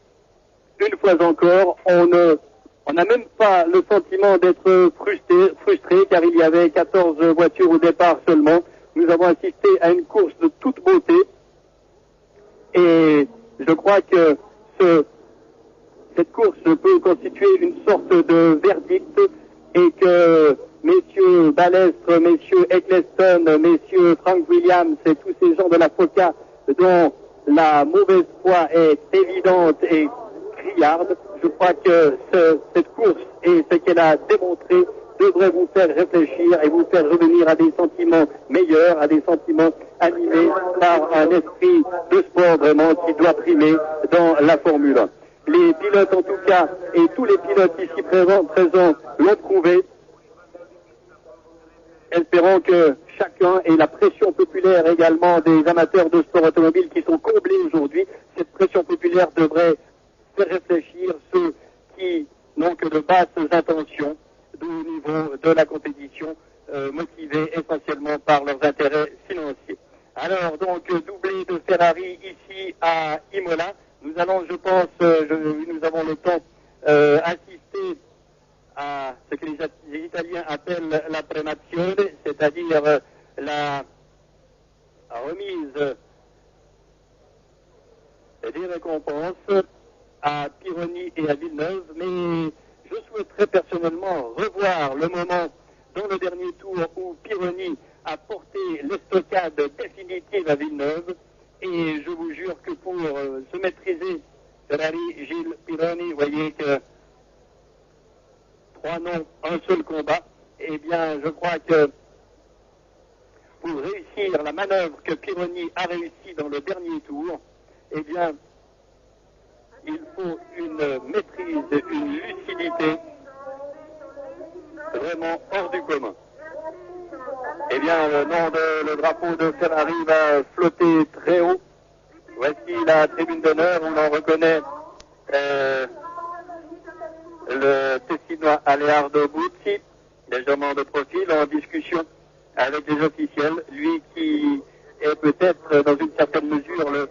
une fois encore, on n'a même pas le sentiment d'être frustré car il y avait 14 voitures au départ seulement. Nous avons assisté à une course de toute beauté et je crois que cette course peut constituer une sorte de verdict et que messieurs Balestre, messieurs Eccleston, messieurs Frank Williams et tous ces gens de la FOCA dont la mauvaise foi est évidente et criarde, je crois que cette course et ce qu'elle a démontré devrait vous faire réfléchir et vous faire revenir à des sentiments meilleurs, à des sentiments animés par un esprit de sport vraiment qui doit primer dans la Formule 1. Les pilotes en tout cas, et tous les pilotes ici présents l'ont prouvé. Espérons que chacun, et la pression populaire également des amateurs de sport automobile qui sont comblés aujourd'hui, cette pression populaire devrait faire réfléchir ceux qui n'ont que de basses intentions au niveau de la compétition, motivés essentiellement par leurs intérêts financiers. Alors donc, doublé de Ferrari ici à Imola, nous allons, je pense, nous avons le temps assister à ce que les Italiens appellent la premazione, c'est-à-dire la remise des récompenses à Pironi et à Villeneuve, mais je souhaiterais personnellement revoir le moment dans le dernier tour où Pironi a porté l'estocade définitive à Villeneuve, et je vous jure que pour se maîtriser, Ferrari, Gilles, Pironi, vous voyez que 3 noms, un seul combat, eh bien je crois que pour réussir la manœuvre que Pironi a réussi dans le dernier tour, eh bien il faut une maîtrise, une lucidité vraiment hors du commun. Eh bien, le drapeau de Ferrari va flotter très haut. Voici la tribune d'honneur où l'on reconnaît le Tessinois Aleardo Bucci, légèrement de profil, en discussion avec les officiels. Lui qui est peut-être dans une certaine mesure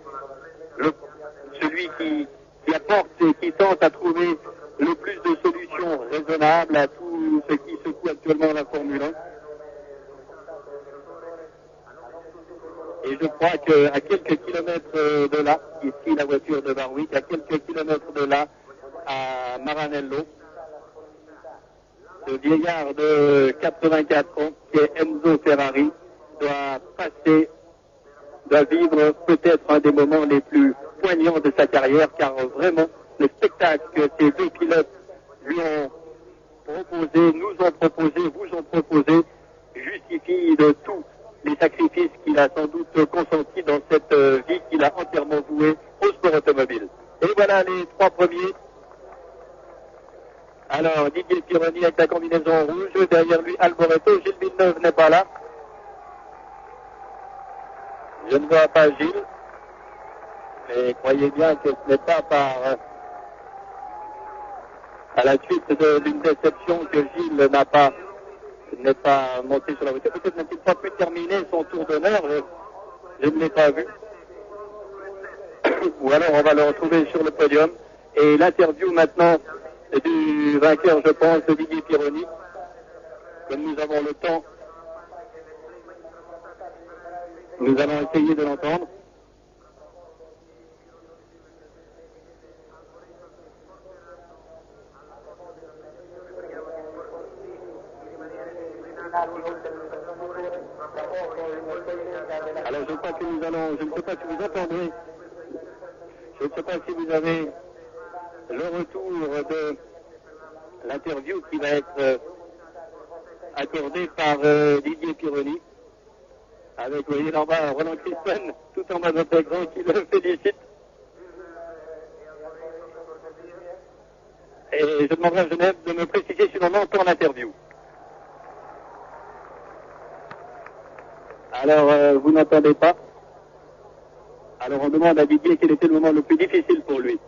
celui qui apporte et qui tente à trouver le plus de solutions raisonnables à tout ce qui secoue actuellement la Formule 1. Et je crois qu'à quelques kilomètres de là, ici la voiture de Warwick, à quelques kilomètres de là, à Maranello, ce vieillard de 84 ans, qui est Enzo Ferrari, doit vivre peut-être un des moments les plus poignants de sa carrière, car vraiment, le spectacle que ces deux pilotes lui ont proposé, nous ont proposé, vous ont proposé, justifie de tous les sacrifices qu'il a sans doute consentis dans cette vie qu'il a entièrement vouée au sport automobile. Et voilà les 3 premiers. Alors, Didier Pironi avec la combinaison rouge, derrière lui Alboreto, Gilles Villeneuve n'est pas là. Je ne vois pas Gilles, mais croyez bien que ce n'est pas à la suite d'une déception que Gilles n'est pas monté sur la voiture. Peut-être n'a-t-il pas pu terminer son tour d'honneur, je ne l'ai pas vu. Ou alors on va le retrouver sur le podium. Et l'interview maintenant du vainqueur, je pense, de Didier Pironi. Comme nous avons le temps, nous allons essayer de l'entendre. Alors je crois que je ne sais pas si vous entendrez, je ne sais pas si vous avez le retour de l'interview qui va être accordée par Didier Pironi, avec, vous voyez, là-bas, Roland Crispin, tout en bas de notre écran, qui le félicite. Et je demanderai à Genève de me préciser si l'on entend l'interview. Alors, vous n'entendez pas. Alors, on demande à Didier quel était le moment le plus difficile pour lui.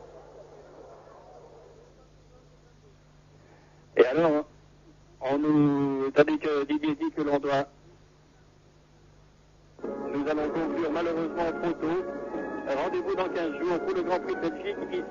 Et alors, tandis que Didier dit que l'on doit, nous allons conclure malheureusement trop tôt. Rendez-vous dans 15 jours pour le Grand Prix de Belgique ici.